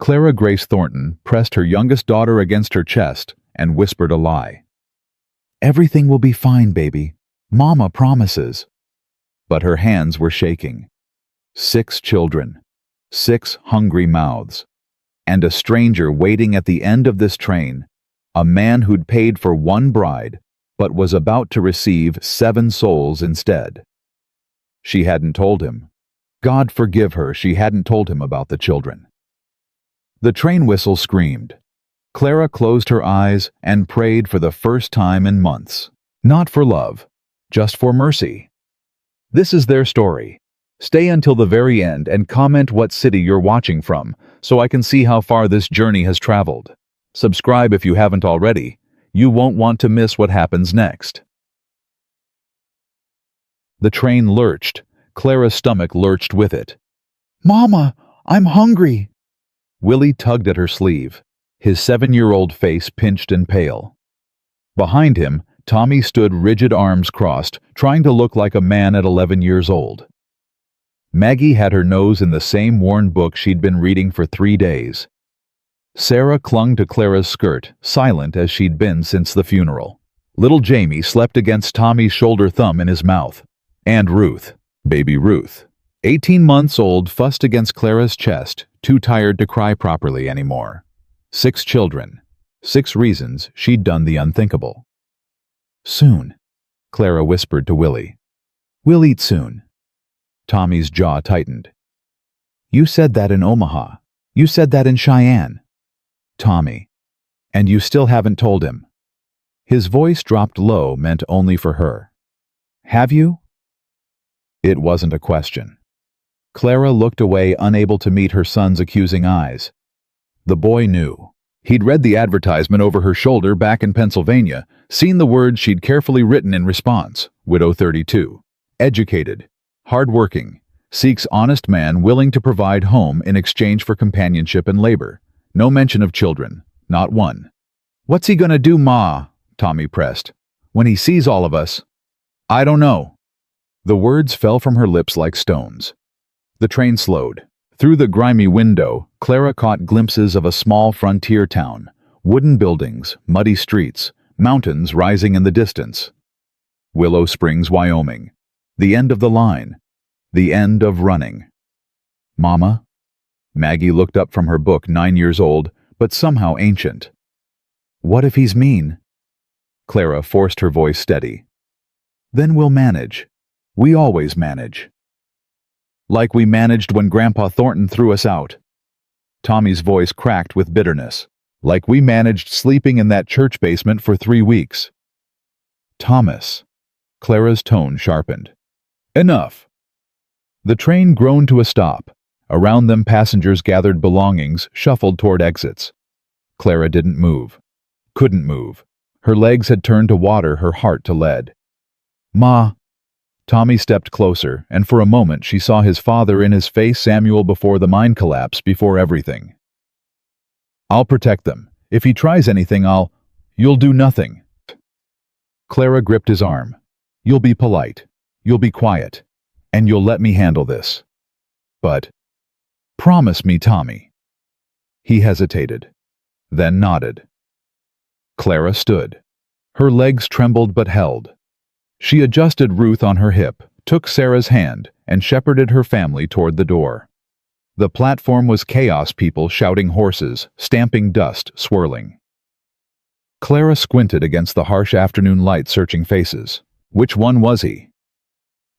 Clara Grace Thornton pressed her youngest daughter against her chest and whispered a lie. "Everything will be fine, baby. Mama promises." But her hands were shaking. 6 children, 6 hungry mouths, and a stranger waiting at the end of this train, a man who'd paid for 1 bride, but was about to receive 7 souls instead. She hadn't told him. God forgive her, she hadn't told him about the children. The train whistle screamed. Clara closed her eyes and prayed for the first time in months. Not for love, just for mercy. This is their story. Stay until the very end and comment what city you're watching from, so I can see how far this journey has traveled. Subscribe if you haven't already. You won't want to miss what happens next. The train lurched. Clara's stomach lurched with it. "Mama, I'm hungry." Willie tugged at her sleeve, his 7-year-old face pinched and pale. Behind him, Tommy stood rigid, arms crossed, trying to look like a man at 11 years old. Maggie had her nose in the same worn book she'd been reading for 3 days. Sarah clung to Clara's skirt, silent as she'd been since the funeral. Little Jamie slept against Tommy's shoulder, thumb in his mouth. And Ruth, baby Ruth, 18 months old, fussed against Clara's chest, too tired to cry properly anymore. 6 children, 6 reasons she'd done the unthinkable. "Soon," Clara whispered to Willie. "We'll eat soon." Tommy's jaw tightened. "You said that in Omaha. You said that in Cheyenne." "Tommy. And you still haven't told him." His voice dropped low, meant only for her. "Have you?" It wasn't a question. Clara looked away, unable to meet her son's accusing eyes. The boy knew. He'd read the advertisement over her shoulder back in Pennsylvania, seen the words she'd carefully written in response. Widow 32. Educated. Hard-working. Seeks honest man willing to provide home in exchange for companionship and labor. No mention of children. Not one. "What's he gonna do, Ma?" Tommy pressed. "When he sees all of us?" "I don't know." The words fell from her lips like stones. The train slowed. Through the grimy window, Clara caught glimpses of a small frontier town. Wooden buildings, muddy streets, mountains rising in the distance. Willow Springs, Wyoming. The end of the line. The end of running. "Mama?" Maggie looked up from her book, 9 years old, but somehow ancient. "What if he's mean?" Clara forced her voice steady. "Then we'll manage. We always manage. Like we managed when Grandpa Thornton threw us out." Tommy's voice cracked with bitterness. "Like we managed sleeping in that church basement for 3 weeks." "Thomas." Clara's tone sharpened. "Enough." The train groaned to a stop. Around them, passengers gathered belongings, shuffled toward exits. Clara didn't move. Couldn't move. Her legs had turned to water, her heart to lead. "Ma." Tommy stepped closer, and for a moment she saw his father in his face, Samuel before the mine collapse, before everything. "I'll protect them. If he tries anything, You'll do nothing." Clara gripped his arm. "You'll be polite. You'll be quiet. And you'll let me handle this. But promise me, Tommy." He hesitated, then nodded. Clara stood. Her legs trembled but held. She adjusted Ruth on her hip, took Sarah's hand, and shepherded her family toward the door. The platform was chaos, people shouting, horses, stamping, dust swirling. Clara squinted against the harsh afternoon light, searching faces. Which one was he?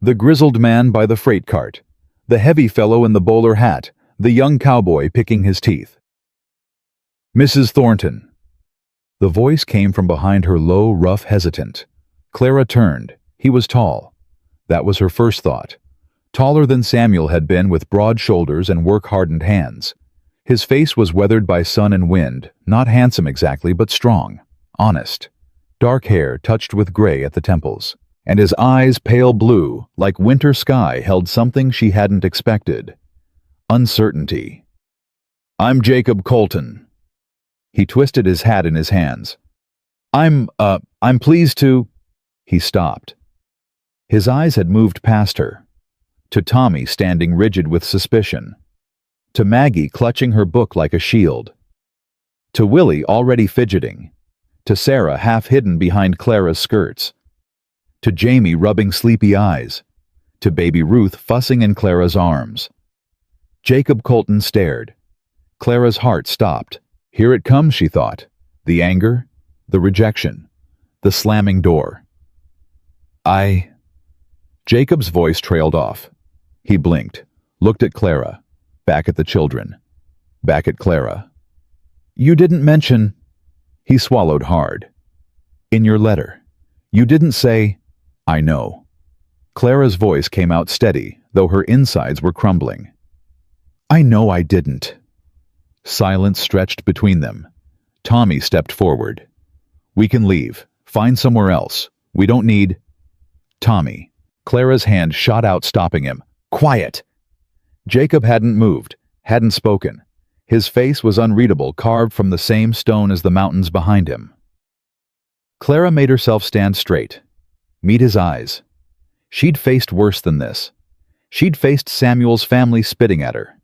The grizzled man by the freight cart, the heavy fellow in the bowler hat, the young cowboy picking his teeth. "Mrs. Thornton." The voice came from behind her, low, rough, hesitant. Clara turned. He was tall. That was her first thought. Taller than Samuel had been, with broad shoulders and work-hardened hands. His face was weathered by sun and wind, not handsome exactly, but strong, honest. Dark hair touched with gray at the temples, and his eyes, pale blue, like winter sky, held something she hadn't expected. Uncertainty. "I'm Jacob Colton." He twisted his hat in his hands. I'm pleased to..." He stopped. His eyes had moved past her, to Tommy standing rigid with suspicion. to Maggie clutching her book like a shield, to Willie already fidgeting, to Sarah half hidden behind Clara's skirts, to Jamie rubbing sleepy eyes, to baby Ruth fussing in Clara's arms. Jacob Colton stared. Clara's heart stopped. Here it comes, she thought. The anger, the rejection, the slamming door. Jacob's voice trailed off. He blinked, looked at Clara, back at the children, back at Clara. You didn't mention... He swallowed hard. In your letter, you didn't say, I know. Clara's voice came out steady, though her insides were crumbling. I know I didn't. Silence stretched between them. Tommy stepped forward. We can leave. Find somewhere else. We don't need... Tommy. Clara's hand shot out, stopping him. Quiet! Jacob hadn't moved, hadn't spoken. His face was unreadable, carved from the same stone as the mountains behind him. Clara made herself stand straight. Meet his eyes. She'd faced worse than this. She'd faced Samuel's family spitting at her.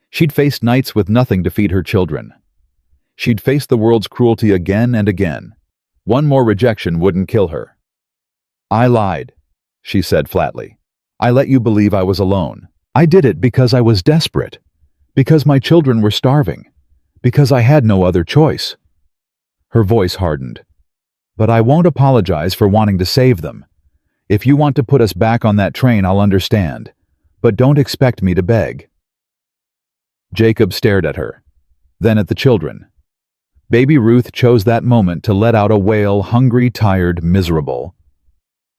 She'd faced nights with nothing to feed her children. She'd faced the world's cruelty again and again. One more rejection wouldn't kill her. I lied, she said flatly. I let you believe I was alone. I did it because I was desperate. Because my children were starving. Because I had no other choice. Her voice hardened. But I won't apologize for wanting to save them. If you want to put us back on that train, I'll understand. But don't expect me to beg. Jacob stared at her, then at the children. Baby Ruth chose that moment to let out a wail, hungry, tired, miserable.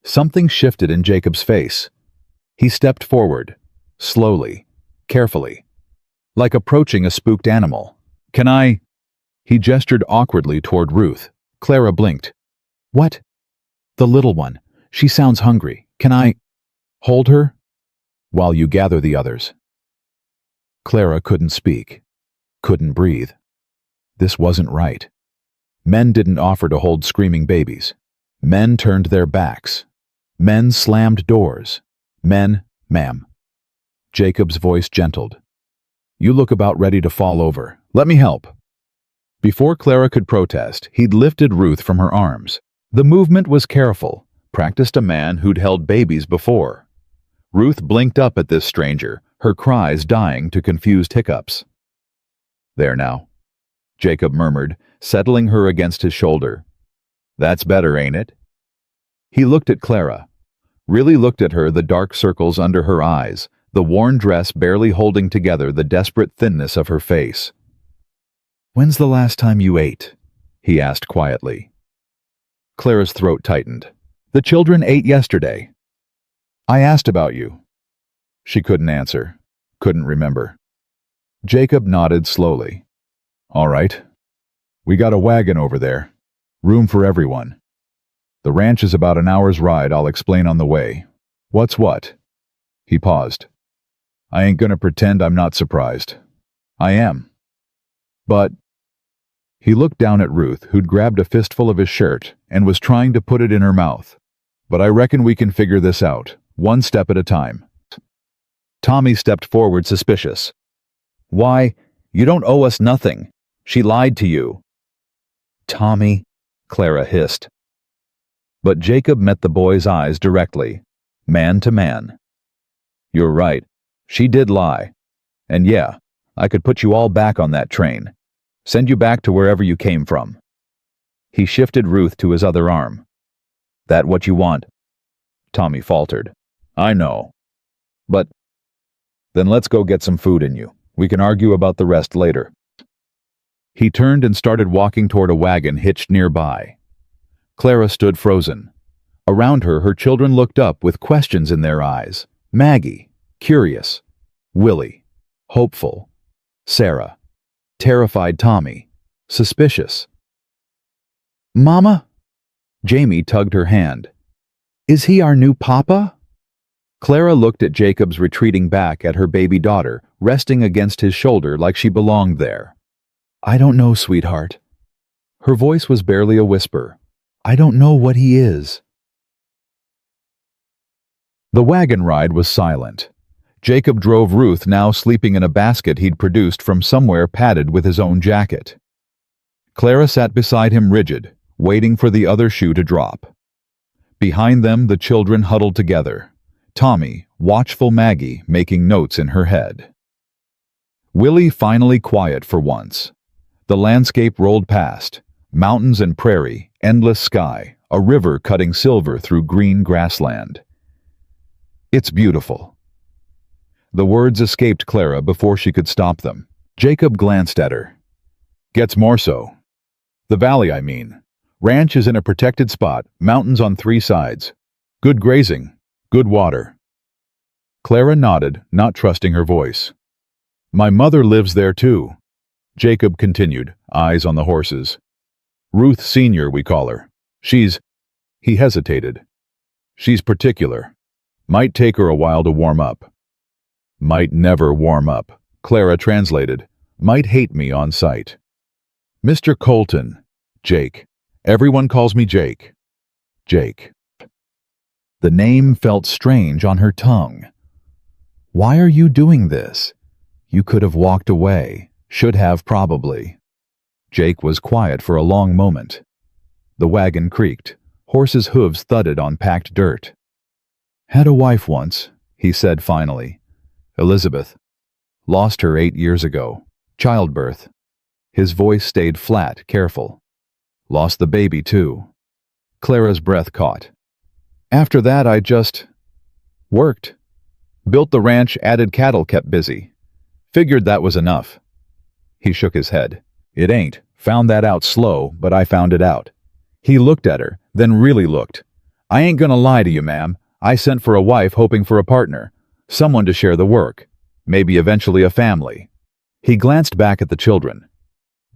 Something shifted in Jacob's face. He stepped forward, slowly, carefully, like approaching a spooked animal. Can I? He gestured awkwardly toward Ruth. Clara blinked. What? The little one. She sounds hungry. Can I hold her? While you gather the others. Clara couldn't speak, couldn't breathe. This wasn't right. Men didn't offer to hold screaming babies. Men turned their backs. Men slammed doors. Men, ma'am. Jacob's voice gentled. You look about ready to fall over. Let me help. Before Clara could protest, he'd lifted Ruth from her arms. The movement was careful, practiced a man who'd held babies before. Ruth blinked up at this stranger, her cries dying to confused hiccups. There now, Jacob murmured, settling her against his shoulder. That's better, ain't it? He looked at Clara, really looked at her, the dark circles under her eyes, the worn dress barely holding together the desperate thinness of her face. When's the last time you ate? He asked quietly. Clara's throat tightened. The children ate yesterday. I asked about you. She couldn't answer, couldn't remember. Jacob nodded slowly. All right. We got a wagon over there. Room for everyone. The ranch is about an hour's ride. I'll explain on the way. What's what? He paused. I ain't gonna pretend I'm not surprised. I am. But... He looked down at Ruth, who'd grabbed a fistful of his shirt and was trying to put it in her mouth. But I reckon we can figure this out, one step at a time. Tommy stepped forward, suspicious. Why, you don't owe us nothing. She lied to you. Tommy, Clara hissed. But Jacob met the boy's eyes directly, man to man. You're right. She did lie. And yeah, I could put you all back on that train. Send you back to wherever you came from. He shifted Ruth to his other arm. That what you want? Tommy faltered. I know. But... Then let's go get some food in you. We can argue about the rest later. He turned and started walking toward a wagon hitched nearby. Clara stood frozen. Around her, her children looked up with questions in their eyes. Maggie, curious. Willie, hopeful. Sarah, terrified. Tommy, suspicious. Mama? Jamie tugged her hand. Is he our new papa? Clara looked at Jacob's retreating back at her baby daughter, resting against his shoulder like she belonged there. I don't know, sweetheart. Her voice was barely a whisper. I don't know what he is. The wagon ride was silent. Jacob drove Ruth, now sleeping in a basket he'd produced from somewhere padded with his own jacket. Clara sat beside him rigid, waiting for the other shoe to drop. Behind them, the children huddled together. Tommy, watchful Maggie, making notes in her head. Willie finally quiet for once. The landscape rolled past. Mountains and prairie, endless sky, a river cutting silver through green grassland. It's beautiful. The words escaped Clara before she could stop them. Jacob glanced at her. Gets more so. The valley, I mean. Ranch is in a protected spot, mountains on 3 sides. Good grazing, good water. Clara nodded, not trusting her voice. My mother lives there too. Jacob continued, eyes on the horses. Ruth Senior, we call her. He hesitated. She's particular. Might take her a while to warm up. Might never warm up, Clara translated. Might hate me on sight. Mr. Colton. Jake. Everyone calls me Jake. Jake. The name felt strange on her tongue. Why are you doing this? You could have walked away. Should have, probably. Jake was quiet for a long moment. The wagon creaked. Horses' hooves thudded on packed dirt. Had a wife once, he said finally. Elizabeth. Lost her 8 years ago. Childbirth. His voice stayed flat, careful. Lost the baby, too. Clara's breath caught. After that, I just worked. Built the ranch, added cattle, kept busy. Figured that was enough. He shook his head. It ain't. Found that out slow, but I found it out. He looked at her, then really looked. I ain't gonna lie to you, ma'am. I sent for a wife hoping for a partner. Someone to share the work. Maybe eventually a family. He glanced back at the children.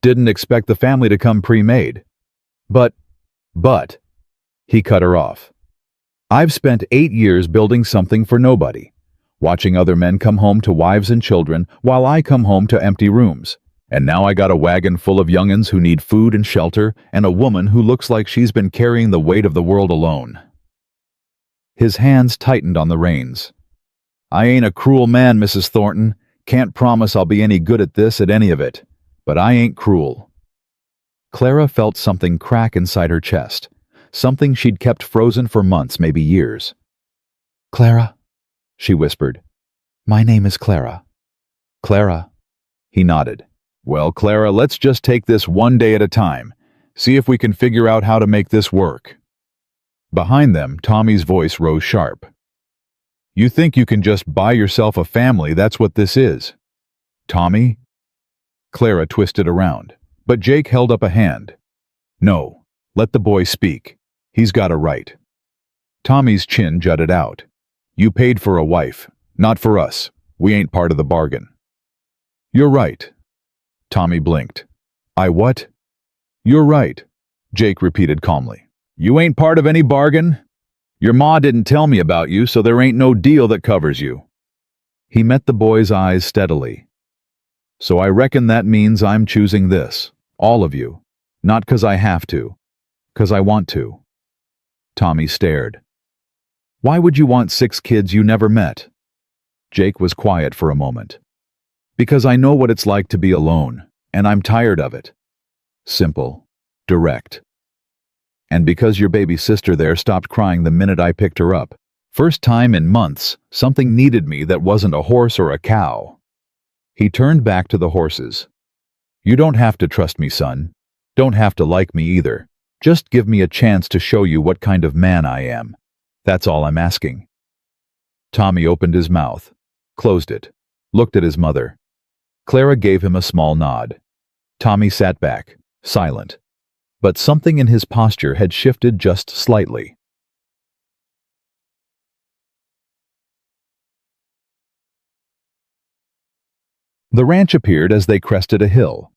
Didn't expect the family to come pre-made. But, he cut her off. I've spent 8 years building something for nobody. Watching other men come home to wives and children while I come home to empty rooms. And now I got a wagon full of young'uns who need food and shelter and a woman who looks like she's been carrying the weight of the world alone. His hands tightened on the reins. I ain't a cruel man, Mrs. Thornton. Can't promise I'll be any good at this, at any of it. But I ain't cruel. Clara felt something crack inside her chest. Something she'd kept frozen for months, maybe years. Clara, she whispered. My name is Clara. Clara. He nodded. Well, Clara, let's just take this one day at a time. See if we can figure out how to make this work. Behind them, Tommy's voice rose sharp. You think you can just buy yourself a family, that's what this is. Tommy? Clara twisted around, but Jake held up a hand. No, let the boy speak. He's got a right. Tommy's chin jutted out. You paid for a wife, not for us. We ain't part of the bargain. You're right. Tommy blinked. I what? You're right, Jake repeated calmly. You ain't part of any bargain? Your ma didn't tell me about you, so there ain't no deal that covers you. He met the boy's eyes steadily. So I reckon that means I'm choosing this, all of you. Not 'cause I have to, 'cause I want to. Tommy stared. Why would you want 6 kids you never met? Jake was quiet for a moment. Because I know what it's like to be alone, and I'm tired of it. Simple. Direct. And because your baby sister there stopped crying the minute I picked her up. First time in months, something needed me that wasn't a horse or a cow. He turned back to the horses. You don't have to trust me, son. Don't have to like me either. Just give me a chance to show you what kind of man I am. That's all I'm asking. Tommy opened his mouth, closed it, looked at his mother. Clara gave him a small nod. Tommy sat back, silent. But something in his posture had shifted just slightly. The ranch appeared as they crested a hill.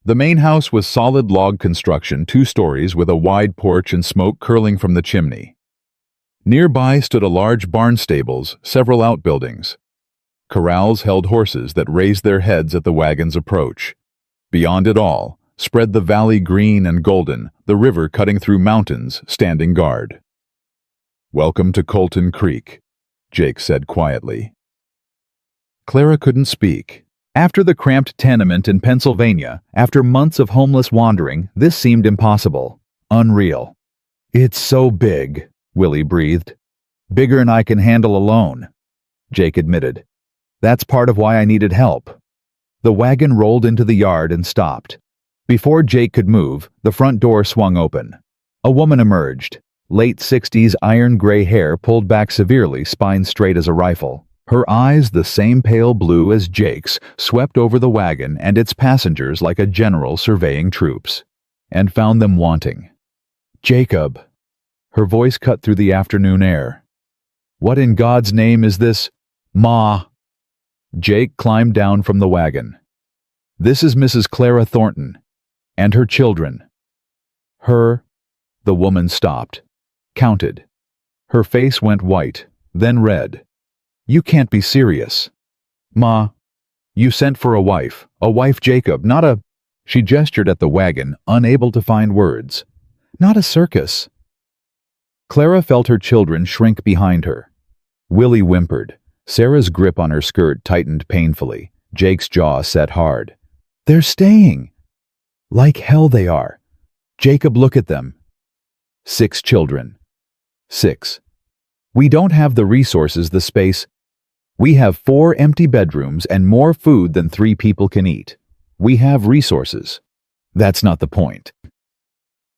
The main house was solid log construction, 2 stories with a wide porch and smoke curling from the chimney. Nearby stood a large barn stables, several outbuildings. Corrals held horses that raised their heads at the wagon's approach. Beyond it all, spread the valley green and golden, the river cutting through mountains, standing guard. Welcome to Colton Creek, Jake said quietly. Clara couldn't speak. After the cramped tenement in Pennsylvania, after months of homeless wandering, this seemed impossible. Unreal. "It's so big," Willie breathed. "Bigger'n I can handle alone," Jake admitted. "That's part of why I needed help." The wagon rolled into the yard and stopped. Before Jake could move, the front door swung open. A woman emerged. Late 60s iron-gray hair pulled back severely, spine straight as a rifle. Her eyes, the same pale blue as Jake's, swept over the wagon and its passengers like a general surveying troops, and found them wanting. "Jacob." Her voice cut through the afternoon air. "What in God's name is this, Ma?" Jake climbed down from the wagon. "This is Mrs. Clara Thornton, and her children." The woman stopped, counted. Her face went white, then red. "You can't be serious." "Ma, you sent for a wife, Jacob, not a—" She gestured at the wagon, unable to find words. "Not a circus." Clara felt her children shrink behind her. Willie whimpered. Sarah's grip on her skirt tightened painfully. Jake's jaw set hard. "They're staying." "Like hell they are. Jacob, look at them." 6 children. 6. "We don't have the resources, the space. We have 4 empty bedrooms and more food than 3 people can eat. We have resources." "That's not the point."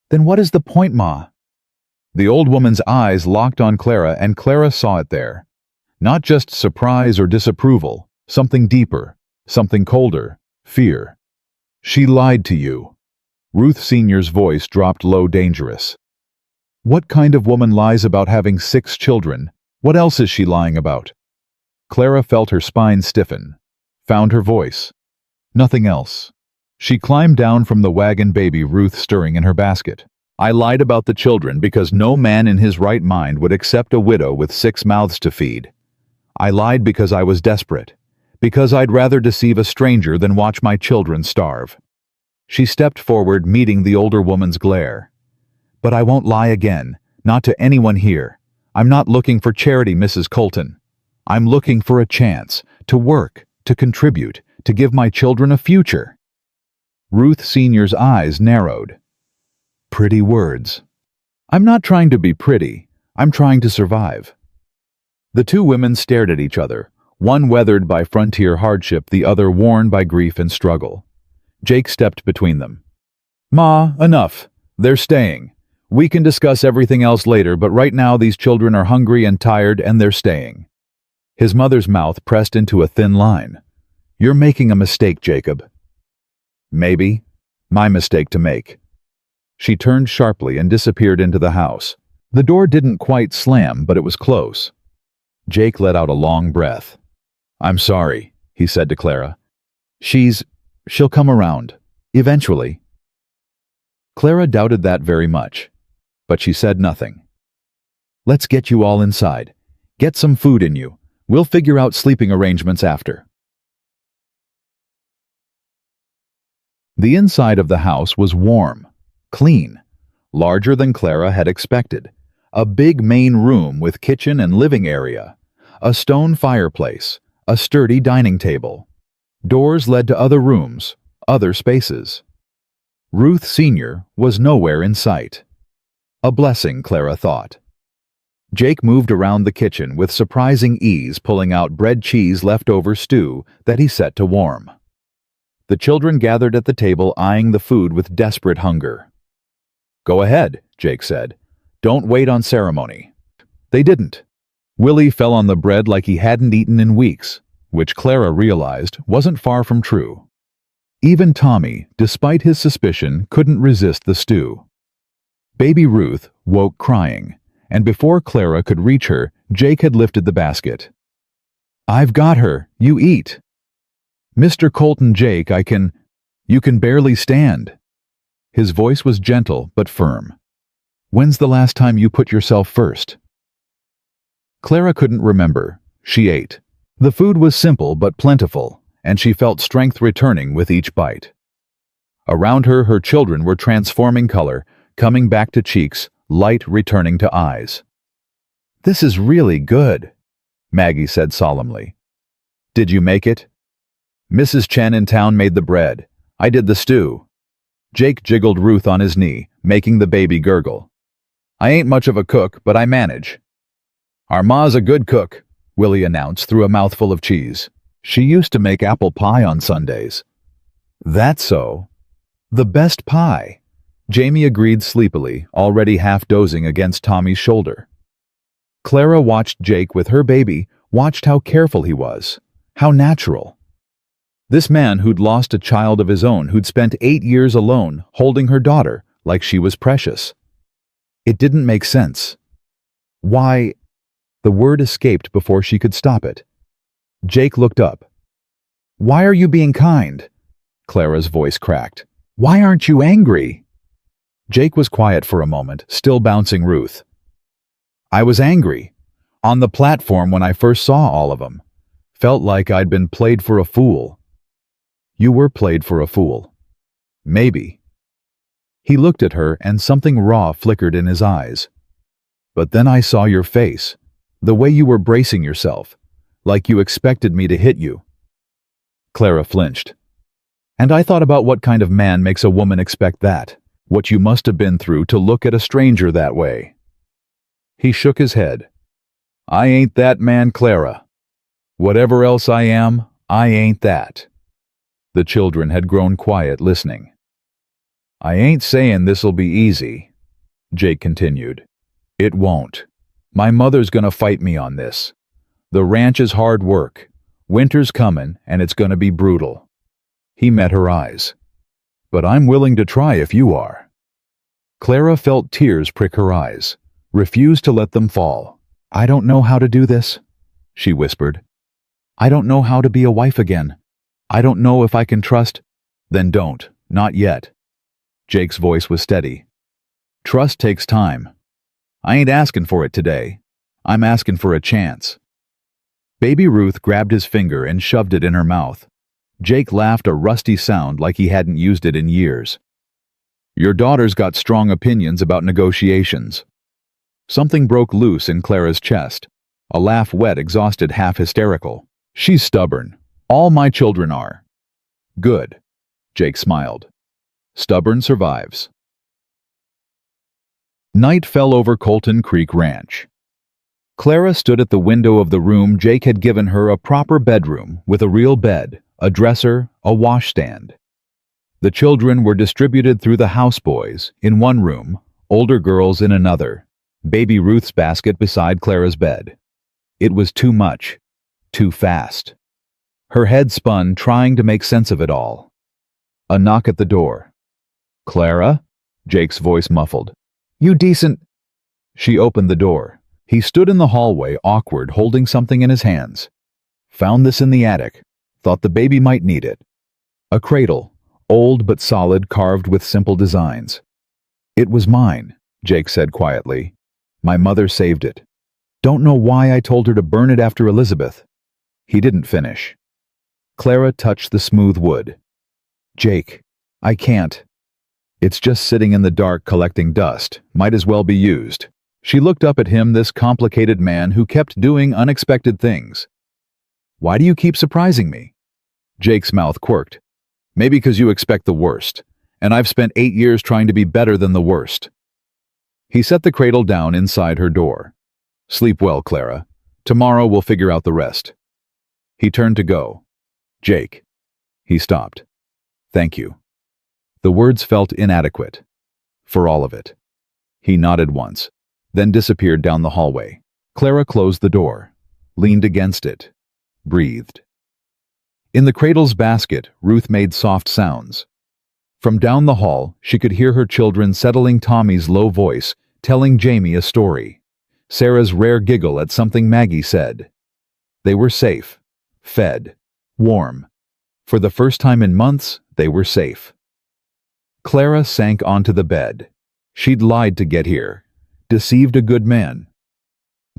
"Then what is the point, Ma?" The old woman's eyes locked on Clara, and Clara saw it there. Not just surprise or disapproval, something deeper, something colder, fear. "She lied to you." Ruth Sr.'s voice dropped low, dangerous. "What kind of woman lies about having 6 children? What else is she lying about?" Clara felt her spine stiffen, found her voice. "Nothing else." She climbed down from the wagon, baby Ruth stirring in her basket. "I lied about the children because no man in his right mind would accept a widow with 6 mouths to feed. I lied because I was desperate, because I'd rather deceive a stranger than watch my children starve." She stepped forward, meeting the older woman's glare. "But I won't lie again, not to anyone here. I'm not looking for charity, Mrs. Colton. I'm looking for a chance, to work, to contribute, to give my children a future." Ruth Sr.'s eyes narrowed. "Pretty words." "I'm not trying to be pretty. I'm trying to survive." The 2 women stared at each other, one weathered by frontier hardship, the other worn by grief and struggle. Jake stepped between them. "Ma, enough. They're staying. We can discuss everything else later, but right now these children are hungry and tired, and they're staying." His mother's mouth pressed into a thin line. "You're making a mistake, Jacob." "Maybe. My mistake to make." She turned sharply and disappeared into the house. The door didn't quite slam, but it was close. Jake let out a long breath. "I'm sorry," he said to Clara. She'll come around. Eventually." Clara doubted that very much, but she said nothing. "Let's get you all inside. Get some food in you. We'll figure out sleeping arrangements after." The inside of the house was warm, clean, larger than Clara had expected. A big main room with kitchen and living area, a stone fireplace, a sturdy dining table. Doors led to other rooms, other spaces. Ruth Sr. was nowhere in sight. A blessing, Clara thought. Jake moved around the kitchen with surprising ease, pulling out bread cheese leftover stew that he set to warm. The children gathered at the table, eyeing the food with desperate hunger. "Go ahead," Jake said. "Don't wait on ceremony." They didn't. Willie fell on the bread like he hadn't eaten in weeks, which Clara realized wasn't far from true. Even Tommy, despite his suspicion, couldn't resist the stew. Baby Ruth woke crying, and before Clara could reach her, Jake had lifted the basket. "I've got her. You eat." "Mr. Colton, Jake, you can barely stand." His voice was gentle but firm. "When's the last time you put yourself first?" Clara couldn't remember. She ate. The food was simple but plentiful, and she felt strength returning with each bite. Around her, her children were transforming color, coming back to cheeks, light returning to eyes. "This is really good," Maggie said solemnly. Did you make it? Mrs. Chen in town made the bread. I did the stew. Jake jiggled Ruth on his knee, making the baby gurgle. I ain't much of a cook, but I manage. Our ma's a good cook, Willie announced through a mouthful of cheese. She used to make apple pie on Sundays. That's so. The best pie. Jamie agreed sleepily, already half dozing against Tommy's shoulder. Clara watched Jake with her baby, watched how careful he was, how natural. This man who'd lost a child of his own, who'd spent 8 years alone, holding her daughter like she was precious. It didn't make sense. Why? The word escaped before she could stop it. Jake looked up. Why are you being kind? Clara's voice cracked. Why aren't you angry? Jake was quiet for a moment, still bouncing Ruth. I was angry. On the platform when I first saw all of them. Felt like I'd been played for a fool. You were played for a fool. Maybe. He looked at her and something raw flickered in his eyes. But then I saw your face, the way you were bracing yourself, like you expected me to hit you. Clara flinched. And I thought about what kind of man makes a woman expect that, what you must have been through to look at a stranger that way. He shook his head. I ain't that man, Clara. Whatever else I am, I ain't that. The children had grown quiet, listening. I ain't saying this'll be easy, Jake continued. It won't. My mother's gonna fight me on this. The ranch is hard work. Winter's comin', and it's gonna be brutal. He met her eyes. But I'm willing to try if you are. Clara felt tears prick her eyes, refused to let them fall. I don't know how to do this, she whispered. I don't know how to be a wife again. I don't know if I can trust. Then don't, not yet. Jake's voice was steady. Trust takes time. I ain't asking for it today. I'm asking for a chance. Baby Ruth grabbed his finger and shoved it in her mouth. Jake laughed a rusty sound like he hadn't used it in years. Your daughter's got strong opinions about negotiations. Something broke loose in Clara's chest. A laugh wet, exhausted, half hysterical. She's stubborn. All my children are. Good. Jake smiled. Stubborn survives. Night fell over Colton Creek Ranch. Clara stood at the window of the room Jake had given her, a proper bedroom with a real bed, a dresser, a washstand. The children were distributed through the houseboys, in one room, older girls in another, baby Ruth's basket beside Clara's bed. It was too much, too fast. Her head spun, trying to make sense of it all. A knock at the door. Clara? Jake's voice muffled. You decent... She opened the door. He stood in the hallway, awkward, holding something in his hands. Found this in the attic. Thought the baby might need it. A cradle, old but solid, carved with simple designs. It was mine, Jake said quietly. My mother saved it. Don't know why I told her to burn it after Elizabeth. He didn't finish. Clara touched the smooth wood. Jake, I can't. It's just sitting in the dark collecting dust. Might as well be used. She looked up at him, this complicated man who kept doing unexpected things. Why do you keep surprising me? Jake's mouth quirked. Maybe because you expect the worst, and I've spent 8 years trying to be better than the worst. He set the cradle down inside her door. Sleep well, Clara. Tomorrow we'll figure out the rest. He turned to go. Jake. He stopped. Thank you. The words felt inadequate. For all of it. He nodded once, then disappeared down the hallway. Clara closed the door, leaned against it, breathed. In the cradle's basket, Ruth made soft sounds. From down the hall, she could hear her children settling Tommy's low voice, telling Jamie a story. Sarah's rare giggle at something Maggie said. They were safe, fed, warm. For the first time in months, they were safe. Clara sank onto the bed. She'd lied to get here, deceived a good man.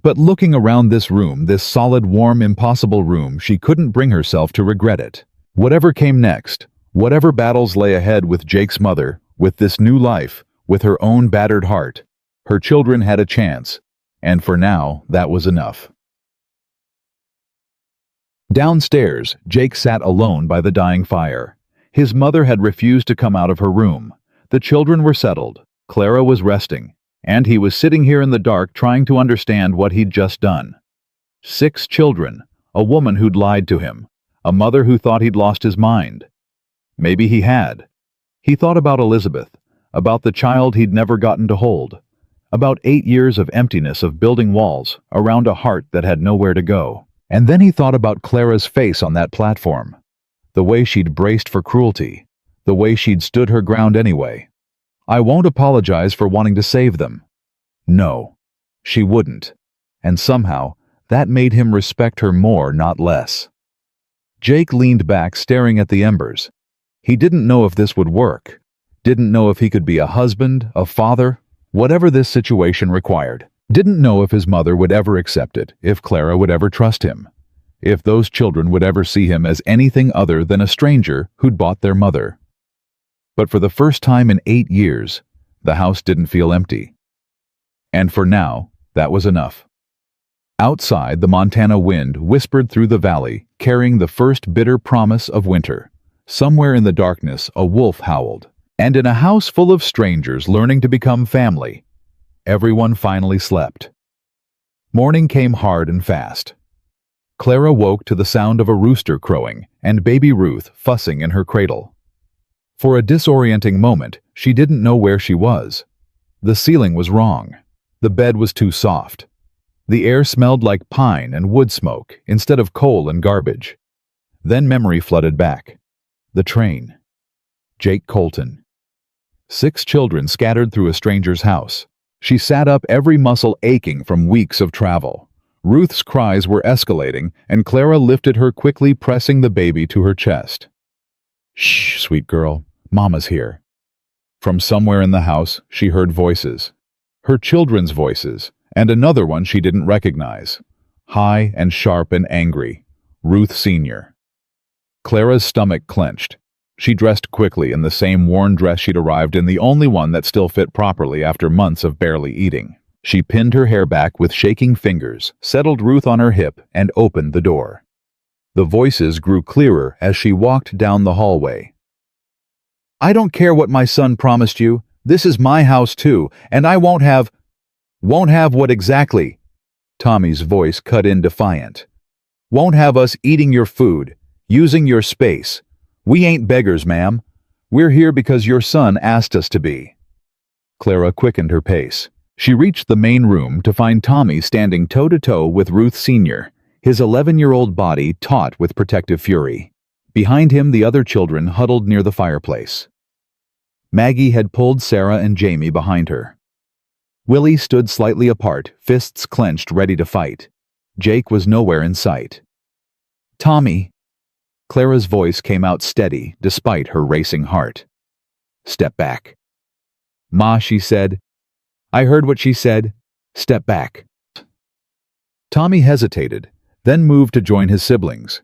But looking around this room, this solid, warm, impossible room, she couldn't bring herself to regret it. Whatever came next, whatever battles lay ahead with Jake's mother, with this new life, with her own battered heart, her children had a chance, and for now, that was enough. Downstairs, Jake sat alone by the dying fire. His mother had refused to come out of her room. The children were settled. Clara was resting. And he was sitting here in the dark trying to understand what he'd just done. 6 children, a woman who'd lied to him, a mother who thought he'd lost his mind. Maybe he had. He thought about Elizabeth, about the child he'd never gotten to hold, about 8 years of emptiness of building walls around a heart that had nowhere to go. And then he thought about Clara's face on that platform, the way she'd braced for cruelty, the way she'd stood her ground anyway. I won't apologize for wanting to save them. No, she wouldn't. And somehow, that made him respect her more, not less. Jake leaned back, staring at the embers. He didn't know if this would work. Didn't know if he could be a husband, a father, whatever this situation required. Didn't know if his mother would ever accept it, if Clara would ever trust him, if those children would ever see him as anything other than a stranger who'd bought their mother. But for the first time in 8 years, the house didn't feel empty. And for now, that was enough. Outside, the Montana wind whispered through the valley, carrying the first bitter promise of winter. Somewhere in the darkness, a wolf howled. And in a house full of strangers learning to become family, everyone finally slept. Morning came hard and fast. Clara woke to the sound of a rooster crowing and baby Ruth fussing in her cradle. For a disorienting moment, she didn't know where she was. The ceiling was wrong. The bed was too soft. The air smelled like pine and wood smoke instead of coal and garbage. Then memory flooded back. The train. Jake Colton. 6 children scattered through a stranger's house. She sat up, every muscle aching from weeks of travel. Ruth's cries were escalating, and Clara lifted her quickly, pressing the baby to her chest. "Shh, sweet girl. Mama's here." From somewhere in the house, she heard voices. Her children's voices, and another one she didn't recognize. High and sharp and angry. Ruth Sr. Clara's stomach clenched. She dressed quickly in the same worn dress she'd arrived in, the only one that still fit properly after months of barely eating. She pinned her hair back with shaking fingers, settled Ruth on her hip, and opened the door. The voices grew clearer as she walked down the hallway. "I don't care what my son promised you. This is my house too, and I won't have..." "Won't have what exactly?" Tommy's voice cut in defiant. "Won't have us eating your food, using your space. We ain't beggars, ma'am. We're here because your son asked us to be." Clara quickened her pace. She reached the main room to find Tommy standing toe-to-toe with Ruth Sr., his 11-year-old body taut with protective fury. Behind him, the other children huddled near the fireplace. Maggie had pulled Sarah and Jamie behind her. Willie stood slightly apart, fists clenched, ready to fight. Jake was nowhere in sight. "Tommy." Clara's voice came out steady, despite her racing heart. "Step back." "Ma," she said. "I heard what she said. Step back." Tommy hesitated, then moved to join his siblings.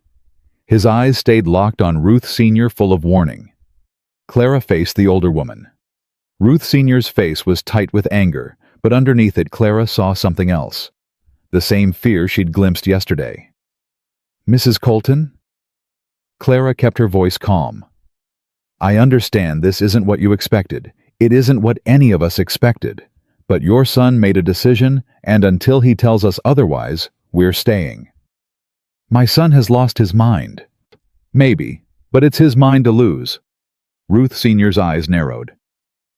His eyes stayed locked on Ruth Sr., full of warning. Clara faced the older woman. Ruth Sr.'s face was tight with anger, but underneath it Clara saw something else. The same fear she'd glimpsed yesterday. "Mrs. Colton?" Clara kept her voice calm. "I understand this isn't what you expected. It isn't what any of us expected. But your son made a decision, and until he tells us otherwise, we're staying." "My son has lost his mind." "Maybe, but it's his mind to lose." Ruth Sr.'s eyes narrowed.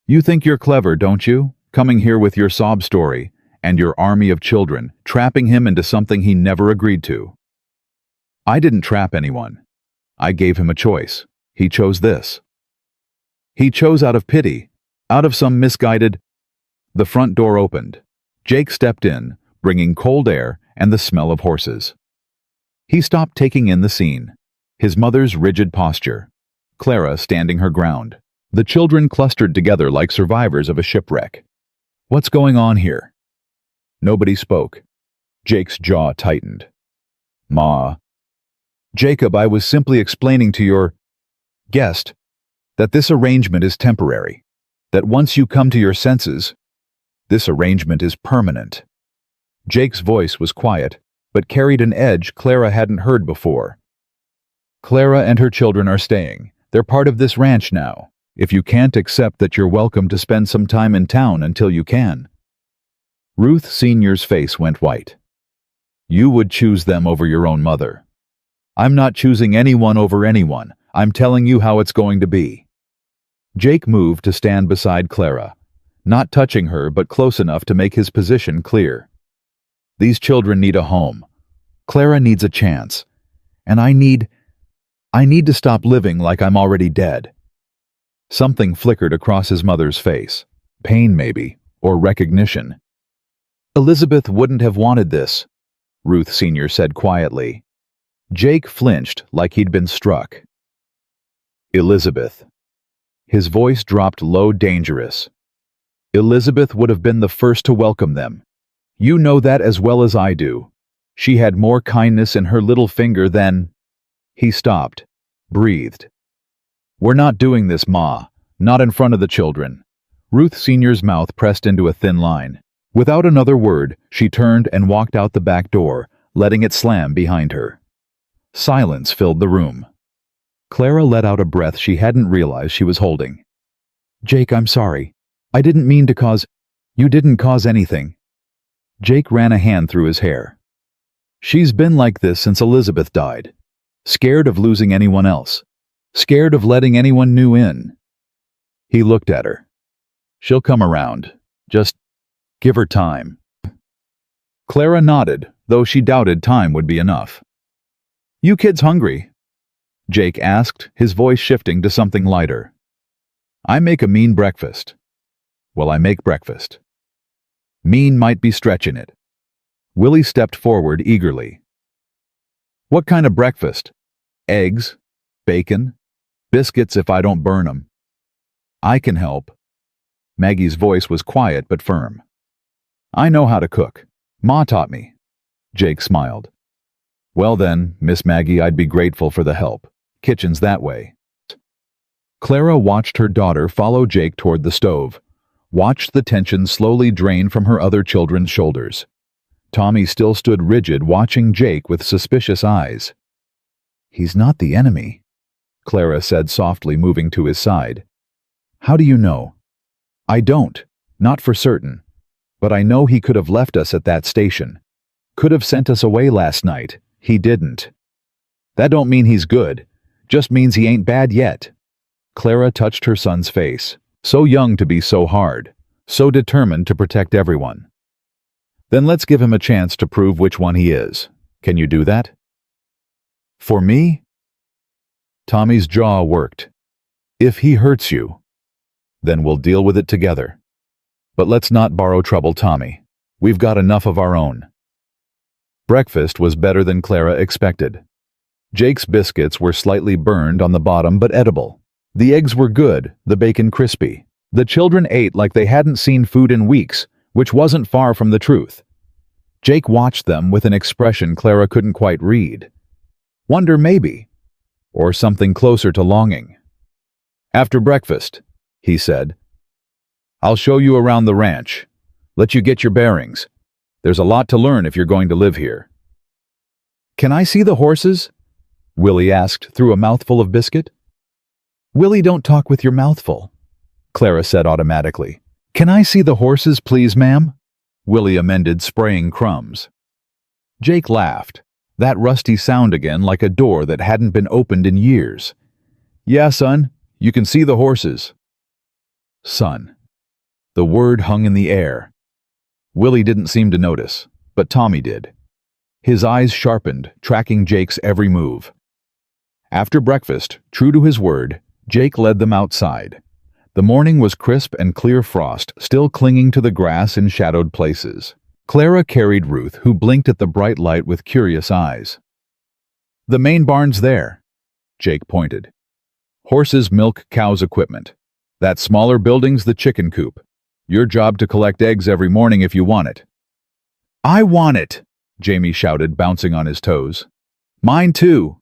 "You think you're clever, don't you? Coming here with your sob story and your army of children, trapping him into something he never agreed to." "I didn't trap anyone. I gave him a choice. He chose this." "He chose out of pity, out of some misguided..." The front door opened. Jake stepped in, bringing cold air and the smell of horses. He stopped, taking in the scene. His mother's rigid posture. Clara standing her ground. The children clustered together like survivors of a shipwreck. "What's going on here?" Nobody spoke. Jake's jaw tightened. "Ma." "Jacob, I was simply explaining to your guest that this arrangement is temporary, that once you come to your senses, this arrangement is permanent." Jake's voice was quiet, but carried an edge Clara hadn't heard before. Clara and her children are staying. They're part of this ranch now. If you can't accept that, you're welcome to spend some time in town until you can. Ruth Sr.'s face went white. You would choose them over your own mother. I'm not choosing anyone over anyone. I'm telling you how it's going to be. Jake moved to stand beside Clara, not touching her but close enough to make his position clear. These children need a home. Clara needs a chance. And I need to stop living like I'm already dead. Something flickered across his mother's face. Pain, maybe, or recognition. Elizabeth wouldn't have wanted this, Ruth Sr. said quietly. Jake flinched like he'd been struck. Elizabeth. His voice dropped low, dangerous. Elizabeth would have been the first to welcome them. You know that as well as I do. She had more kindness in her little finger than... He stopped, breathed. We're not doing this, Ma. Not in front of the children. Ruth Sr.'s mouth pressed into a thin line. Without another word, she turned and walked out the back door, letting it slam behind her. Silence filled the room. Clara let out a breath she hadn't realized she was holding. Jake, I'm sorry. I didn't mean to cause... You didn't cause anything. Jake ran a hand through his hair. She's been like this since Elizabeth died. Scared of losing anyone else. Scared of letting anyone new in. He looked at her. She'll come around. Just give her time. Clara nodded, though she doubted time would be enough. You kids hungry? Jake asked, his voice shifting to something lighter. I make a mean breakfast. Well, I make breakfast. Mean might be stretching it. Willie stepped forward eagerly. What kind of breakfast? Eggs? Bacon? Biscuits if I don't burn 'em. I can help. Maggie's voice was quiet but firm. I know how to cook. Ma taught me. Jake smiled. Well then, Miss Maggie, I'd be grateful for the help. Kitchen's that way. Clara watched her daughter follow Jake toward the stove, watched the tension slowly drain from her other children's shoulders. Tommy still stood rigid, watching Jake with suspicious eyes. He's not the enemy, Clara said softly, moving to his side. How do you know? I don't, not for certain. But I know he could have left us at that station. Could have sent us away last night. He didn't. That don't mean he's good. Just means he ain't bad yet. Clara touched her son's face. So young to be so hard. So determined to protect everyone. Then let's give him a chance to prove which one he is. Can you do that? For me? Tommy's jaw worked. If he hurts you, then we'll deal with it together. But let's not borrow trouble, Tommy. We've got enough of our own. Breakfast was better than Clara expected. Jake's biscuits were slightly burned on the bottom but edible. The eggs were good, the bacon crispy. The children ate like they hadn't seen food in weeks, which wasn't far from the truth. Jake watched them with an expression Clara couldn't quite read. Wonder maybe, or something closer to longing. After breakfast, he said, I'll show you around the ranch. Let you get your bearings. There's a lot to learn if you're going to live here. Can I see the horses? Willie asked through a mouthful of biscuit. Willie, don't talk with your mouth full, Clara said automatically. Can I see the horses, please, ma'am? Willie amended, spraying crumbs. Jake laughed, that rusty sound again, like a door that hadn't been opened in years. Yeah, son, you can see the horses. Son. The word hung in the air. Willie didn't seem to notice, but Tommy did. His eyes sharpened, tracking Jake's every move. After breakfast, true to his word, Jake led them outside. The morning was crisp and clear, frost still clinging to the grass in shadowed places. Clara carried Ruth, who blinked at the bright light with curious eyes. The main barn's there, Jake pointed. Horses, milk, cows, equipment. That smaller building's the chicken coop. Your job to collect eggs every morning if you want it. I want it, Jamie shouted, bouncing on his toes. Mine too.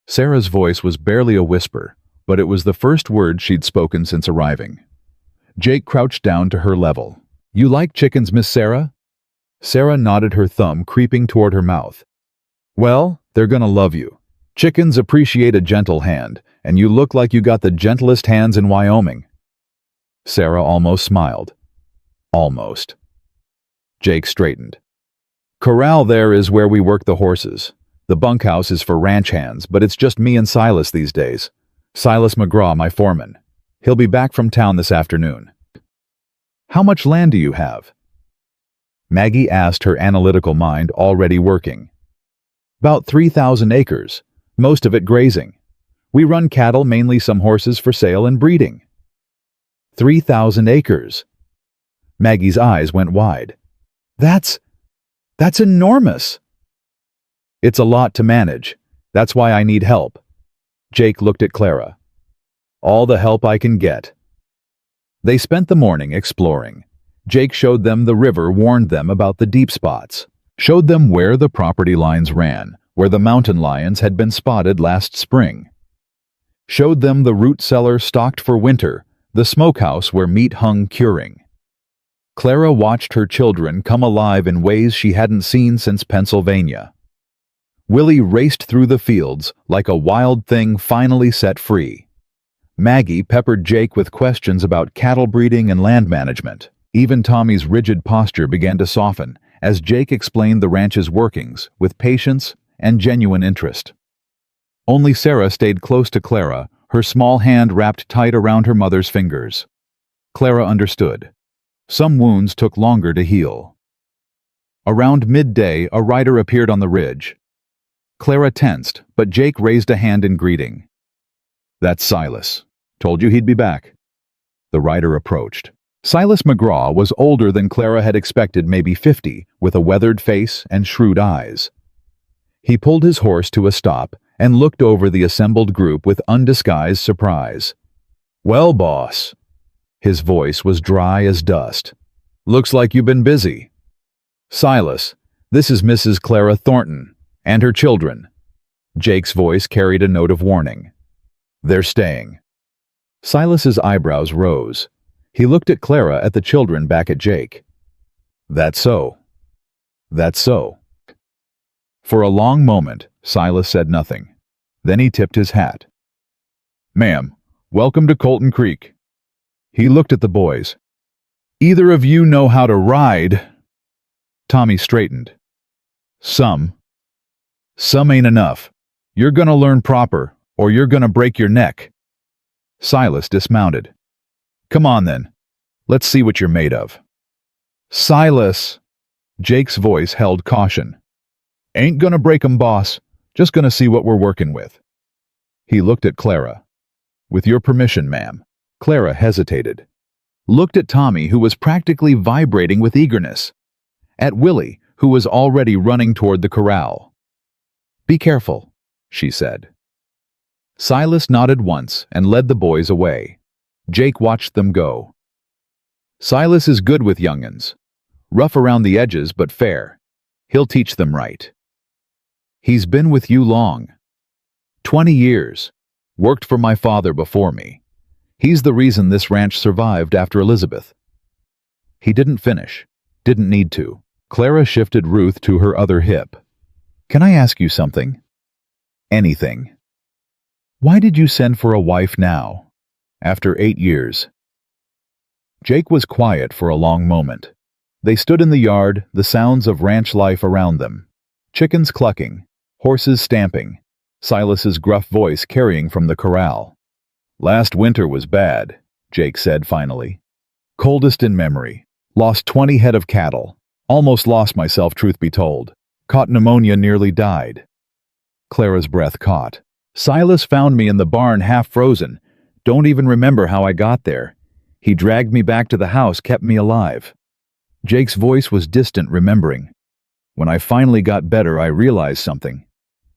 Sarah's voice was barely a whisper, but it was the first word she'd spoken since arriving. Jake crouched down to her level. You like chickens, Miss Sarah? Sarah nodded, her thumb creeping toward her mouth. Well, they're gonna love you. Chickens appreciate a gentle hand, and you look like you got the gentlest hands in Wyoming. Sarah almost smiled. Almost. Jake straightened. Corral there is where we work the horses. The bunkhouse is for ranch hands, but it's just me and Silas these days. Silas McGraw, my foreman. He'll be back from town this afternoon. How much land do you have? Maggie asked, her analytical mind already working. About 3,000 acres, most of it grazing. We run cattle, mainly some horses for sale and breeding. 3,000 acres. Maggie's eyes went wide. That's enormous. It's a lot to manage. That's why I need help. Jake looked at Clara. All the help I can get. They spent the morning exploring. Jake showed them the river, warned them about the deep spots, showed them where the property lines ran, where the mountain lions had been spotted last spring. Showed them the root cellar stocked for winter, the smokehouse where meat hung curing. Clara watched her children come alive in ways she hadn't seen since Pennsylvania. Willie raced through the fields like a wild thing finally set free. Maggie peppered Jake with questions about cattle breeding and land management. Even Tommy's rigid posture began to soften as Jake explained the ranch's workings with patience and genuine interest. Only Sarah stayed close to Clara, her small hand wrapped tight around her mother's fingers. Clara understood. Some wounds took longer to heal. Around midday, a rider appeared on the ridge. Clara tensed, but Jake raised a hand in greeting. That's Silas. Told you he'd be back. The rider approached. Silas McGraw was older than Clara had expected, maybe 50, with a weathered face and shrewd eyes. He pulled his horse to a stop and looked over the assembled group with undisguised surprise. Well, boss. His voice was dry as dust. Looks like you've been busy. Silas, this is Mrs. Clara Thornton and her children. Jake's voice carried a note of warning. They're staying. Silas's eyebrows rose. He looked at Clara, at the children, back at Jake. That's so. That's so. For a long moment, Silas said nothing. Then he tipped his hat. Ma'am, welcome to Colton Creek. He looked at the boys. Either of you know how to ride? Tommy straightened. Some. Some ain't enough. You're gonna learn proper, or you're gonna break your neck. Silas dismounted. Come on then. Let's see what you're made of. Silas! Jake's voice held caution. Ain't gonna break 'em, boss. Just gonna see what we're working with. He looked at Clara. With your permission, ma'am. Clara hesitated. Looked at Tommy, who was practically vibrating with eagerness. At Willie, who was already running toward the corral. Be careful, she said. Silas nodded once and led the boys away. Jake watched them go. Silas is good with young'uns. Rough around the edges, but fair. He'll teach them right. He's been with you long. 20 years. Worked for my father before me. He's the reason this ranch survived after Elizabeth. He didn't finish. Didn't need to. Clara shifted Ruth to her other hip. Can I ask you something? Anything. Why did you send for a wife now? After 8 years. Jake was quiet for a long moment. They stood in the yard, the sounds of ranch life around them. Chickens clucking, horses stamping, Silas's gruff voice carrying from the corral. Last winter was bad, Jake said finally. Coldest in memory. Lost 20 head of cattle. Almost lost myself, truth be told. Caught pneumonia, nearly died. Clara's breath caught. Silas found me in the barn half frozen. Don't even remember how I got there. He dragged me back to the house, kept me alive. Jake's voice was distant, remembering. When I finally got better, I realized something.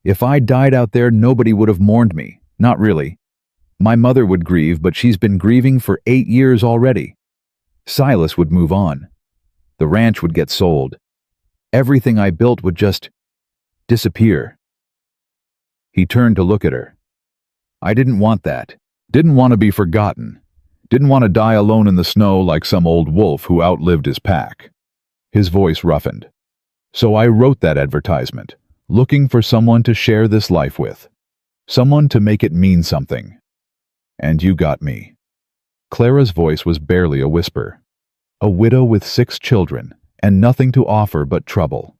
If I died out there, nobody would have mourned me. Not really. My mother would grieve, but she's been grieving for 8 years already. Silas would move on. The ranch would get sold. Everything I built would just disappear. He turned to look at her. I didn't want that. Didn't want to be forgotten. Didn't want to die alone in the snow like some old wolf who outlived his pack. His voice roughened. So I wrote that advertisement, looking for someone to share this life with. Someone to make it mean something. And you got me." Clara's voice was barely a whisper. A widow with 6 children, and nothing to offer but trouble.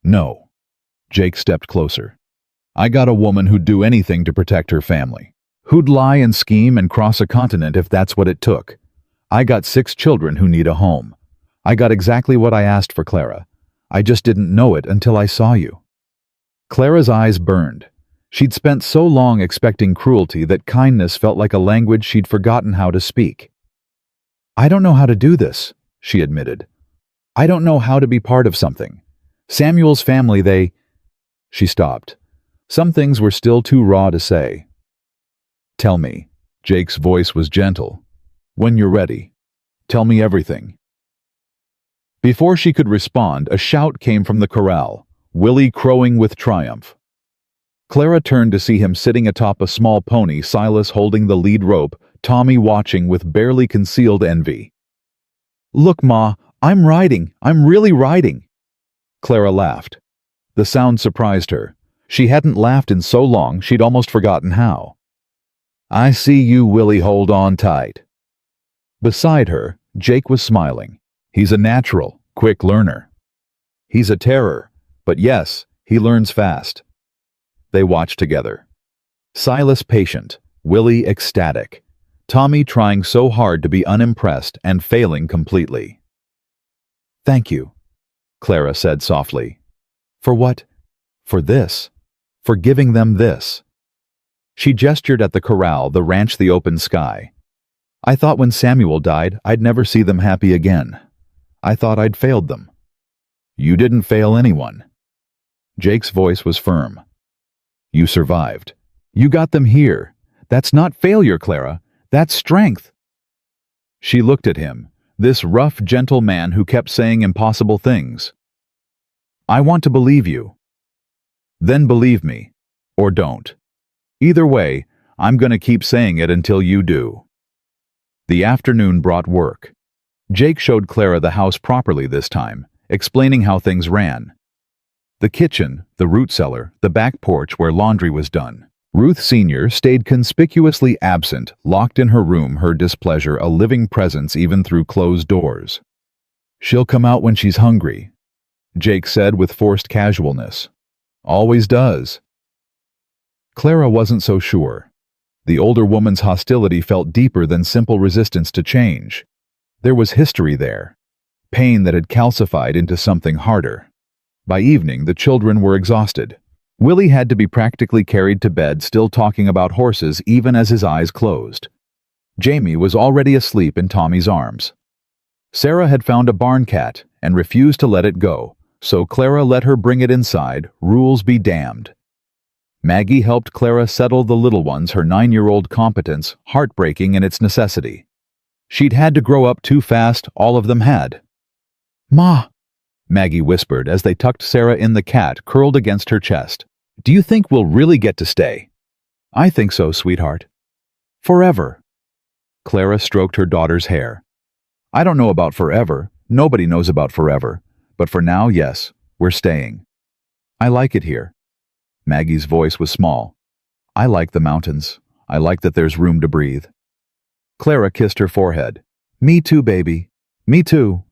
"No." Jake stepped closer. "I got a woman who'd do anything to protect her family. Who'd lie and scheme and cross a continent if that's what it took. I got 6 children who need a home. I got exactly what I asked for, Clara. I just didn't know it until I saw you." Clara's eyes burned. She'd spent so long expecting cruelty that kindness felt like a language she'd forgotten how to speak. "I don't know how to do this," she admitted. "I don't know how to be part of something. Samuel's family, they—" She stopped. Some things were still too raw to say. "Tell me." Jake's voice was gentle. "When you're ready. Tell me everything." Before she could respond, a shout came from the corral, Willie crowing with triumph. Clara turned to see him sitting atop a small pony, Silas holding the lead rope, Tommy watching with barely concealed envy. "Look, Ma, I'm riding. I'm really riding." Clara laughed. The sound surprised her. She hadn't laughed in so long she'd almost forgotten how. "I see you, Willie, hold on tight." Beside her, Jake was smiling. He's a natural, quick learner. He's a terror, but yes, he learns fast. They watched together. Silas patient, Willie ecstatic, Tommy trying so hard to be unimpressed and failing completely. "Thank you," Clara said softly. "For what?" "For this. For giving them this." She gestured at the corral, the ranch, the open sky. "I thought when Samuel died, I'd never see them happy again. I thought I'd failed them." "You didn't fail anyone." Jake's voice was firm. "You survived. You got them here. That's not failure, Clara. That's strength." She looked at him, this rough, gentle man who kept saying impossible things. "I want to believe you." "Then believe me. Or don't. Either way, I'm going to keep saying it until you do." The afternoon brought work. Jake showed Clara the house properly this time, explaining how things ran. The kitchen, the root cellar, the back porch where laundry was done. Ruth Sr. stayed conspicuously absent, locked in her room, her displeasure a living presence even through closed doors. "She'll come out when she's hungry," Jake said with forced casualness. "Always does." Clara wasn't so sure. The older woman's hostility felt deeper than simple resistance to change. There was history there, pain that had calcified into something harder. By evening, the children were exhausted. Willie had to be practically carried to bed, still talking about horses even as his eyes closed. Jamie was already asleep in Tommy's arms. Sarah had found a barn cat and refused to let it go, so Clara let her bring it inside, rules be damned. Maggie helped Clara settle the little ones, her 9-year-old competence, heartbreaking in its necessity. She'd had to grow up too fast, all of them had. "Ma," Maggie whispered as they tucked Sarah in, the cat curled against her chest. "Do you think we'll really get to stay?" "I think so, sweetheart." "Forever." Clara stroked her daughter's hair. "I don't know about forever. Nobody knows about forever. But for now, yes, we're staying. I like it here." Maggie's voice was small. "I like the mountains. I like that there's room to breathe." Clara kissed her forehead. "Me too, baby. Me too."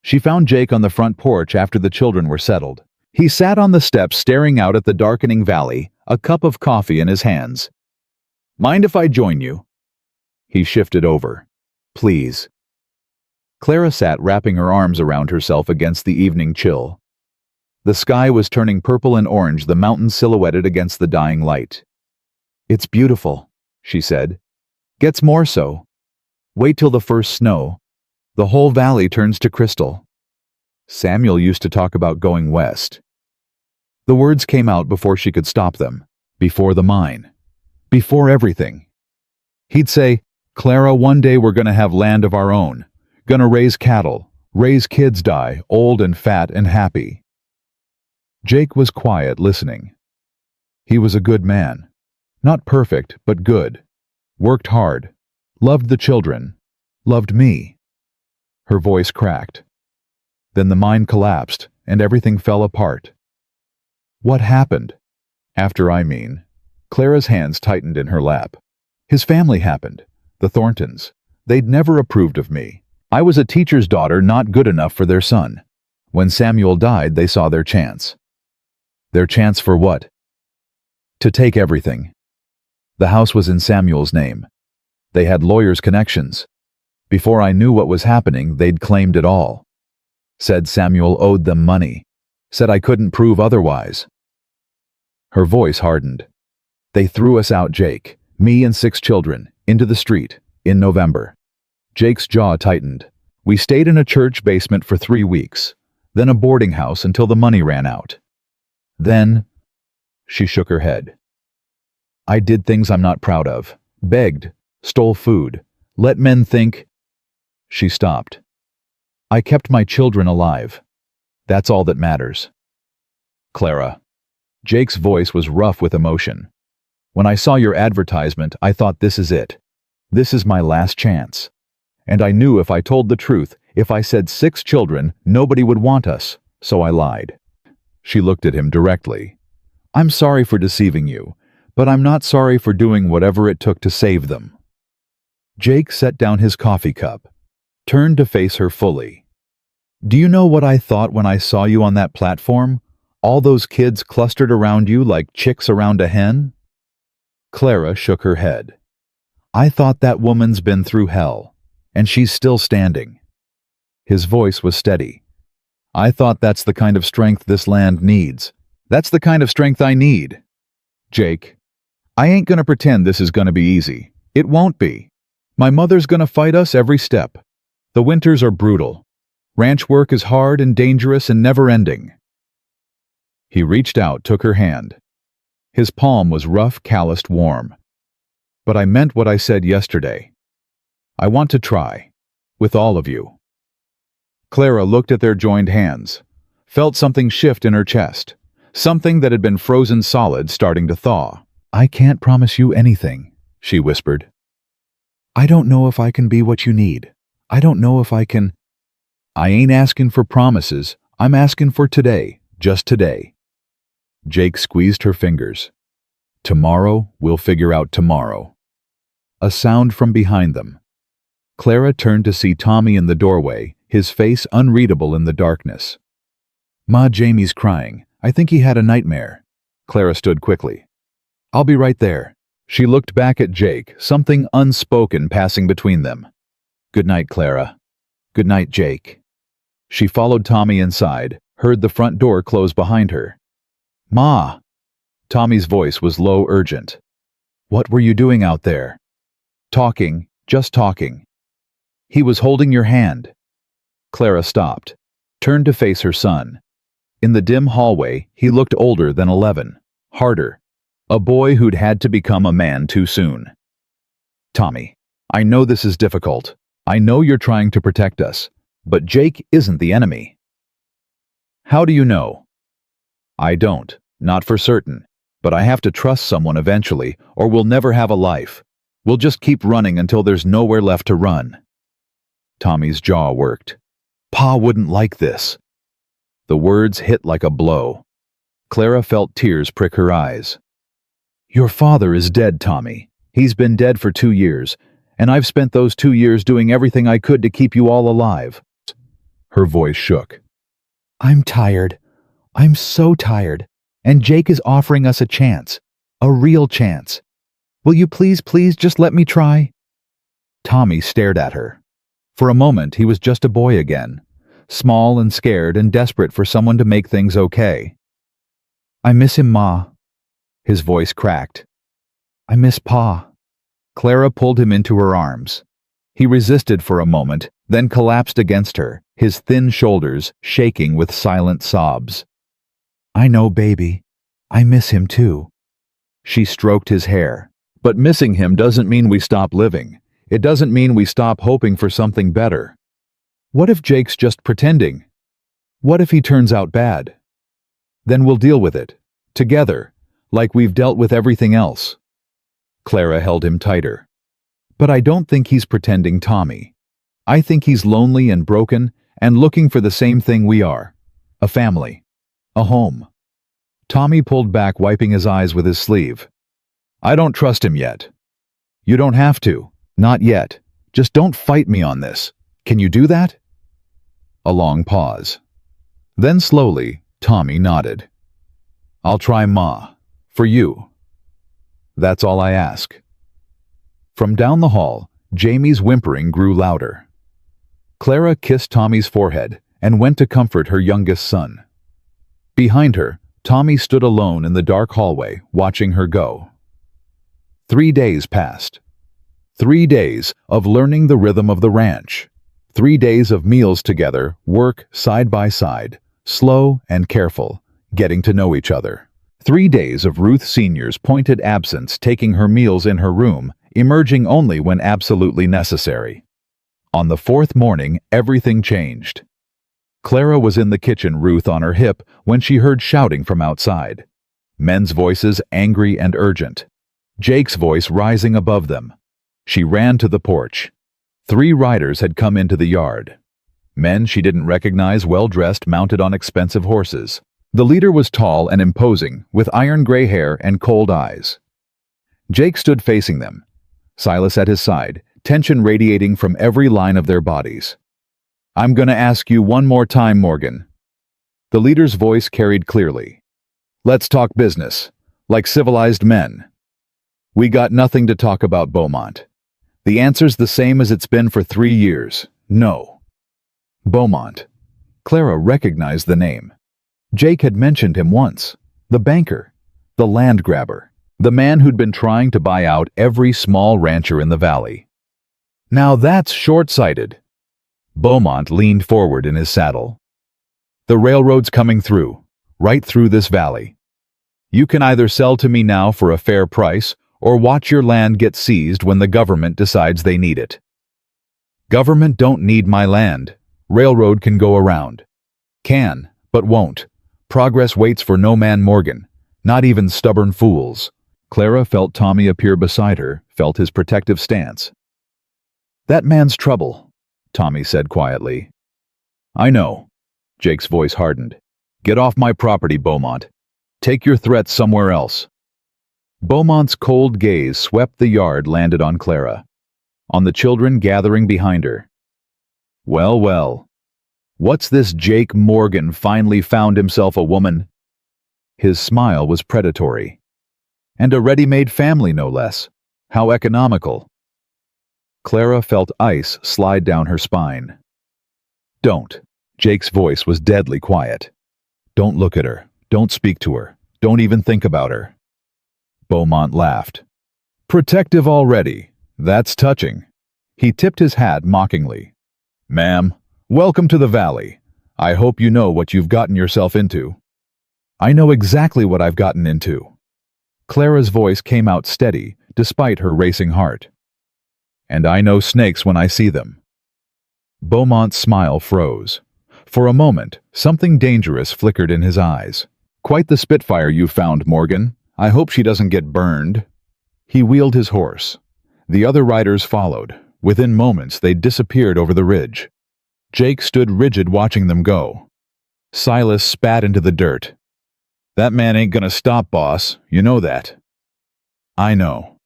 She found Jake on the front porch after the children were settled. He sat on the steps staring out at the darkening valley, a cup of coffee in his hands. "Mind if I join you?" He shifted over. "Please." Clara sat wrapping her arms around herself against the evening chill. The sky was turning purple and orange, the mountains silhouetted against the dying light. "It's beautiful," she said. "Gets more so. Wait till the first snow. The whole valley turns to crystal. Samuel used to talk about going west." The words came out before she could stop them, before the mine, before everything. He'd say, "Clara, one day we're gonna have land of our own, gonna raise cattle, raise kids, die old and fat and happy." Jake was quiet, listening. He was a good man. Not perfect, but good. Worked hard. Loved the children. Loved me. Her voice cracked. Then the mine collapsed, and everything fell apart. What happened? Clara's hands tightened in her lap. His family happened. The Thorntons. They'd never approved of me. I was a teacher's daughter, not good enough for their son. When Samuel died, they saw their chance. Their chance for what? To take everything. The house was in Samuel's name. They had lawyers' connections. Before I knew what was happening, they'd claimed it all. Said Samuel owed them money. Said I couldn't prove otherwise. Her voice hardened. They threw us out, Jake, me and 6 children, into the street, in November. Jake's jaw tightened. We stayed in a church basement for 3 weeks, then a boarding house until the money ran out. Then, she shook her head. I did things I'm not proud of. Begged, stole food, let men think. She stopped. I kept my children alive. That's all that matters. Clara. Jake's voice was rough with emotion. When I saw your advertisement, I thought, this is it. This is my last chance. And I knew if I told the truth, if I said 6 children, nobody would want us, so I lied. She looked at him directly. I'm sorry for deceiving you, but I'm not sorry for doing whatever it took to save them. Jake set down his coffee cup, turned to face her fully. Do you know what I thought when I saw you on that platform? All those kids clustered around you like chicks around a hen? Clara shook her head. I thought that woman's been through hell, and she's still standing. His voice was steady. I thought that's the kind of strength this land needs. That's the kind of strength I need. Jake, I ain't gonna pretend this is gonna be easy. It won't be. My mother's gonna fight us every step. The winters are brutal. Ranch work is hard and dangerous and never-ending. He reached out, took her hand. His palm was rough, calloused, warm. But I meant what I said yesterday. I want to try. With all of you. Clara looked at their joined hands, felt something shift in her chest, something that had been frozen solid starting to thaw. I can't promise you anything, she whispered. I don't know if I can be what you need. I don't know if I can. I ain't asking for promises. I'm asking for today, just today. Jake squeezed her fingers. Tomorrow, we'll figure out tomorrow. A sound from behind them. Clara turned to see Tommy in the doorway, his face unreadable in the darkness. Ma, Jamie's crying. I think he had a nightmare. Clara stood quickly. I'll be right there. She looked back at Jake, something unspoken passing between them. Good night, Clara. Good night, Jake. She followed Tommy inside, heard the front door close behind her. Ma! Tommy's voice was low, urgent. What were you doing out there? Talking, just talking. He was holding your hand. Clara stopped, turned to face her son. In the dim hallway, he looked older than 11, harder. A boy who'd had to become a man too soon. Tommy, I know this is difficult. I know you're trying to protect us, but Jake isn't the enemy. How do you know? I don't, not for certain, but I have to trust someone eventually, or we'll never have a life. We'll just keep running until there's nowhere left to run. Tommy's jaw worked. Pa wouldn't like this. The words hit like a blow. Clara felt tears prick her eyes. Your father is dead, Tommy. He's been dead for 2 years, and I've spent those 2 years doing everything I could to keep you all alive. Her voice shook. I'm tired. I'm so tired. And Jake is offering us a chance. A real chance. Will you please just let me try? Tommy stared at her. For a moment, he was just a boy again, small and scared and desperate for someone to make things okay. I miss him, Ma. His voice cracked. I miss Pa. Clara pulled him into her arms. He resisted for a moment, then collapsed against her, his thin shoulders shaking with silent sobs. I know, baby. I miss him too. She stroked his hair. But missing him doesn't mean we stop living. It doesn't mean we stop hoping for something better. What if Jake's just pretending? What if he turns out bad? Then we'll deal with it, together, like we've dealt with everything else. Clara held him tighter. But I don't think he's pretending, Tommy. I think he's lonely and broken and looking for the same thing we are. a family, a home. Tommy pulled back, wiping his eyes with his sleeve. I don't trust him yet. You don't have to. Not yet. Just don't fight me on this. Can you do that? A long pause. Then slowly, Tommy nodded. I'll try, Ma. For you. That's all I ask. From down the hall, Jamie's whimpering grew louder. Clara kissed Tommy's forehead and went to comfort her youngest son. Behind her, Tommy stood alone in the dark hallway, watching her go. 3 days passed. 3 days of learning the rhythm of the ranch. 3 days of meals together, work side by side, slow and careful, getting to know each other. 3 days of Ruth Sr.'s pointed absence, taking her meals in her room, emerging only when absolutely necessary. On the 4th morning, everything changed. Clara was in the kitchen, Ruth on her hip, when she heard shouting from outside. Men's voices, angry and urgent. Jake's voice rising above them. She ran to the porch. 3 riders had come into the yard. Men she didn't recognize, well-dressed, mounted on expensive horses. The leader was tall and imposing, with iron gray hair and cold eyes. Jake stood facing them, Silas at his side, tension radiating from every line of their bodies. I'm gonna ask you one more time, Morgan. The leader's voice carried clearly. Let's talk business, like civilized men. We got nothing to talk about, Beaumont. The answer's the same as it's been for 3 years. No. Beaumont. Clara recognized the name. Jake had mentioned him once. The banker. The land grabber. The man who'd been trying to buy out every small rancher in the valley. Now that's short-sighted. Beaumont leaned forward in his saddle. The railroad's coming through, right through this valley. You can either sell to me now for a fair price, or watch your land get seized when the government decides they need it. Government don't need my land. Railroad can go around. Can, but won't. Progress waits for no man, Morgan. Not even stubborn fools. Clara felt Tommy appear beside her, felt his protective stance. That man's trouble, Tommy said quietly. I know. Jake's voice hardened. Get off my property, Beaumont. Take your threats somewhere else. Beaumont's cold gaze swept the yard, landed on Clara. On the children gathering behind her. Well, well. What's this Jake Morgan finally found himself a woman? His smile was predatory. And a ready-made family, no less. How economical. Clara felt ice slide down her spine. Don't. Jake's voice was deadly quiet. Don't look at her. Don't speak to her. Don't even think about her. Beaumont laughed. Protective already. That's touching. He tipped his hat mockingly. Ma'am, welcome to the valley. I hope you know what you've gotten yourself into. I know exactly what I've gotten into. Clara's voice came out steady, despite her racing heart. And I know snakes when I see them. Beaumont's smile froze. For a moment, something dangerous flickered in his eyes. Quite the spitfire you found, Morgan. I hope she doesn't get burned. He wheeled his horse. The other riders followed. Within moments, they disappeared over the ridge. Jake stood rigid, watching them go. Silas spat into the dirt. That man ain't gonna stop, boss. You know that. I know.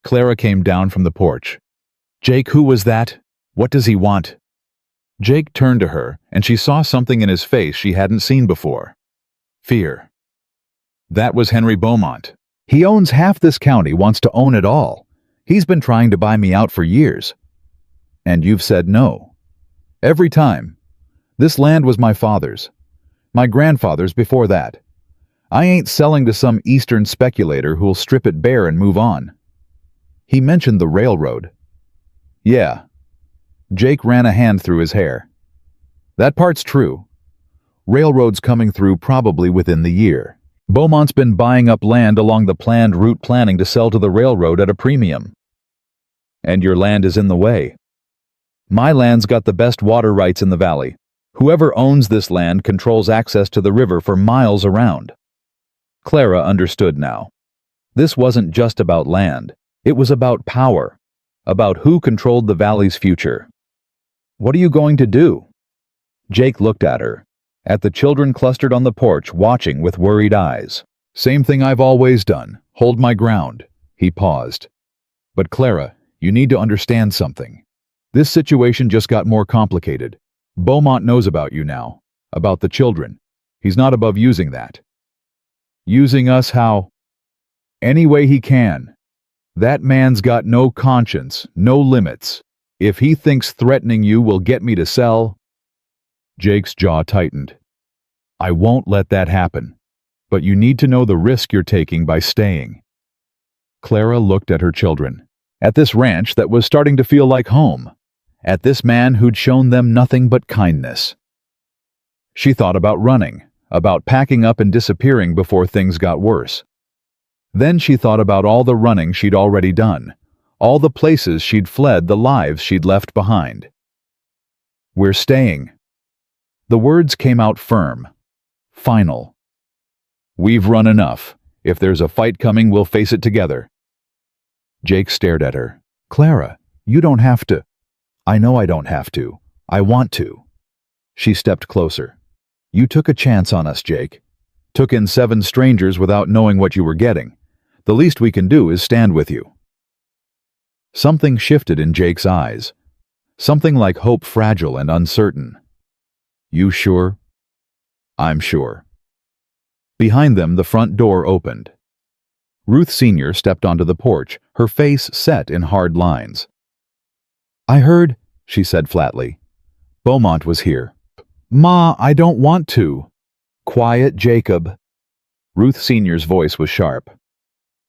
Clara came down from the porch. Jake, who was that? What does he want? Jake turned to her, and she saw something in his face she hadn't seen before. Fear. That was Henry Beaumont. He owns half this county, wants to own it all. He's been trying to buy me out for years. And you've said no. Every time. This land was my father's. My grandfather's before that. I ain't selling to some eastern speculator who'll strip it bare and move on. He mentioned the railroad. Yeah. Jake ran a hand through his hair. That part's true. Railroad's coming through probably within the year. Beaumont's been buying up land along the planned route, planning to sell to the railroad at a premium. And your land is in the way. My land's got the best water rights in the valley. Whoever owns this land controls access to the river for miles around. Clara understood now. This wasn't just about land. It was about power. About who controlled the valley's future. What are you going to do? Jake looked at her. at the children clustered on the porch watching with worried eyes. Same thing I've always done, hold my ground. He paused. But Clara, you need to understand something. This situation just got more complicated. Beaumont knows about you now, about the children. He's not above using that. Using us how? Any way he can. That man's got no conscience, no limits. If he thinks threatening you will get me to sell... Jake's jaw tightened. I won't let that happen. But you need to know the risk you're taking by staying. Clara looked at her children. At this ranch that was starting to feel like home. At this man who'd shown them nothing but kindness. She thought about running, about packing up and disappearing before things got worse. Then she thought about all the running she'd already done, all the places she'd fled, the lives she'd left behind. We're staying. The words came out firm, final. We've run enough. If there's a fight coming, we'll face it together. Jake stared at her. Clara, you don't have to. I know I don't have to. I want to. She stepped closer. You took a chance on us, Jake. Took in 7 strangers without knowing what you were getting. The least we can do is stand with you. Something shifted in Jake's eyes. Something like hope, fragile and uncertain. You sure? I'm sure. Behind them, the front door opened. Ruth Sr. stepped onto the porch, her face set in hard lines. I heard, she said flatly. Beaumont was here. Ma, I don't want to. Quiet, Jacob. Ruth Sr.'s voice was sharp.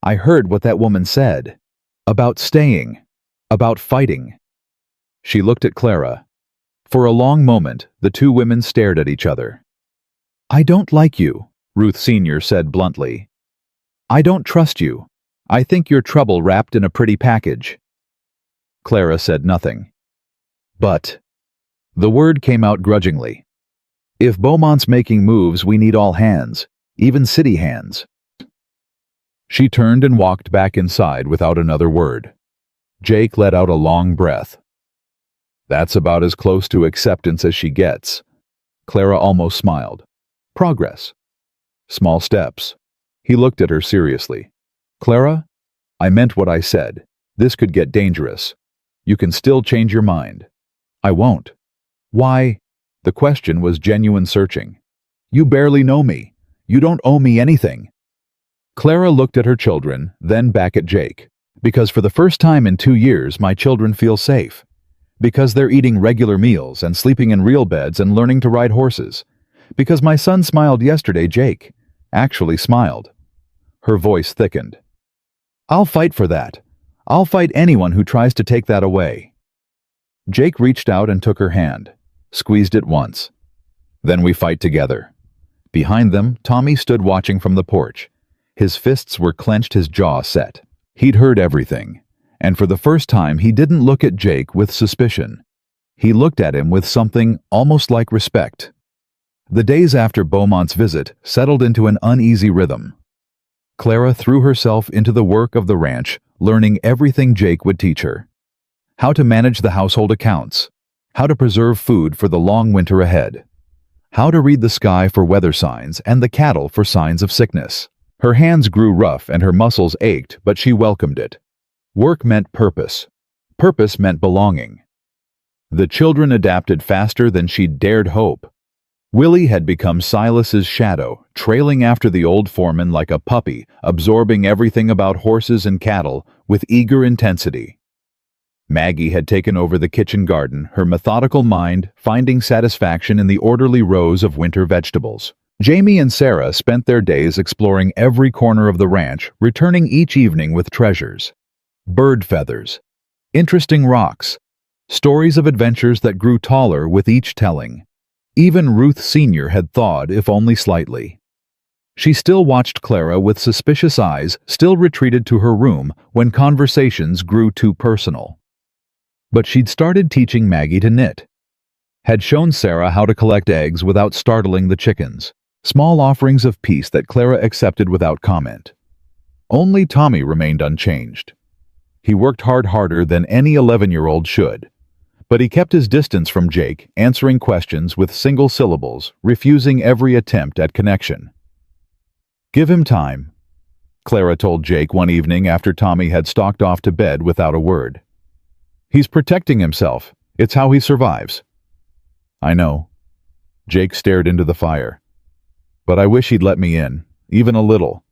I heard what that woman said. About staying. About fighting. She looked at Clara. For a long moment, the two women stared at each other. I don't like you, Ruth Sr. said bluntly. I don't trust you. I think you're trouble wrapped in a pretty package. Clara said nothing. But... The word came out grudgingly. If Beaumont's making moves, we need all hands, even city hands. She turned and walked back inside without another word. Jake let out a long breath. That's about as close to acceptance as she gets. Clara almost smiled. Progress. Small steps. He looked at her seriously. Clara, I meant what I said. This could get dangerous. You can still change your mind. I won't. Why? The question was genuine searching. You barely know me. You don't owe me anything. Clara looked at her children, then back at Jake. Because for the first time in 2 years, my children feel safe. Because they're eating regular meals and sleeping in real beds and learning to ride horses. Because my son smiled yesterday, Jake. Actually smiled. Her voice thickened. I'll fight for that. I'll fight anyone who tries to take that away. Jake reached out and took her hand, squeezed it once. Then we fight together. Behind them, Tommy stood watching from the porch. His fists were clenched, his jaw set. He'd heard everything, and for the first time he didn't look at Jake with suspicion. He looked at him with something almost like respect. The days after Beaumont's visit settled into an uneasy rhythm. Clara threw herself into the work of the ranch, learning everything Jake would teach her. How to manage the household accounts, how to preserve food for the long winter ahead, how to read the sky for weather signs and the cattle for signs of sickness. Her hands grew rough and her muscles ached, but she welcomed it. Work meant purpose. Purpose meant belonging. The children adapted faster than she'd dared hope. Willie had become Silas's shadow, trailing after the old foreman like a puppy, absorbing everything about horses and cattle with eager intensity. Maggie had taken over the kitchen garden, her methodical mind finding satisfaction in the orderly rows of winter vegetables. Jamie and Sarah spent their days exploring every corner of the ranch, returning each evening with treasures. Bird feathers, interesting rocks, stories of adventures that grew taller with each telling. Even Ruth Sr. had thawed, if only slightly. She still watched Clara with suspicious eyes, still retreated to her room when conversations grew too personal. But she'd started teaching Maggie to knit. Had shown Sarah how to collect eggs without startling the chickens. Small offerings of peace that Clara accepted without comment. Only Tommy remained unchanged. He worked harder than any 11-year-old should. But he kept his distance from Jake, answering questions with single syllables, refusing every attempt at connection. "Give him time," Clara told Jake one evening after Tommy had stalked off to bed without a word. "He's protecting himself. It's how he survives." "I know." Jake stared into the fire. "But I wish he'd let me in, even a little."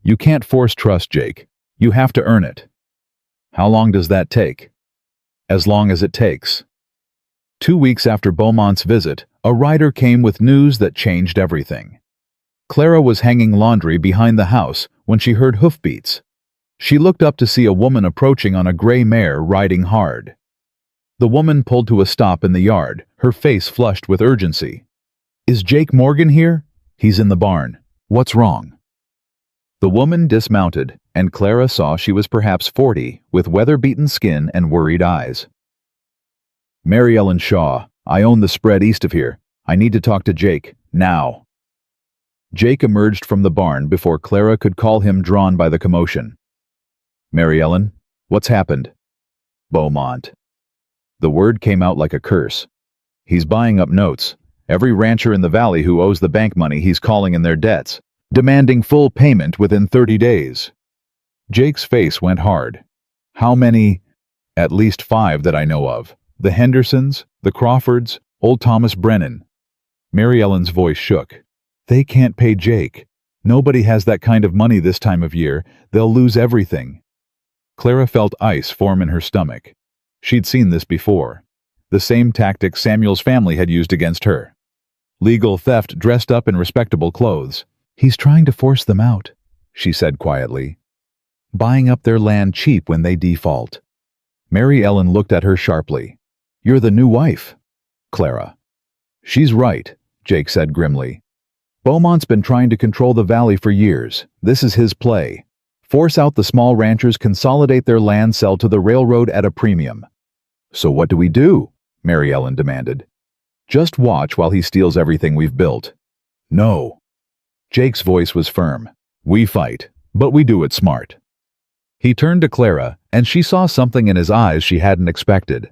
"You can't force trust, Jake. You have to earn it." "How long does that take?" "As long as it takes." 2 weeks after Beaumont's visit, a rider came with news that changed everything. Clara was hanging laundry behind the house when she heard hoofbeats. She looked up to see a woman approaching on a gray mare riding hard. The woman pulled to a stop in the yard, her face flushed with urgency. "Is Jake Morgan here?" "He's in the barn. What's wrong?" The woman dismounted, and Clara saw she was perhaps 40, with weather-beaten skin and worried eyes. "Mary Ellen Shaw, I own the spread east of here. I need to talk to Jake, now." Jake emerged from the barn before Clara could call him, drawn by the commotion. "Mary Ellen, what's happened?" "Beaumont." The word came out like a curse. "He's buying up notes. Every rancher in the valley who owes the bank money he's calling in their debts, demanding full payment within 30 days. Jake's face went hard. "How many?" "At least 5 that I know of. The Hendersons, the Crawfords, old Thomas Brennan." Mary Ellen's voice shook. "They can't pay Jake. Nobody has that kind of money this time of year. They'll lose everything." Clara felt ice form in her stomach. She'd seen this before. The same tactic Samuel's family had used against her. Legal theft dressed up in respectable clothes. "He's trying to force them out," she said quietly. "Buying up their land cheap when they default." Mary Ellen looked at her sharply. "You're the new wife." "Clara." "She's right," Jake said grimly. "Beaumont's been trying to control the valley for years. This is his play. Force out the small ranchers, consolidate their land, sell to the railroad at a premium." "So what do we do?" Mary Ellen demanded. "Just watch while he steals everything we've built." "No." Jake's voice was firm. "We fight, but we do it smart." He turned to Clara, and she saw something in his eyes she hadn't expected.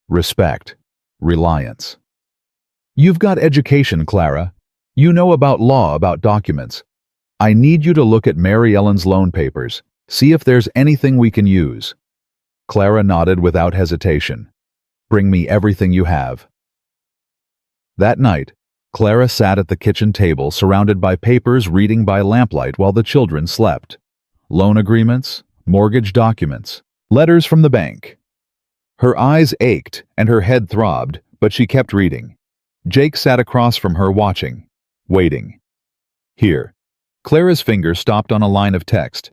Respect. Reliance. "You've got education, Clara. You know about law, about documents. I need you to look at Mary Ellen's loan papers. See if there's anything we can use." Clara nodded without hesitation. "Bring me everything you have." That night, Clara sat at the kitchen table surrounded by papers, reading by lamplight while the children slept. Loan agreements, mortgage documents, letters from the bank. Her eyes ached and her head throbbed, but she kept reading. Jake sat across from her watching, waiting. "Here." Clara's finger stopped on a line of text.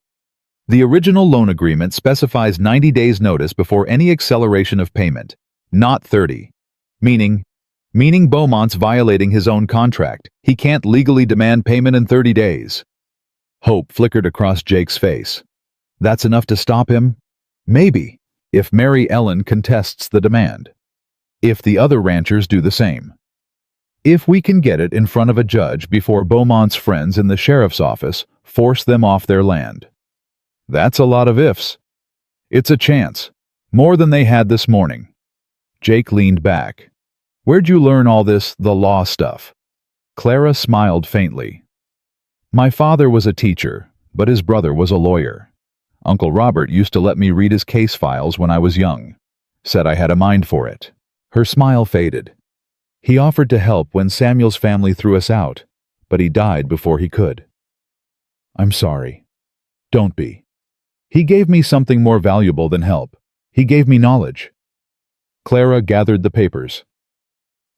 "The original loan agreement specifies 90 days notice before any acceleration of payment, not 30. Meaning Beaumont's violating his own contract. He can't legally demand payment in 30 days. Hope flickered across Jake's face. "That's enough to stop him?" "Maybe, if Mary Ellen contests the demand. If the other ranchers do the same. If we can get it in front of a judge before Beaumont's friends in the sheriff's office force them off their land." "That's a lot of ifs." "It's a chance. More than they had this morning." Jake leaned back. "Where'd you learn all this, the law stuff?" Clara smiled faintly. "My father was a teacher, but his brother was a lawyer. Uncle Robert used to let me read his case files when I was young. Said I had a mind for it." Her smile faded. "He offered to help when Samuel's family threw us out, but he died before he could." "I'm sorry." "Don't be. He gave me something more valuable than help. He gave me knowledge." Clara gathered the papers.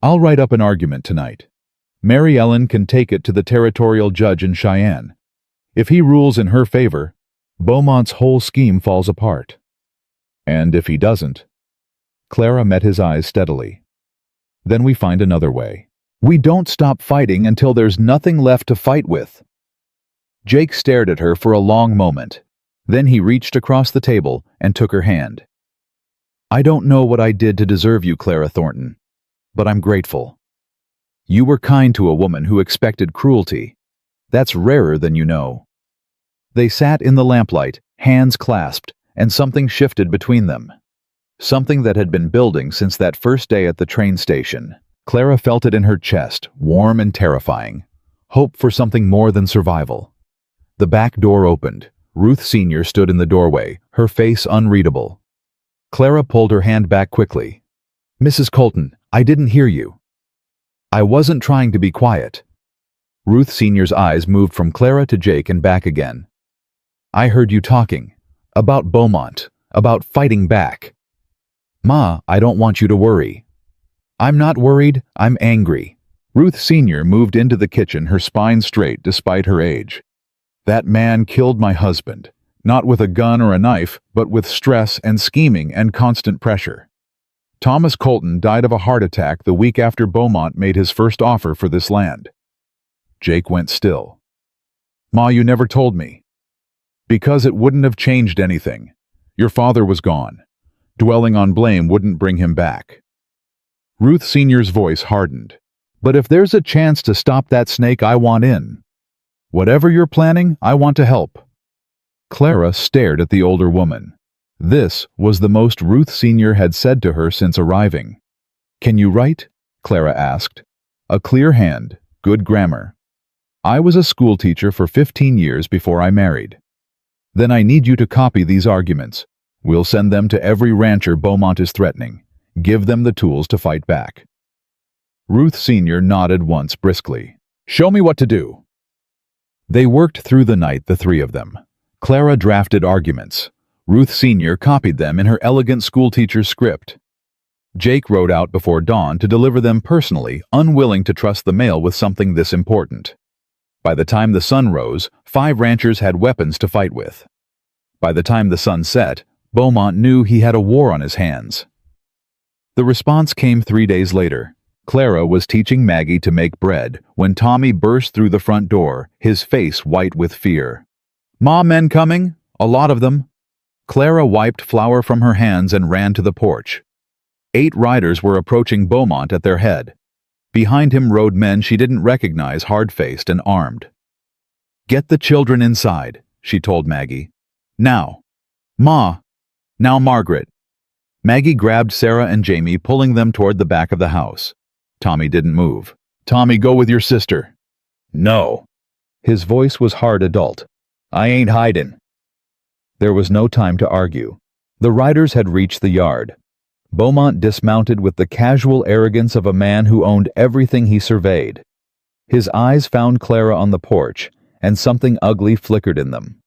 "I'll write up an argument tonight. Mary Ellen can take it to the territorial judge in Cheyenne. If he rules in her favor, Beaumont's whole scheme falls apart. And if he doesn't..." Clara met his eyes steadily. "Then we find another way. We don't stop fighting until there's nothing left to fight with." Jake stared at her for a long moment. Then he reached across the table and took her hand. "I don't know what I did to deserve you, Clara Thornton, but I'm grateful. You were kind to a woman who expected cruelty. That's rarer than you know." They sat in the lamplight, hands clasped, and something shifted between them. Something that had been building since that first day at the train station. Clara felt it in her chest, warm and terrifying. Hope for something more than survival. The back door opened. Ruth Sr. stood in the doorway, her face unreadable. Clara pulled her hand back quickly. "Mrs. Colton, I didn't hear you." "I wasn't trying to be quiet." Ruth Sr.'s eyes moved from Clara to Jake and back again. "I heard you talking. About Beaumont. About fighting back." "Ma, I don't want you to worry." "I'm not worried, I'm angry." Ruth Sr. moved into the kitchen, her spine straight despite her age. "That man killed my husband, not with a gun or a knife, but with stress and scheming and constant pressure. Thomas Colton died of a heart attack the week after Beaumont made his first offer for this land." Jake went still. "Ma, you never told me." "Because it wouldn't have changed anything. Your father was gone. Dwelling on blame wouldn't bring him back." Ruth Sr.'s voice hardened. "But if there's a chance to stop that snake, I want in. Whatever you're planning, I want to help." Clara stared at the older woman. This was the most Ruth Sr. had said to her since arriving. "Can you write?" Clara asked. "A clear hand, good grammar. I was a schoolteacher for 15 years before I married." "Then I need you to copy these arguments. We'll send them to every rancher Beaumont is threatening. Give them the tools to fight back." Ruth Sr. nodded once briskly. "Show me what to do." They worked through the night, the three of them. Clara drafted arguments. Ruth Sr. copied them in her elegant schoolteacher's script. Jake rode out before dawn to deliver them personally, unwilling to trust the mail with something this important. By the time the sun rose, 5 ranchers had weapons to fight with. By the time the sun set, Beaumont knew he had a war on his hands. The response came 3 days later. Clara was teaching Maggie to make bread when Tommy burst through the front door, his face white with fear. "Ma, men coming? A lot of them." Clara wiped flour from her hands and ran to the porch. 8 riders were approaching Beaumont at their head. Behind him rode men she didn't recognize, hard-faced and armed. "Get the children inside," she told Maggie. "Now." "Ma." "Now, Margaret." Maggie grabbed Sarah and Jamie, pulling them toward the back of the house. Tommy didn't move. "Tommy, go with your sister." "No." His voice was hard adult. "I ain't hiding." There was no time to argue. The riders had reached the yard. Beaumont dismounted with the casual arrogance of a man who owned everything he surveyed. His eyes found Clara on the porch, and something ugly flickered in them.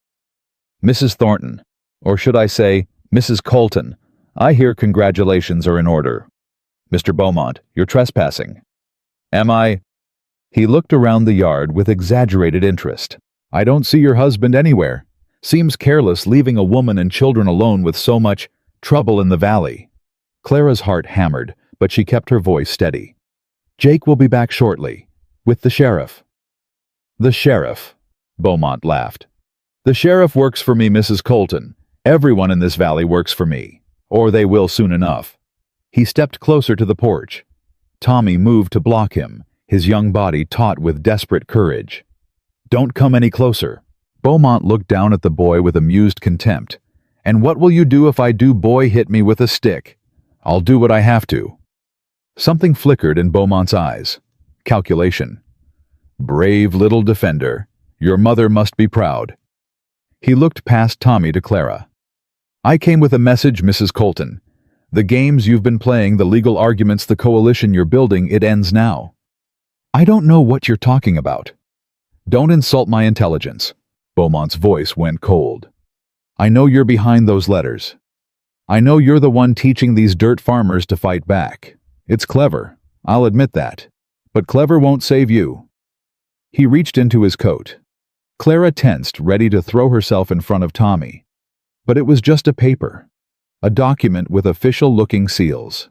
"Mrs. Thornton, or should I say, Mrs. Colton, I hear congratulations are in order. Mr. Beaumont, you're trespassing." "Am I?" He looked around the yard with exaggerated interest. "I don't see your husband anywhere. Seems careless leaving a woman and children alone with so much trouble in the valley." Clara's heart hammered, but she kept her voice steady. "Jake will be back shortly, with the sheriff." "The sheriff?" Beaumont laughed. "The sheriff works for me, Mrs. Colton. Everyone in this valley works for me. Or they will soon enough." He stepped closer to the porch. Tommy moved to block him, his young body taut with desperate courage. "Don't come any closer." Beaumont looked down at the boy with amused contempt. "And what will you do if I do boy hit me with a stick? I'll do what I have to." Something flickered in Beaumont's eyes. Calculation. "Brave little defender. Your mother must be proud." He looked past Tommy to Clara. "I came with a message, Mrs. Colton. The games you've been playing, the legal arguments, the coalition you're building, it ends now." "I don't know what you're talking about." "Don't insult my intelligence." Beaumont's voice went cold. "I know you're behind those letters. I know you're the one teaching these dirt farmers to fight back. It's clever, I'll admit that. But clever won't save you." He reached into his coat. Clara tensed, ready to throw herself in front of Tommy. But it was just a paper. A document with official-looking seals.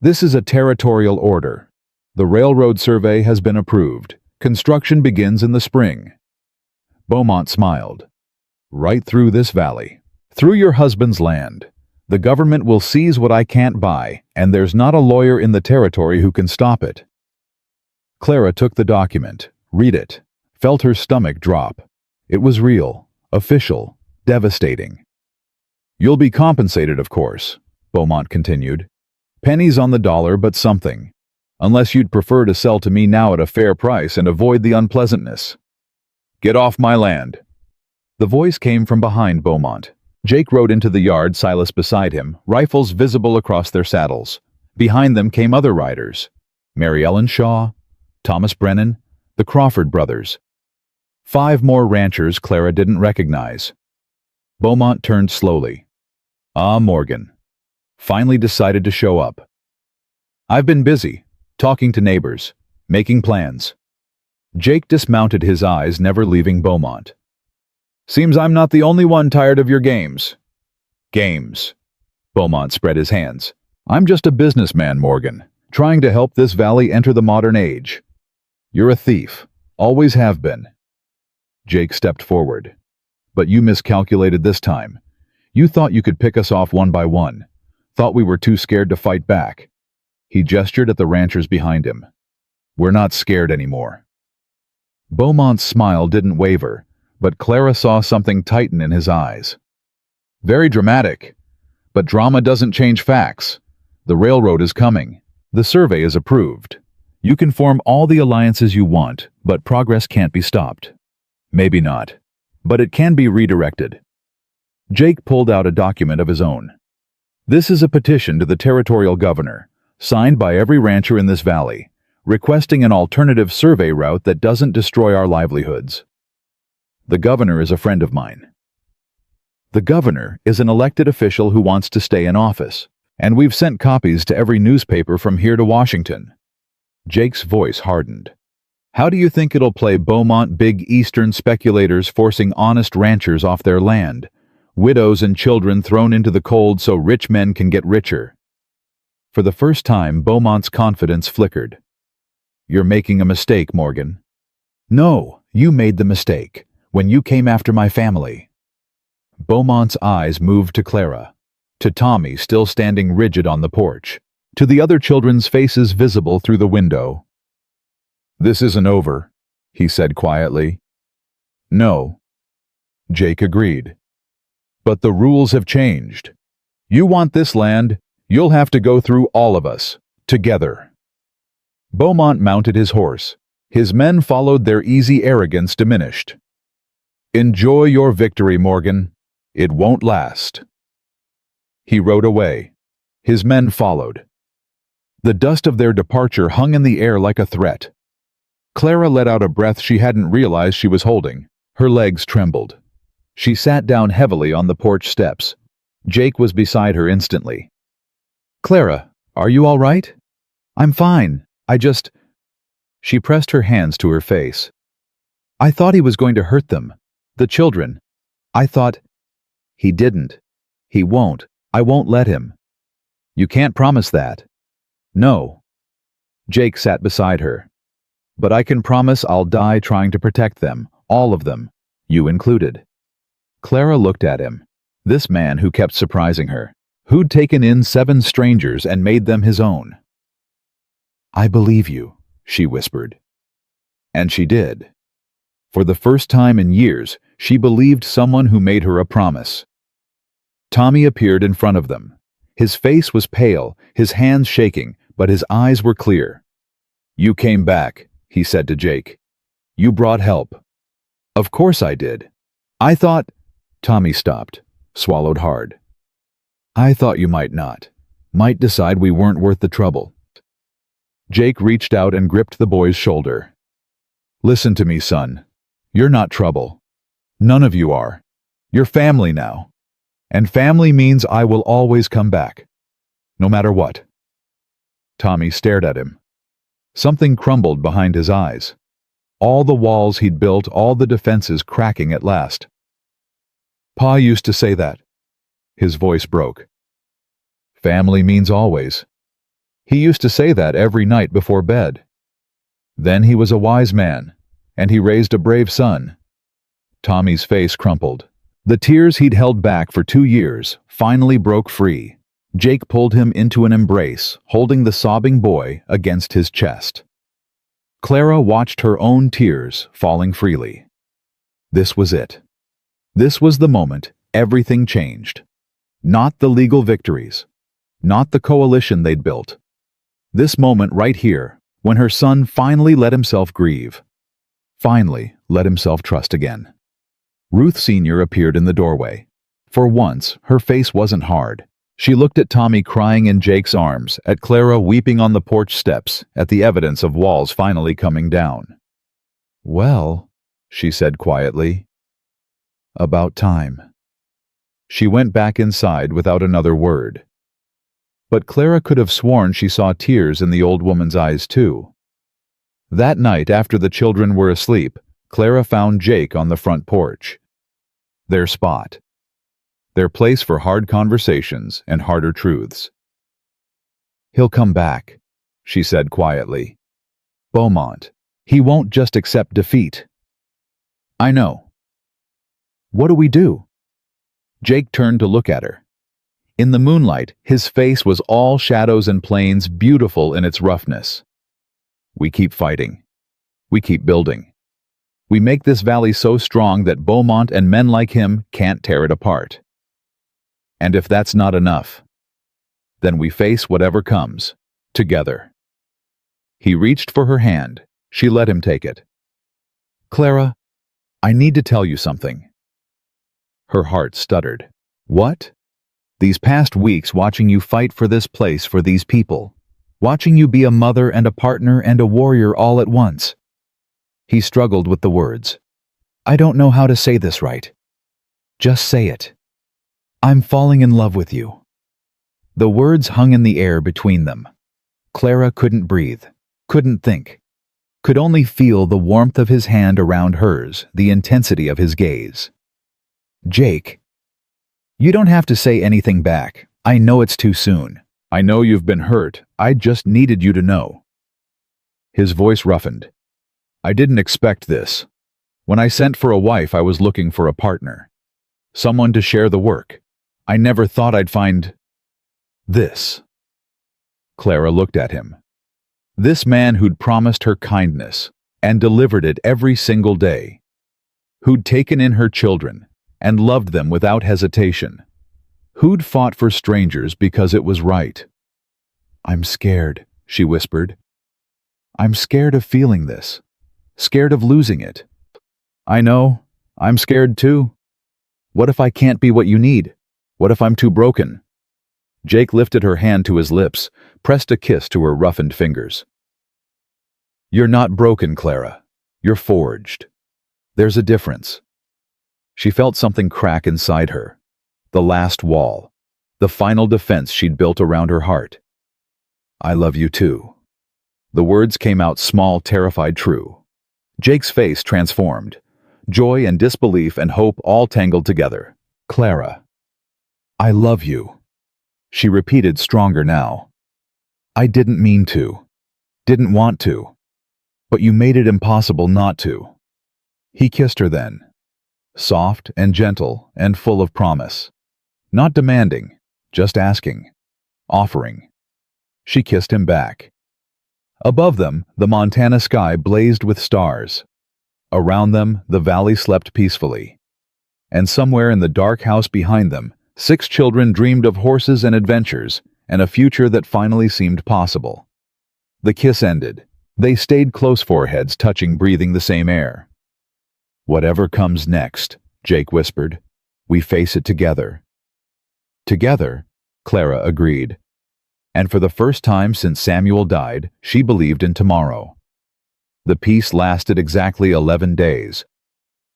"This is a territorial order. The railroad survey has been approved. Construction begins in the spring." Beaumont smiled. "Right through this valley. Through your husband's land. The government will seize what I can't buy, and there's not a lawyer in the territory who can stop it." Clara took the document, read it, felt her stomach drop. It was real, official, devastating. "You'll be compensated, of course. Beaumont continued. Pennies on the dollar, but something. Unless you'd prefer to sell to me now at a fair price and avoid the unpleasantness. Get off my land. The voice came from behind Beaumont. Jake rode into the yard, Silas beside him, rifles visible across their saddles. Behind them came other riders. Mary Ellen Shaw, Thomas Brennan, the Crawford brothers. 5 more ranchers Clara didn't recognize. Beaumont turned slowly. Morgan. Finally decided to show up. I've been busy, talking to neighbors, making plans. Jake dismounted, his eyes never leaving Beaumont. Seems I'm not the only one tired of your games. Games. Beaumont spread his hands. I'm just a businessman, Morgan, trying to help this valley enter the modern age. You're a thief. Always have been. Jake stepped forward. But you miscalculated this time. You thought you could pick us off one by one. Thought we were too scared to fight back. He gestured at the ranchers behind him. We're not scared anymore. Beaumont's smile didn't waver, but Clara saw something tighten in his eyes. Very dramatic. But drama doesn't change facts. The railroad is coming. The survey is approved. You can form all the alliances you want, but progress can't be stopped. Maybe not. But it can be redirected. Jake pulled out a document of his own. This is a petition to the territorial governor, signed by every rancher in this valley, requesting an alternative survey route that doesn't destroy our livelihoods. The governor is a friend of mine. The governor is an elected official who wants to stay in office, and we've sent copies to every newspaper from here to Washington. Jake's voice hardened. How do you think it'll play, Beaumont? Big Eastern speculators forcing honest ranchers off their land, widows and children thrown into the cold so rich men can get richer. For the first time, Beaumont's confidence flickered. You're making a mistake, Morgan. No, you made the mistake, when you came after my family. Beaumont's eyes moved to Clara, to Tommy still standing rigid on the porch, to the other children's faces visible through the window. This isn't over, he said quietly. No. Jake agreed. But the rules have changed. You want this land, you'll have to go through all of us, together. Beaumont mounted his horse. His men followed, their easy arrogance diminished. Enjoy your victory, Morgan. It won't last. He rode away. His men followed. The dust of their departure hung in the air like a threat. Clara let out a breath she hadn't realized she was holding. Her legs trembled. She sat down heavily on the porch steps. Jake was beside her instantly. Clara, are you all right? I'm fine. She pressed her hands to her face. I thought he was going to hurt them. The children. I thought... He didn't. He won't. I won't let him. You can't promise that. No. Jake sat beside her. But I can promise I'll die trying to protect them, all of them, you included. Clara looked at him, this man who kept surprising her, who'd taken in 7 strangers and made them his own. I believe you, she whispered. And she did. For the first time in years, she believed someone who made her a promise. Tommy appeared in front of them. His face was pale, his hands shaking, but his eyes were clear. You came back, he said to Jake. You brought help. Of course I did. I thought... Tommy stopped, swallowed hard. I thought you might not. Might decide we weren't worth the trouble. Jake reached out and gripped the boy's shoulder. Listen to me, son. You're not trouble. None of you are. You're family now. And family means I will always come back. No matter what. Tommy stared at him. Something crumbled behind his eyes. All the walls he'd built, all the defenses cracking at last. Pa used to say that. His voice broke. Family means always. He used to say that every night before bed. Then he was a wise man, and he raised a brave son. Tommy's face crumpled. The tears he'd held back for 2 years finally broke free. Jake pulled him into an embrace, holding the sobbing boy against his chest. Clara watched her own tears falling freely. This was it. This was the moment everything changed. Not the legal victories, not the coalition they'd built. This moment right here, when her son finally let himself grieve. Finally let himself trust again. Ruth Sr. appeared in the doorway. For once, her face wasn't hard. She looked at Tommy crying in Jake's arms, at Clara weeping on the porch steps, at the evidence of walls finally coming down. "Well," she said quietly, "about time." She went back inside without another word. But Clara could have sworn she saw tears in the old woman's eyes too. That night, after the children were asleep, Clara found Jake on the front porch. Their spot. Their place for hard conversations and harder truths. "He'll come back," she said quietly. "Beaumont. He won't just accept defeat." "I know." "What do we do?" Jake turned to look at her. In the moonlight, his face was all shadows and plains, beautiful in its roughness. "We keep fighting. We keep building. We make this valley so strong that Beaumont and men like him can't tear it apart. And if that's not enough, then we face whatever comes, together." He reached for her hand. She let him take it. "Clara, I need to tell you something." Her heart stuttered. "What?" "These past weeks watching you fight for this place, for these people. Watching you be a mother and a partner and a warrior all at once." He struggled with the words. "I don't know how to say this right. Just say it. I'm falling in love with you." The words hung in the air between them. Clara couldn't breathe, couldn't think, could only feel the warmth of his hand around hers, the intensity of his gaze. "Jake, you don't have to say anything back. I know it's too soon. I know you've been hurt. I just needed you to know." His voice roughened. "I didn't expect this. When I sent for a wife, I was looking for a partner. Someone to share the work. I never thought I'd find this." Clara looked at him. This man who'd promised her kindness and delivered it every single day. Who'd taken in her children and loved them without hesitation. Who'd fought for strangers because it was right. "I'm scared," she whispered. "I'm scared of feeling this. Scared of losing it." "I know. I'm scared too. What if I can't be what you need? What if I'm too broken?" Jake lifted her hand to his lips, pressed a kiss to her roughened fingers. "You're not broken, Clara. You're forged. There's a difference." She felt something crack inside her. The last wall. The final defense she'd built around her heart. "I love you too." The words came out small, terrified, true. Jake's face transformed. Joy and disbelief and hope all tangled together. "Clara, I love you," she repeated, stronger now. "I didn't mean to. Didn't want to. But you made it impossible not to." He kissed her then. Soft and gentle and full of promise. Not demanding, just asking. Offering. She kissed him back. Above them, the Montana sky blazed with stars. Around them, the valley slept peacefully. And somewhere in the dark house behind them, 6 children dreamed of horses and adventures, and a future that finally seemed possible. The kiss ended. They stayed close, foreheads touching, breathing the same air. "Whatever comes next," Jake whispered, "we face it together." "Together," Clara agreed. And for the first time since Samuel died, she believed in tomorrow. The peace lasted exactly 11 days.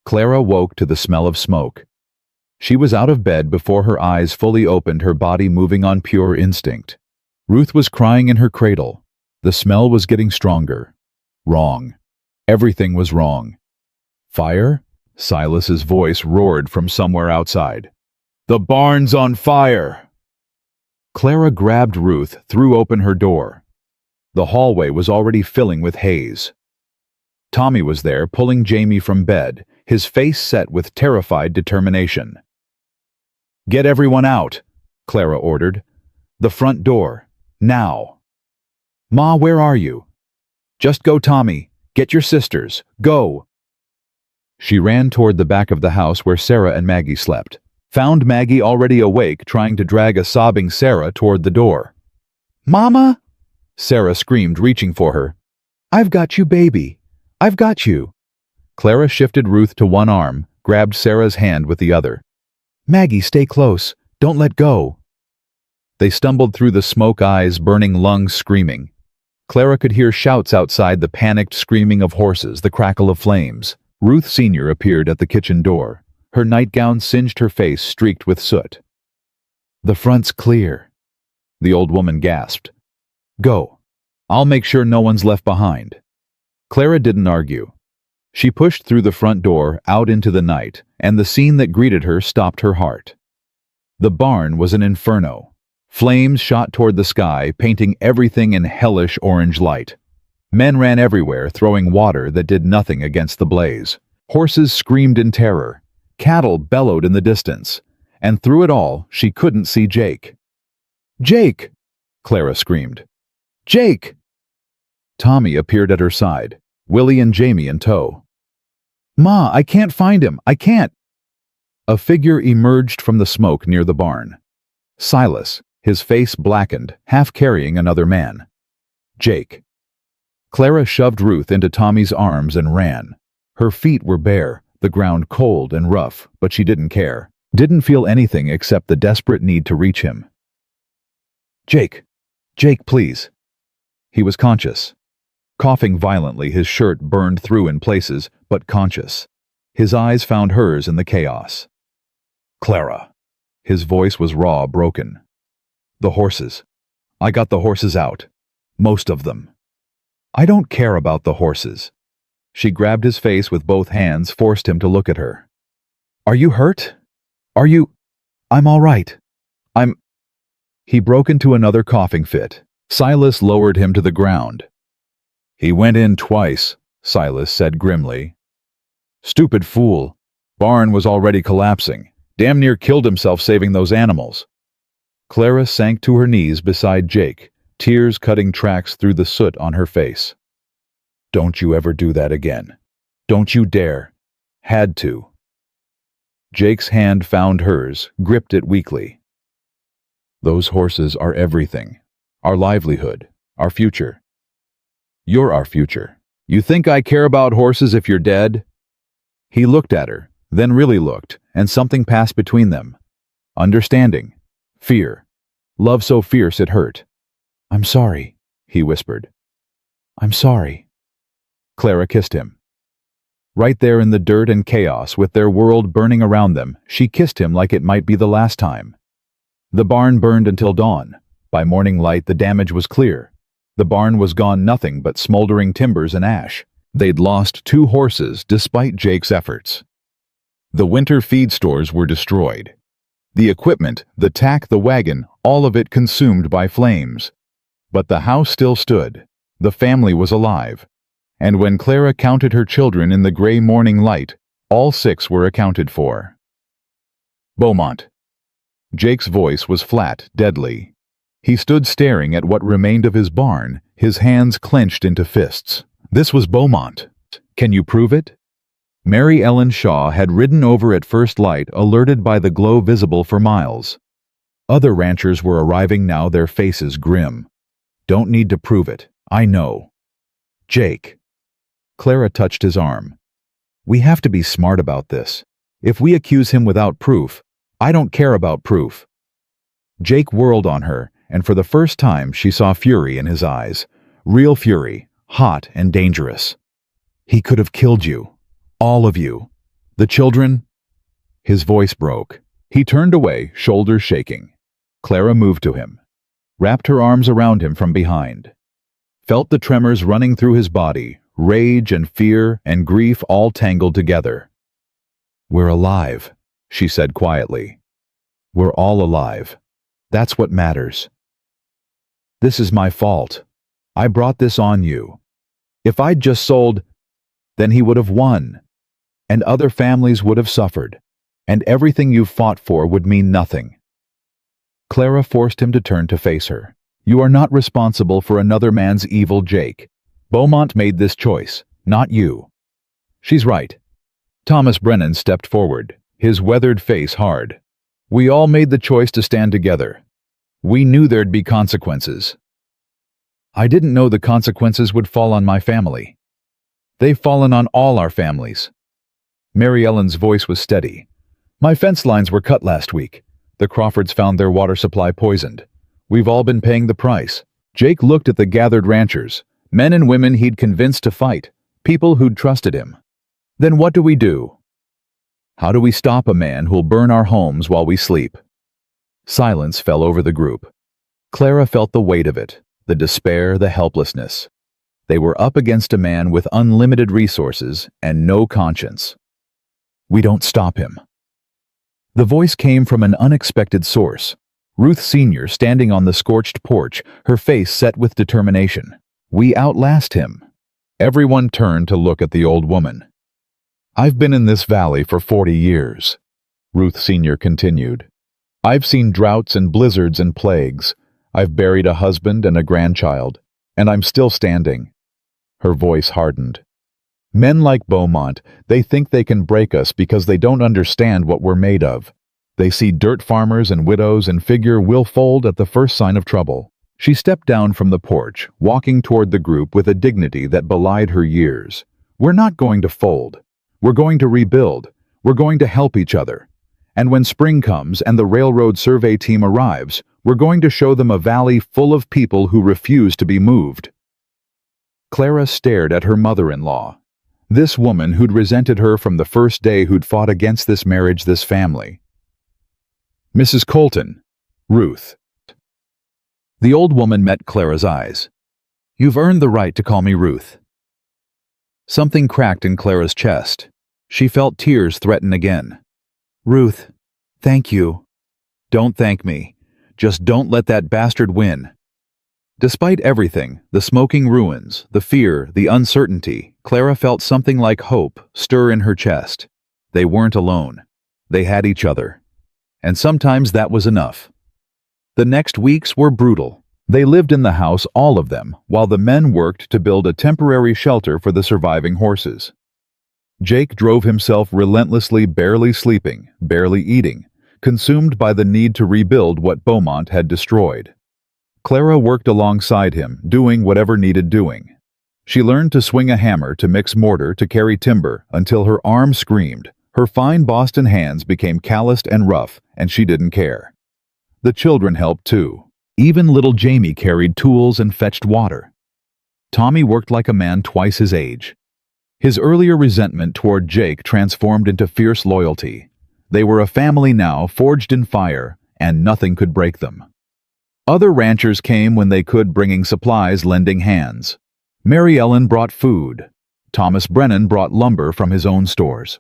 Clara woke to the smell of smoke. She was out of bed before her eyes fully opened, her body moving on pure instinct. Ruth was crying in her cradle. The smell was getting stronger. Wrong. Everything was wrong. "Fire?" Silas's voice roared from somewhere outside. "The barn's on fire!" Clara grabbed Ruth, threw open her door. The hallway was already filling with haze. Tommy was there, pulling Jamie from bed, his face set with terrified determination. "Get everyone out," Clara ordered. "The front door. Now." "Ma, where are you?" "Just go, Tommy. Get your sisters. Go." She ran toward the back of the house where Sarah and Maggie slept. Found Maggie already awake, trying to drag a sobbing Sarah toward the door. "Mama!" Sarah screamed, reaching for her. "I've got you, baby. I've got you." Clara shifted Ruth to one arm, grabbed Sarah's hand with the other. "Maggie, stay close. Don't let go." They stumbled through the smoke, eyes burning, lungs screaming. Clara could hear shouts outside, the panicked screaming of horses, the crackle of flames. Ruth Sr. appeared at the kitchen door. Her nightgown singed her face, streaked with soot. "The front's clear," the old woman gasped. "Go. I'll make sure no one's left behind." Clara didn't argue. She pushed through the front door, out into the night, and the scene that greeted her stopped her heart. The barn was an inferno. Flames shot toward the sky, painting everything in hellish orange light. Men ran everywhere, throwing water that did nothing against the blaze. Horses screamed in terror. Cattle bellowed in the distance. And through it all, she couldn't see Jake. "Jake!" Clara screamed. "Jake!" Tommy appeared at her side, Willie and Jamie in tow. "Ma, I can't find him. I can't." A figure emerged from the smoke near the barn. Silas, his face blackened, half carrying another man. Jake. Clara shoved Ruth into Tommy's arms and ran. Her feet were bare, the ground cold and rough, but she didn't care. Didn't feel anything except the desperate need to reach him. "Jake! Jake, please!" He was conscious. Coughing violently, his shirt burned through in places, but conscious. His eyes found hers in the chaos. "Clara." His voice was raw, broken. "The horses. I got the horses out. Most of them." "I don't care about the horses." She grabbed his face with both hands, forced him to look at her. "Are you hurt? Are you—" "I'm all right. I'm—" He broke into another coughing fit. Silas lowered him to the ground. "He went in twice," Silas said grimly. "Stupid fool. Barn was already collapsing. Damn near killed himself saving those animals." Clara sank to her knees beside Jake, tears cutting tracks through the soot on her face. "Don't you ever do that again. Don't you dare. Had to." Jake's hand found hers, gripped it weakly. "Those horses are everything. Our livelihood. Our future. You're our future. You think I care about horses if you're dead?" He looked at her, then really looked, and something passed between them. Understanding. Fear. Love so fierce it hurt. "I'm sorry," he whispered. "I'm sorry." Clara kissed him. Right there in the dirt and chaos, with their world burning around them, she kissed him like it might be the last time. The barn burned until dawn. By morning light, the damage was clear. The barn was gone, nothing but smoldering timbers and ash. They'd lost 2 horses despite Jake's efforts. The winter feed stores were destroyed. The equipment, the tack, the wagon, all of it consumed by flames. But the house still stood. The family was alive. And when Clara counted her children in the gray morning light, all 6 were accounted for. "Beaumont." Jake's voice was flat, deadly. He stood staring at what remained of his barn, his hands clenched into fists. This was Beaumont. Can you prove it? Mary Ellen Shaw had ridden over at first light, alerted by the glow visible for miles. Other ranchers were arriving now, their faces grim. "Don't need to prove it. I know." "Jake." Clara touched his arm. "We have to be smart about this. If we accuse him without proof, I don't care about proof." Jake whirled on her, and for the first time she saw fury in his eyes. Real fury, hot and dangerous. "He could have killed you. All of you. The children." His voice broke. He turned away, shoulders shaking. Clara moved to him, wrapped her arms around him from behind. Felt the tremors running through his body, rage and fear and grief all tangled together. "We're alive," she said quietly. "We're all alive. That's what matters. This is my fault. I brought this on you. If I'd just sold, then he would have won. And other families would have suffered. And everything you've fought for would mean nothing." Clara forced him to turn to face her. "You are not responsible for another man's evil, Jake. Beaumont made this choice, not you." "She's right." Thomas Brennan stepped forward, his weathered face hard. We all made the choice to stand together. We knew there'd be consequences. I didn't know the consequences would fall on my family. They've fallen on all our families. Mary Ellen's voice was steady. My fence lines were cut last week. The Crawfords found their water supply poisoned. We've all been paying the price. Jake looked at the gathered ranchers, men and women he'd convinced to fight, people who'd trusted him. Then what do we do? How do we stop a man who'll burn our homes while we sleep? Silence fell over the group. Clara felt the weight of it, the despair, the helplessness. They were up against a man with unlimited resources and no conscience. We don't stop him. The voice came from an unexpected source. Ruth Sr. standing on the scorched porch, her face set with determination. We outlast him. Everyone turned to look at the old woman. I've been in this valley for 40 years, Ruth Sr. continued. I've seen droughts and blizzards and plagues. I've buried a husband and a grandchild, and I'm still standing. Her voice hardened. Men like Beaumont, they think they can break us because they don't understand what we're made of. They see dirt farmers and widows and figure we'll fold at the first sign of trouble. She stepped down from the porch, walking toward the group with a dignity that belied her years. We're not going to fold. We're going to rebuild. We're going to help each other. And when spring comes and the railroad survey team arrives, we're going to show them a valley full of people who refuse to be moved. Clara stared at her mother-in-law. This woman who'd resented her from the first day, who'd fought against this marriage, this family. Mrs. Colton, Ruth. The old woman met Clara's eyes. You've earned the right to call me Ruth. Something cracked in Clara's chest. She felt tears threaten again. Ruth, thank you. Don't thank me. Just don't let that bastard win. Despite everything, the smoking ruins, the fear, the uncertainty, Clara felt something like hope stir in her chest. They weren't alone. They had each other. And sometimes that was enough. The next weeks were brutal. They lived in the house, all of them, while the men worked to build a temporary shelter for the surviving horses. Jake drove himself relentlessly, barely sleeping, barely eating, consumed by the need to rebuild what Beaumont had destroyed. Clara worked alongside him, doing whatever needed doing. She learned to swing a hammer, to mix mortar, to carry timber, until her arm screamed. Her fine Boston hands became calloused and rough, and she didn't care. The children helped too. Even little Jamie carried tools and fetched water. Tommy worked like a man twice his age. His earlier resentment toward Jake transformed into fierce loyalty. They were a family now, forged in fire, and nothing could break them. Other ranchers came when they could, bringing supplies, lending hands. Mary Ellen brought food. Thomas Brennan brought lumber from his own stores.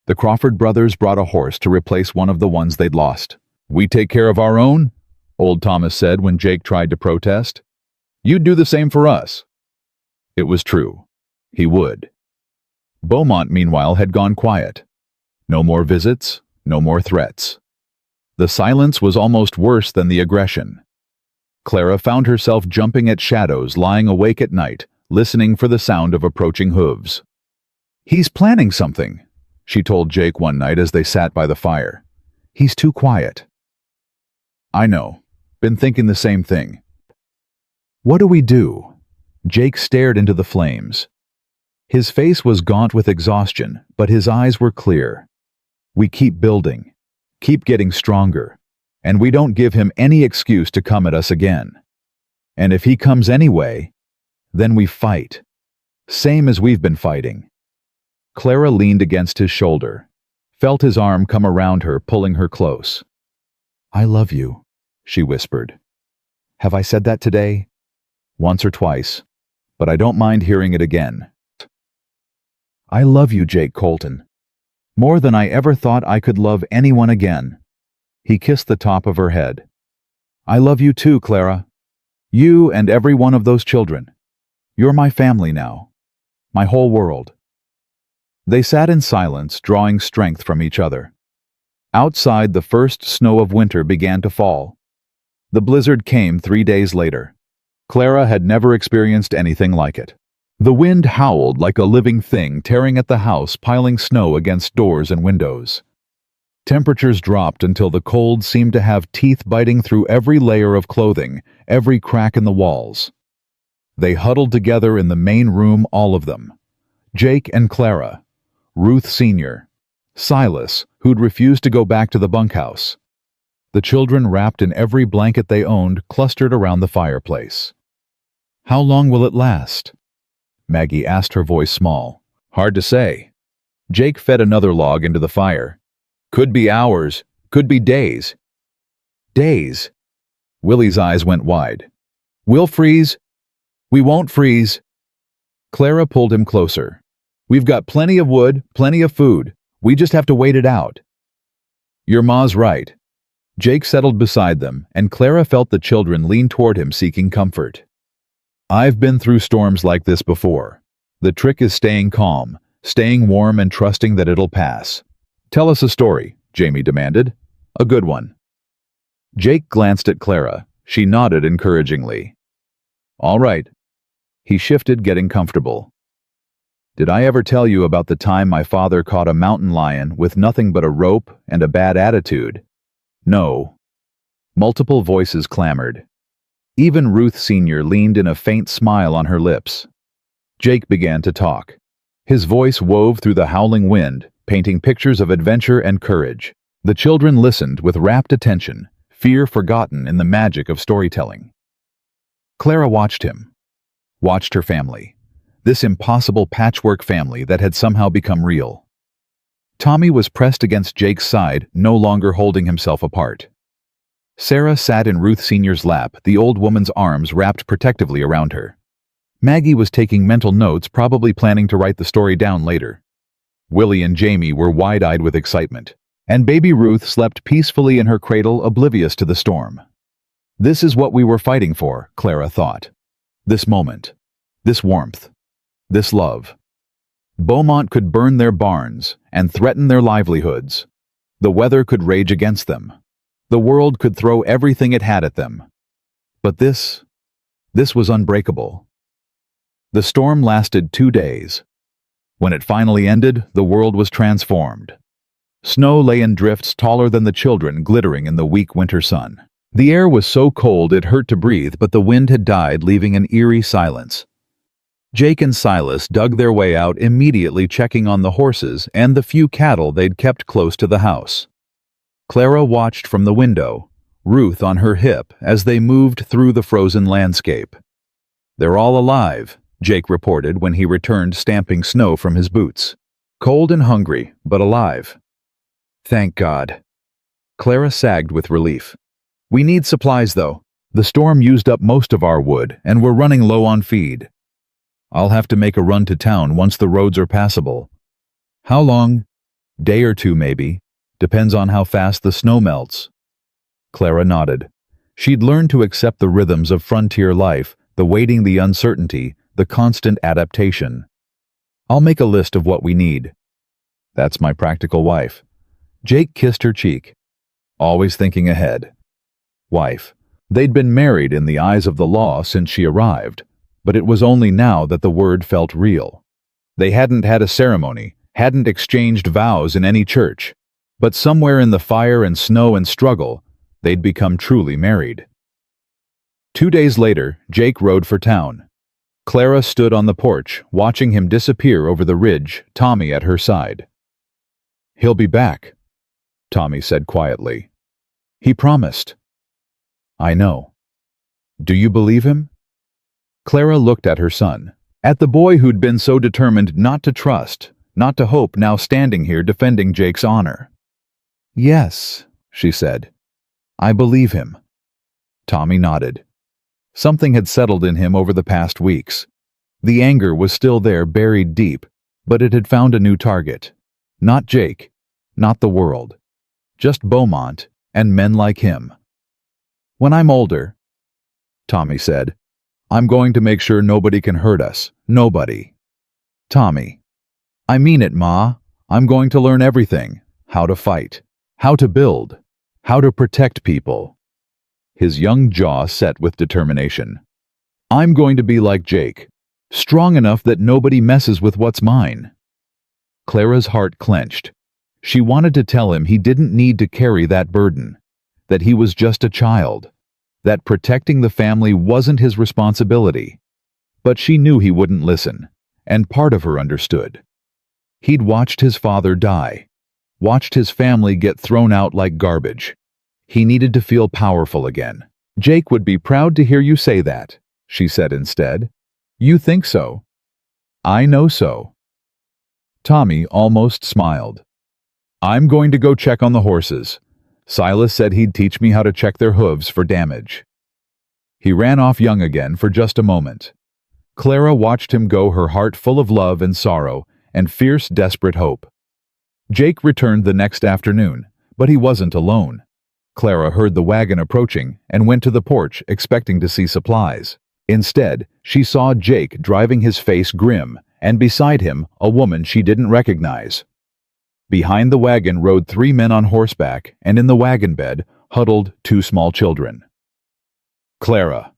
The Crawford brothers brought a horse to replace one of the ones they'd lost. We take care of our own, old Thomas said when Jake tried to protest. You'd do the same for us. It was true. He would. Beaumont, meanwhile, had gone quiet. No more visits, no more threats. The silence was almost worse than the aggression. Clara found herself jumping at shadows, lying awake at night, listening for the sound of approaching hooves. He's planning something, she told Jake one night as they sat by the fire. He's too quiet. I know. Been thinking the same thing. What do we do? Jake stared into the flames. His face was gaunt with exhaustion, but his eyes were clear. We keep building, keep getting stronger, and we don't give him any excuse to come at us again. And if he comes anyway, then we fight. Same as we've been fighting. Clara leaned against his shoulder, felt his arm come around her, pulling her close. I love you, she whispered. Have I said that today? Once or twice, but I don't mind hearing it again. I love you, Jake Colton. More than I ever thought I could love anyone again. He kissed the top of her head. I love you too, Clara. You and every one of those children. You're my family now. My whole world. They sat in silence, drawing strength from each other. Outside, the first snow of winter began to fall. The blizzard came 3 days later. Clara had never experienced anything like it. The wind howled like a living thing, tearing at the house, piling snow against doors and windows. Temperatures dropped until the cold seemed to have teeth biting through every layer of clothing, every crack in the walls. They huddled together in the main room, all of them. Jake and Clara, Ruth Sr., Silas, who'd refused to go back to the bunkhouse. The children, wrapped in every blanket they owned, clustered around the fireplace. "How long will it last?" Maggie asked, her voice small. "Hard to say." Jake fed another log into the fire. "Could be hours, could be days." "Days?" Willie's eyes went wide. "We'll freeze." "We won't freeze." Clara pulled him closer. "We've got plenty of wood, plenty of food. We just have to wait it out." "Your ma's right." Jake settled beside them, and Clara felt the children lean toward him, seeking comfort. "I've been through storms like this before. The trick is staying calm, staying warm, and trusting that it'll pass." "Tell us a story," Jamie demanded. "A good one." Jake glanced at Clara. She nodded encouragingly. "All right." He shifted, getting comfortable. "Did I ever tell you about the time my father caught a mountain lion with nothing but a rope and a bad attitude?" "No." Multiple voices clamored. Even Ruth Sr. leaned in, a faint smile on her lips. Jake began to talk. His voice wove through the howling wind, painting pictures of adventure and courage. The children listened with rapt attention, fear forgotten in the magic of storytelling. Clara watched him, watched her family, this impossible patchwork family that had somehow become real. Tommy was pressed against Jake's side, no longer holding himself apart. Sarah sat in Ruth Sr.'s lap, the old woman's arms wrapped protectively around her. Maggie was taking mental notes, probably planning to write the story down later. Willie and Jamie were wide-eyed with excitement, and baby Ruth slept peacefully in her cradle, oblivious to the storm. This is what we were fighting for, Clara thought. This moment, this warmth, this love. Beaumont could burn their barns and threaten their livelihoods. The weather could rage against them. The world could throw everything it had at them. But this was unbreakable. The storm lasted 2 days. When it finally ended, the world was transformed. Snow lay in drifts taller than the children, glittering in the weak winter sun. The air was so cold it hurt to breathe, but the wind had died, leaving an eerie silence. Jake and Silas dug their way out, immediately checking on the horses and the few cattle they'd kept close to the house. Clara watched from the window, Ruth on her hip, as they moved through the frozen landscape. "They're all alive," Jake reported when he returned, stamping snow from his boots. "Cold and hungry, but alive." "Thank God." Clara sagged with relief. "We need supplies, though. The storm used up most of our wood, and we're running low on feed. I'll have to make a run to town once the roads are passable." "How long?" "Day or two, maybe. Depends on how fast the snow melts." Clara nodded. She'd learned to accept the rhythms of frontier life, the waiting, the uncertainty, the constant adaptation. "I'll make a list of what we need." "That's my practical wife." Jake kissed her cheek. Always thinking ahead. Wife. They'd been married in the eyes of the law since she arrived, but it was only now that the word felt real. They hadn't had a ceremony, hadn't exchanged vows in any church, but somewhere in the fire and snow and struggle, they'd become truly married. 2 days later, Jake rode for town. Clara stood on the porch, watching him disappear over the ridge, Tommy at her side. "He'll be back," Tommy said quietly. "He promised." "I know. Do you believe him?" Clara looked at her son, at the boy who'd been so determined not to trust, not to hope, now standing here defending Jake's honor. "Yes," she said. "I believe him." Tommy nodded. Something had settled in him over the past weeks. The anger was still there, buried deep, but it had found a new target. Not Jake, not the world. Just Beaumont and men like him. "When I'm older," Tommy said, "I'm going to make sure nobody can hurt us. Nobody." "Tommy." "I mean it, Ma. I'm going to learn everything. How to fight. How to build. How to protect people." His young jaw set with determination. "I'm going to be like Jake. Strong enough that nobody messes with what's mine." Clara's heart clenched. She wanted to tell him he didn't need to carry that burden, that he was just a child, that protecting the family wasn't his responsibility. But she knew he wouldn't listen, and part of her understood. He'd watched his father die, watched his family get thrown out like garbage. He needed to feel powerful again. "Jake would be proud to hear you say that," she said instead. "You think so?" "I know so." Tommy almost smiled. "I'm going to go check on the horses. Silas said he'd teach me how to check their hooves for damage." He ran off young again for just a moment. Clara watched him go, her heart full of love and sorrow and fierce, desperate hope. Jake returned the next afternoon, but he wasn't alone. Clara heard the wagon approaching and went to the porch expecting to see supplies. Instead, she saw Jake driving, his face grim, and beside him a woman she didn't recognize. Behind the wagon rode 3 men on horseback, and in the wagon bed huddled 2 small children. "Clara."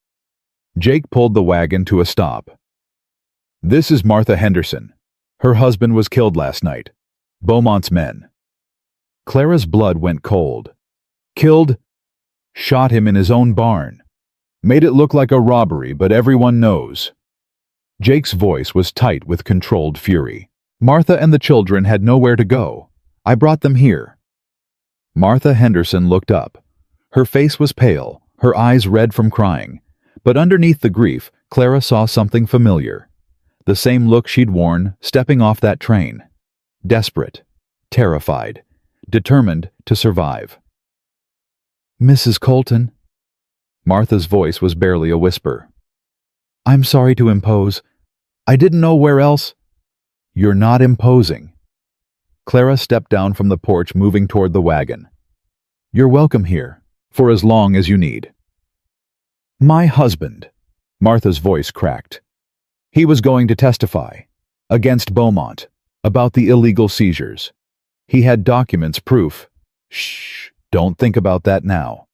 Jake pulled the wagon to a stop. "This is Martha Henderson. Her husband was killed last night. Beaumont's men." Clara's blood went cold. "Killed?" "Shot him in his own barn. Made it look like a robbery, but everyone knows." Jake's voice was tight with controlled fury. "Martha and the children had nowhere to go. I brought them here." Martha Henderson looked up. Her face was pale, her eyes red from crying. But underneath the grief, Clara saw something familiar. The same look she'd worn stepping off that train. Desperate, terrified, determined to survive. "Mrs. Colton." Martha's voice was barely a whisper. "I'm sorry to impose. I didn't know where else." "You're not imposing." Clara stepped down from the porch, moving toward the wagon. "You're welcome here, for as long as you need." "My husband," Martha's voice cracked. "He was going to testify against Beaumont about the illegal seizures. He had documents, proof." "Shh, don't think about that now."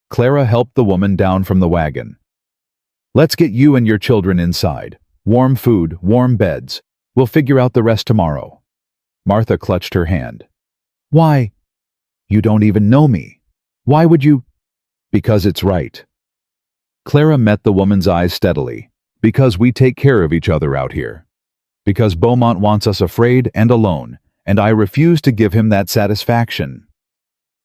Clara helped the woman down from the wagon. "Let's get you and your children inside. Warm food, warm beds. We'll figure out the rest tomorrow." Martha clutched her hand. "Why? You don't even know me. Why would you?" "Because it's right." Clara met the woman's eyes steadily. "Because we take care of each other out here. Because Beaumont wants us afraid and alone, and I refuse to give him that satisfaction."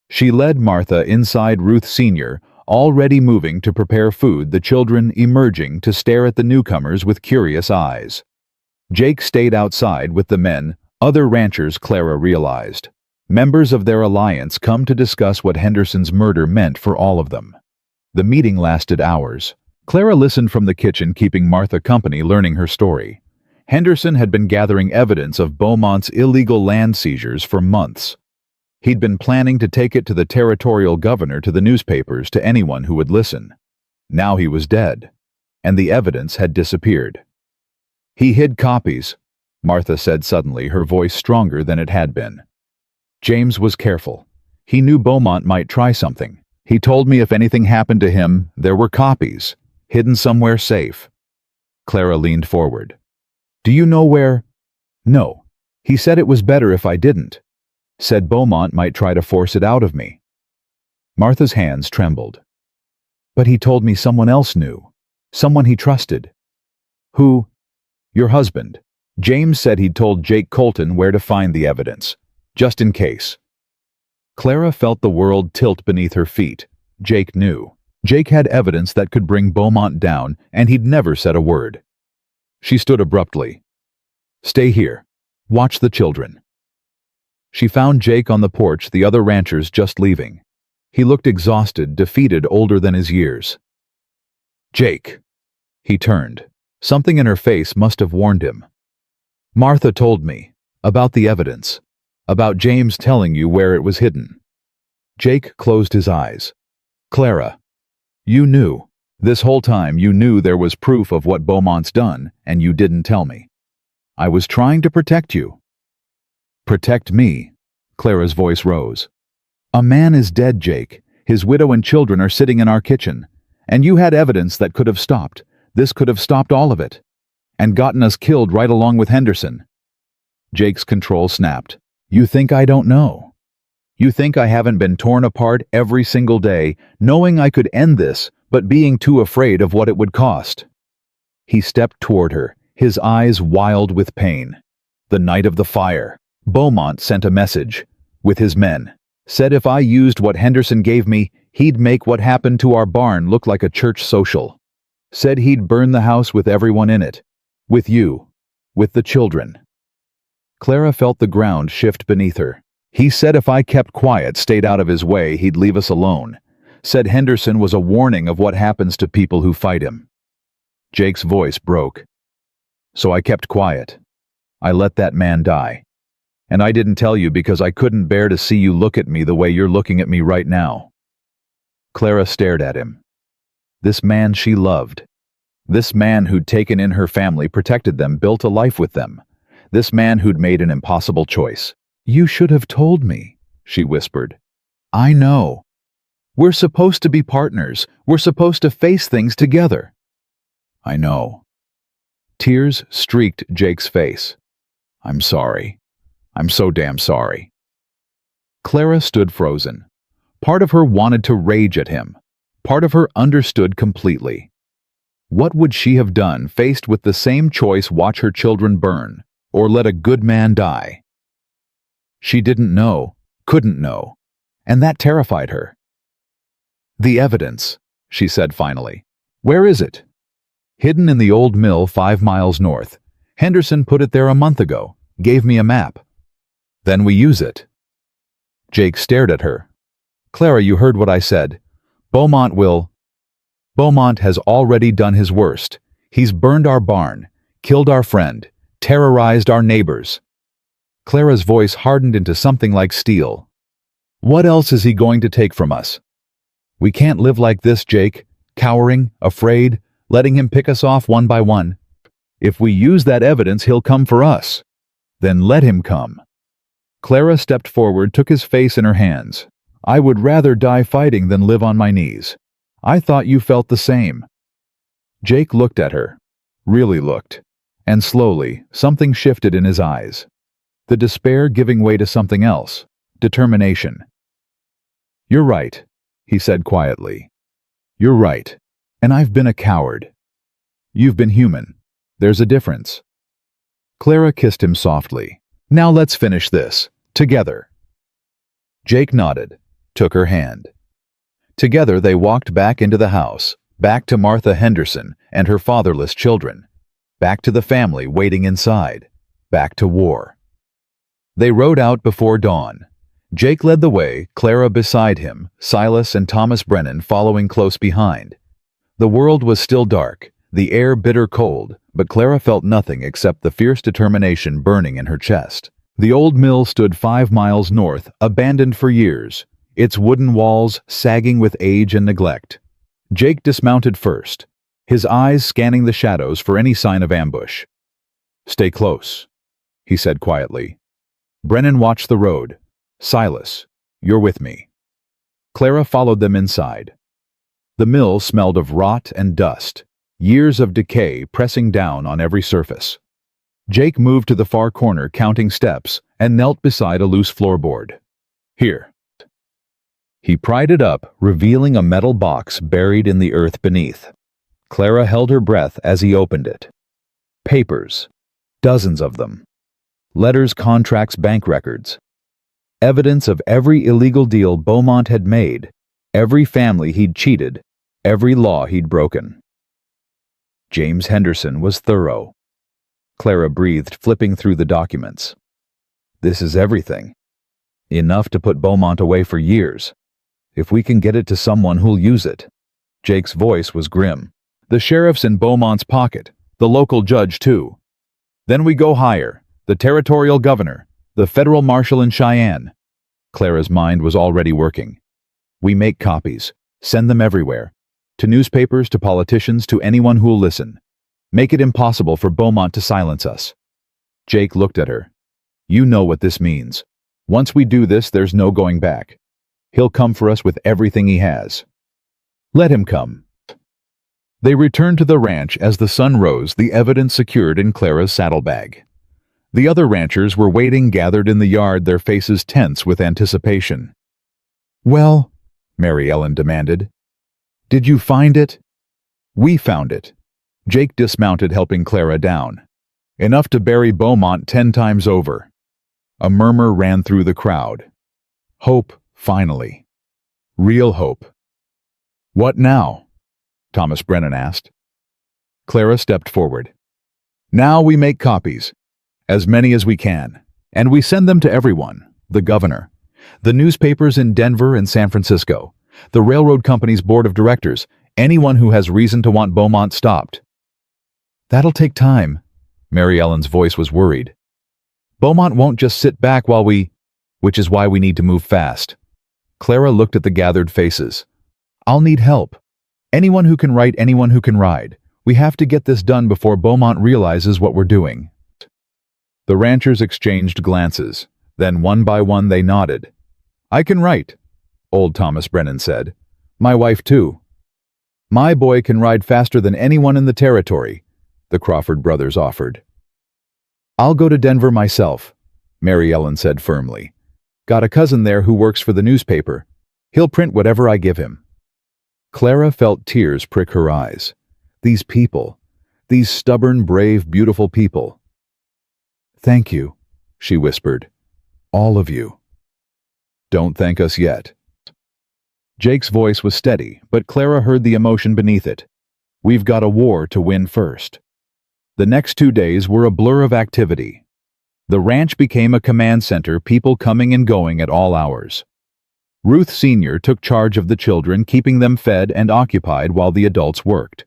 She led Martha inside Ruth Sr., already moving to prepare food, the children emerging to stare at the newcomers with curious eyes. Jake stayed outside with the men, other ranchers, Clara realized. Members of their alliance come to discuss what Henderson's murder meant for all of them. The meeting lasted hours. Clara listened from the kitchen, keeping Martha company, learning her story. Henderson had been gathering evidence of Beaumont's illegal land seizures for months. He'd been planning to take it to the territorial governor, to the newspapers, to anyone who would listen. Now he was dead, and the evidence had disappeared. "He hid copies," Martha said suddenly, her voice stronger than it had been. "James was careful. He knew Beaumont might try something. He told me if anything happened to him, there were copies, hidden somewhere safe." Clara leaned forward. "Do you know where?" "No. He said it was better if I didn't. Said Beaumont might try to force it out of me." Martha's hands trembled. "But he told me someone else knew. Someone he trusted." "Who?" "Your husband. James said he'd told Jake Colton where to find the evidence, just in case." Clara felt the world tilt beneath her feet. Jake knew. Jake had evidence that could bring Beaumont down, and he'd never said a word. She stood abruptly. "Stay here. Watch the children." She found Jake on the porch, the other ranchers just leaving. He looked exhausted, defeated, older than his years. "Jake." He turned. Something in her face must have warned him. "Martha told me about the evidence, about James telling you where it was hidden." Jake closed his eyes. "Clara, you knew. This whole time you knew there was proof of what Beaumont's done, and you didn't tell me. I was trying to protect you." "Protect me?" Clara's voice rose. "A man is dead, Jake. His widow and children are sitting in our kitchen. And you had evidence that could have stopped. This could have stopped all of it. And gotten us killed right along with Henderson." Jake's control snapped. You think I don't know? You think I haven't been torn apart every single day, knowing I could end this, but being too afraid of what it would cost? He stepped toward her, his eyes wild with pain. The night of the fire, Beaumont sent a message, with his men. Said if I used what Henderson gave me, he'd make what happened to our barn look like a church social. Said he'd burn the house with everyone in it. With you. With the children. Clara felt the ground shift beneath her. He said if I kept quiet, stayed out of his way, he'd leave us alone. Said Henderson was a warning of what happens to people who fight him. Jake's voice broke. So I kept quiet. I let that man die. And I didn't tell you because I couldn't bear to see you look at me the way you're looking at me right now. Clara stared at him. This man she loved. This man who'd taken in her family, protected them, built a life with them. This man who'd made an impossible choice. You should have told me, she whispered. I know. We're supposed to be partners. We're supposed to face things together. I know. Tears streaked Jake's face. I'm sorry. I'm so damn sorry. Clara stood frozen. Part of her wanted to rage at him. Part of her understood completely. What would she have done faced with the same choice: watch her children burn, or let a good man die? She didn't know, couldn't know, and that terrified her. The evidence, she said finally. Where is it? Hidden in the old mill 5 miles north. Henderson put it there a month ago, gave me a map. Then we use it. Jake stared at her. Clara, you heard what I said. Beaumont has already done his worst. He's burned our barn, killed our friend, terrorized our neighbors. Clara's voice hardened into something like steel. What else is he going to take from us? We can't live like this, Jake, cowering, afraid, letting him pick us off one by one. If we use that evidence, he'll come for us. Then let him come. Clara stepped forward, took his face in her hands. I would rather die fighting than live on my knees. I thought you felt the same. Jake looked at her, really looked, and slowly something shifted in his eyes. The despair giving way to something else, determination. You're right, he said quietly. You're right, and I've been a coward. You've been human. There's a difference. Clara kissed him softly. Now let's finish this, together. Jake nodded, took her hand. Together they walked back into the house, back to Martha Henderson and her fatherless children, back to the family waiting inside, back to war. They rode out before dawn. Jake led the way, Clara beside him, Silas and Thomas Brennan following close behind. The world was still dark, the air bitter cold, but Clara felt nothing except the fierce determination burning in her chest. The old mill stood 5 miles north, abandoned for years, its wooden walls sagging with age and neglect. Jake dismounted first, his eyes scanning the shadows for any sign of ambush. Stay close, he said quietly. Brennan watched the road. Silas, you're with me. Clara followed them inside. The mill smelled of rot and dust, years of decay pressing down on every surface. Jake moved to the far corner, counting steps, and knelt beside a loose floorboard. Here. He pried it up, revealing a metal box buried in the earth beneath. Clara held her breath as he opened it. Papers. Dozens of them. Letters, contracts, bank records. Evidence of every illegal deal Beaumont had made, every family he'd cheated, every law he'd broken. James Henderson was thorough. Clara breathed, flipping through the documents. This is everything. Enough to put Beaumont away for years. If we can get it to someone who'll use it. Jake's voice was grim. The sheriff's in Beaumont's pocket, the local judge too. Then we go higher, the territorial governor, the federal marshal in Cheyenne. Clara's mind was already working. We make copies, send them everywhere, to newspapers, to politicians, to anyone who'll listen. Make it impossible for Beaumont to silence us. Jake looked at her. You know what this means. Once we do this, there's no going back. He'll come for us with everything he has. Let him come. They returned to the ranch as the sun rose, the evidence secured in Clara's saddlebag. The other ranchers were waiting gathered in the yard, their faces tense with anticipation. "Well," Mary Ellen demanded, "did you find it?" "We found it." Jake dismounted, helping Clara down. "Enough to bury Beaumont 10 times over." A murmur ran through the crowd. Hope, finally. Real hope. "What now?" Thomas Brennan asked. Clara stepped forward. "Now we make copies. As many as we can. And we send them to everyone. The governor. The newspapers in Denver and San Francisco. The railroad company's board of directors. Anyone who has reason to want Beaumont stopped." "That'll take time." Mary Ellen's voice was worried. "Beaumont won't just sit back which is why we need to move fast." Clara looked at the gathered faces. "I'll need help. Anyone who can write, anyone who can ride. We have to get this done before Beaumont realizes what we're doing." The ranchers exchanged glances. Then one by one they nodded. "I can write," old Thomas Brennan said. "My wife too." "My boy can ride faster than anyone in the territory," the Crawford brothers offered. "I'll go to Denver myself," Mary Ellen said firmly. "Got a cousin there who works for the newspaper. He'll print whatever I give him." Clara felt tears prick her eyes. These people, these stubborn, brave, beautiful people. "Thank you," she whispered. "All of you." "Don't thank us yet." Jake's voice was steady, but Clara heard the emotion beneath it. "We've got a war to win first." The next 2 days were a blur of activity. The ranch became a command center, people coming and going at all hours. Ruth Sr. took charge of the children, keeping them fed and occupied while the adults worked.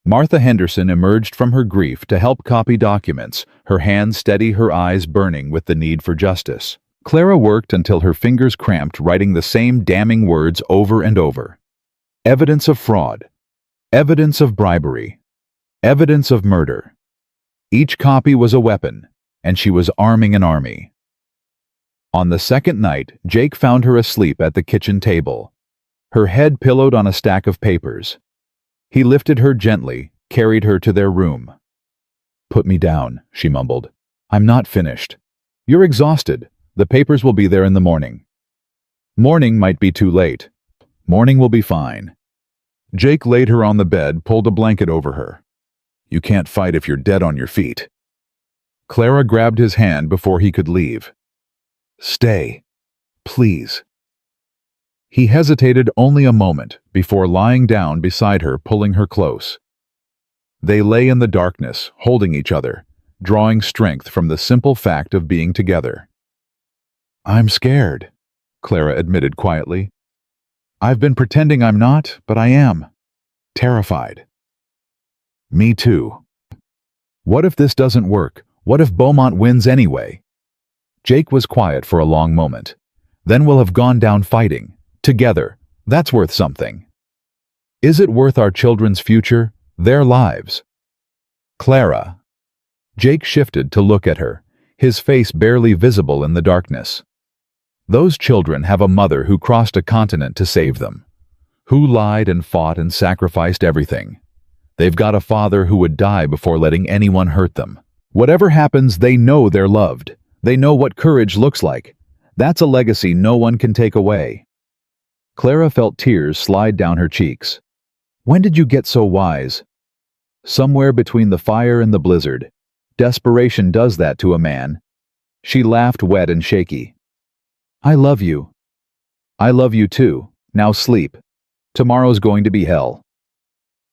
Martha Henderson emerged from her grief to help copy documents, her hands steady, her eyes burning with the need for justice. Clara worked until her fingers cramped, writing the same damning words over and over. Evidence of fraud. Evidence of bribery. Evidence of murder. Each copy was a weapon, and she was arming an army. On the second night, Jake found her asleep at the kitchen table, her head pillowed on a stack of papers. He lifted her gently, carried her to their room. "Put me down," she mumbled. "I'm not finished. You're exhausted. The papers will be there in the morning." "Morning might be too late. Morning will be fine." Jake laid her on the bed, pulled a blanket over her. "You can't fight if you're dead on your feet." Clara grabbed his hand before he could leave. "Stay, please." He hesitated only a moment before lying down beside her, pulling her close. They lay in the darkness, holding each other, drawing strength from the simple fact of being together. "I'm scared," Clara admitted quietly. "I've been pretending I'm not, but I am. Terrified." "Me too." "What if this doesn't work? What if Beaumont wins anyway?" Jake was quiet for a long moment. "Then we'll have gone down fighting. Together. That's worth something." "Is it worth our children's future? Their lives?" "Clara." Jake shifted to look at her, his face barely visible in the darkness. "Those children have a mother who crossed a continent to save them, who lied and fought and sacrificed everything. They've got a father who would die before letting anyone hurt them. Whatever happens, they know they're loved. They know what courage looks like. That's a legacy no one can take away." Clara felt tears slide down her cheeks. "When did you get so wise?" "Somewhere between the fire and the blizzard. Desperation does that to a man." She laughed, wet and shaky. "I love you." "I love you too. Now sleep. Tomorrow's going to be hell."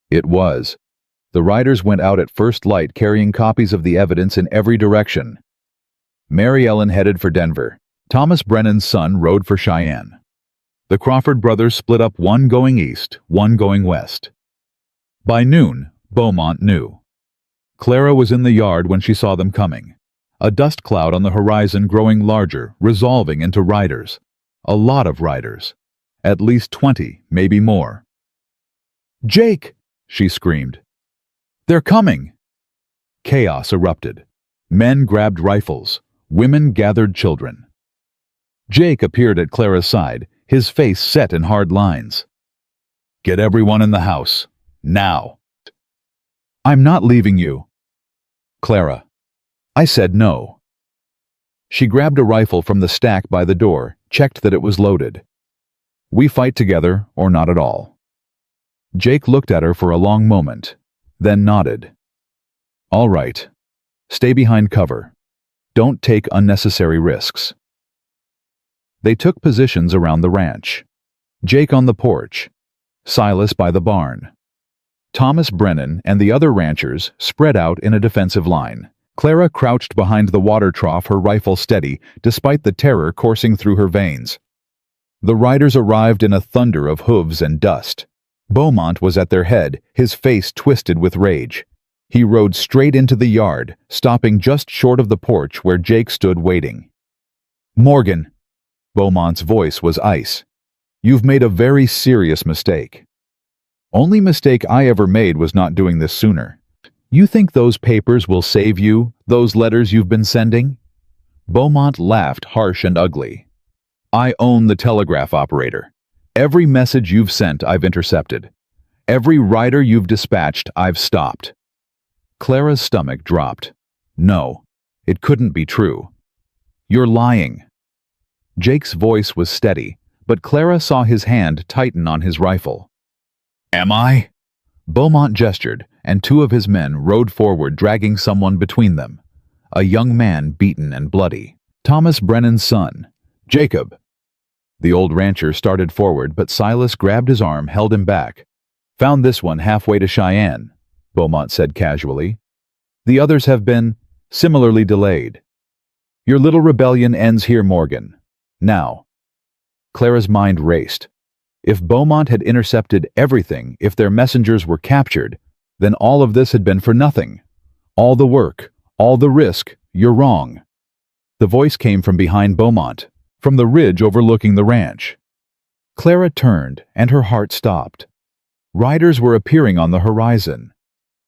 It was. The riders went out at first light, carrying copies of the evidence in every direction. Mary Ellen headed for Denver. Thomas Brennan's son rode for Cheyenne. The Crawford brothers split up, one going east, one going west. By noon, Beaumont knew. Clara was in the yard when she saw them coming. A dust cloud on the horizon growing larger, resolving into riders. A lot of riders. At least 20, maybe more. "Jake!" she screamed. "They're coming!" Chaos erupted. Men grabbed rifles. Women gathered children. Jake appeared at Clara's side, his face set in hard lines. "Get everyone in the house. Now." "I'm not leaving you." "Clara." I said no. She grabbed a rifle from the stack by the door, checked that it was loaded. We fight together or not at all. Jake looked at her for a long moment, then nodded. All right. Stay behind cover. Don't take unnecessary risks. They took positions around the ranch. Jake on the porch, Silas by the barn. Thomas Brennan and the other ranchers spread out in a defensive line. Clara crouched behind the water trough, her rifle steady, despite the terror coursing through her veins. The riders arrived in a thunder of hooves and dust. Beaumont was at their head, his face twisted with rage. He rode straight into the yard, stopping just short of the porch where Jake stood waiting. Morgan, Beaumont's voice was ice. You've made a very serious mistake. Only mistake I ever made was not doing this sooner. You think those papers will save you, those letters you've been sending? Beaumont laughed harsh and ugly. I own the telegraph operator. Every message you've sent I've intercepted. Every rider you've dispatched I've stopped. Clara's stomach dropped. No, it couldn't be true. You're lying. Jake's voice was steady, but Clara saw his hand tighten on his rifle. Am I? Beaumont gestured, and two of his men rode forward, dragging someone between them. A young man beaten and bloody. Thomas Brennan's son, Jacob. The old rancher started forward, but Silas grabbed his arm, held him back. Found this one halfway to Cheyenne, Beaumont said casually. The others have been similarly delayed. Your little rebellion ends here, Morgan. Now. Clara's mind raced. If Beaumont had intercepted everything, if their messengers were captured, then all of this had been for nothing. All the work, all the risk, you're wrong. The voice came from behind Beaumont, from the ridge overlooking the ranch. Clara turned, and her heart stopped. Riders were appearing on the horizon.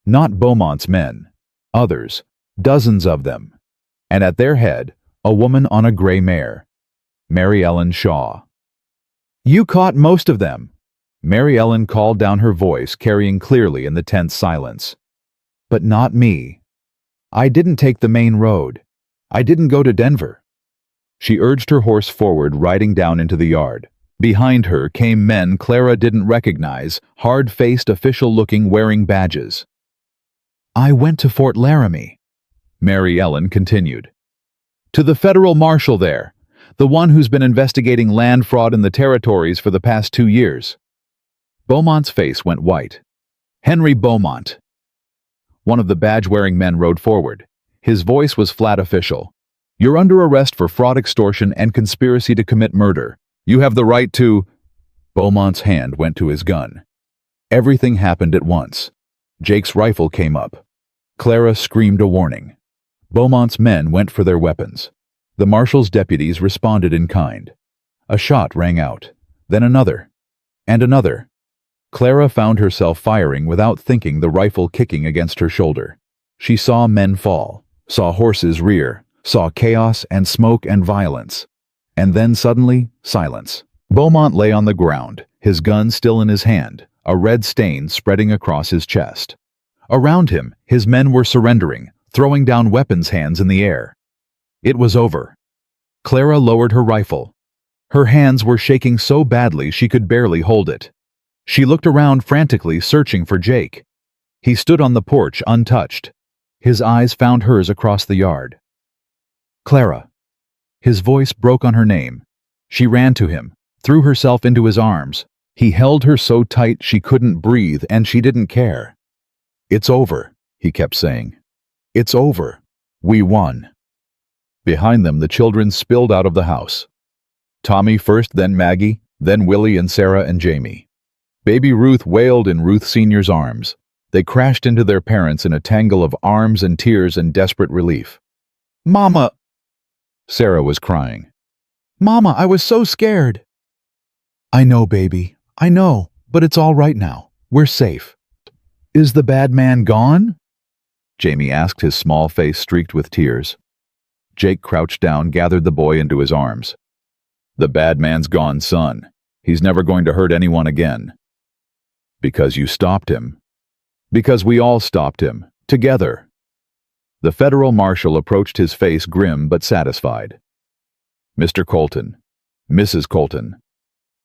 Not Beaumont's men. Others, dozens of them. And at their head, a woman on a gray mare. Mary Ellen Shaw. You caught most of them, Mary Ellen called down, her voice carrying clearly in the tense silence. But not me. I didn't take the main road. I didn't go to Denver. She urged her horse forward, riding down into the yard. Behind her came men Clara didn't recognize, hard-faced, official-looking, wearing badges. I went to Fort Laramie, Mary Ellen continued. To the federal marshal there. The one who's been investigating land fraud in the territories for the past 2 years. Beaumont's face went white. Henry Beaumont. One of the badge-wearing men rode forward. His voice was flat official. You're under arrest for fraud, extortion, and conspiracy to commit murder. You have the right to... Beaumont's hand went to his gun. Everything happened at once. Jake's rifle came up. Clara screamed a warning. Beaumont's men went for their weapons. The marshal's deputies responded in kind. A shot rang out, then another, and another. Clara found herself firing without thinking, the rifle kicking against her shoulder. She saw men fall, saw horses rear, saw chaos and smoke and violence. And then suddenly, silence. Beaumont lay on the ground, his gun still in his hand, a red stain spreading across his chest. Around him, his men were surrendering, throwing down weapons, hands in the air. It was over. Clara lowered her rifle. Her hands were shaking so badly she could barely hold it. She looked around frantically, searching for Jake. He stood on the porch, untouched. His eyes found hers across the yard. Clara. His voice broke on her name. She ran to him, threw herself into his arms. He held her so tight she couldn't breathe, and she didn't care. It's over, he kept saying. It's over. We won. Behind them, the children spilled out of the house. Tommy first, then Maggie, then Willie and Sarah and Jamie. Baby Ruth wailed in Ruth Sr.'s arms. They crashed into their parents in a tangle of arms and tears and desperate relief. Mama! Sarah was crying. Mama, I was so scared. I know, baby. I know, but it's all right now. We're safe. Is the bad man gone? Jamie asked, his small face streaked with tears. Jake crouched down, gathered the boy into his arms. The bad man's gone, son. He's never going to hurt anyone again. Because you stopped him. Because we all stopped him. Together. The federal marshal approached, his face grim but satisfied. "Mr. Colton, Mrs. Colton,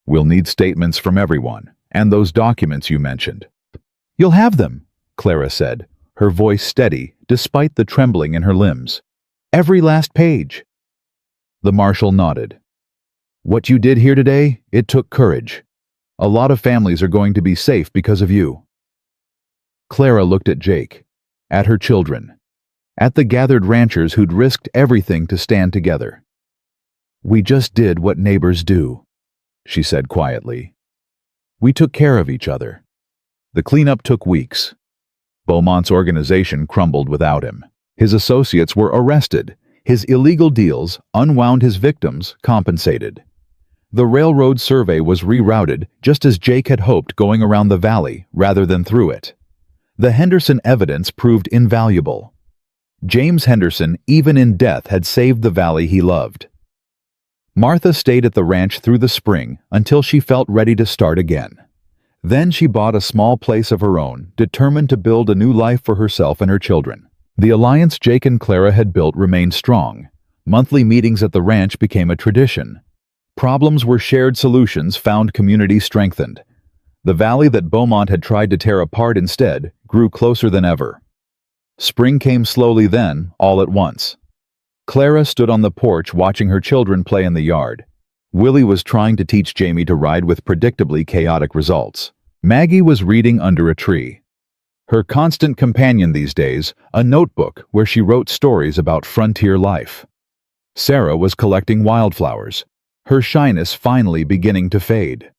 we'll need statements from everyone, and those documents you mentioned." "You'll have them," Clara said, her voice steady despite the trembling in her limbs. "Every last page." The marshal nodded. "What you did here today, it took courage. A lot of families are going to be safe because of you." Clara looked at Jake, at her children, at the gathered ranchers who'd risked everything to stand together. "We just did what neighbors do," she said quietly. "We took care of each other." The cleanup took weeks. Beaumont's organization crumbled without him. His associates were arrested. His illegal deals unwound, his victims compensated. The railroad survey was rerouted just as Jake had hoped, going around the valley rather than through it. The Henderson evidence proved invaluable. James Henderson, even in death, had saved the valley he loved. Martha stayed at the ranch through the spring until she felt ready to start again. Then she bought a small place of her own, determined to build a new life for herself and her children. The alliance Jake and Clara had built remained strong. Monthly meetings at the ranch became a tradition. Problems were shared, solutions found, community strengthened. The valley that Beaumont had tried to tear apart instead grew closer than ever. Spring came slowly then, all at once. Clara stood on the porch watching her children play in the yard. Willie was trying to teach Jamie to ride with predictably chaotic results. Maggie was reading under a tree. Her constant companion these days, a notebook where she wrote stories about frontier life. Sarah was collecting wildflowers, her shyness finally beginning to fade.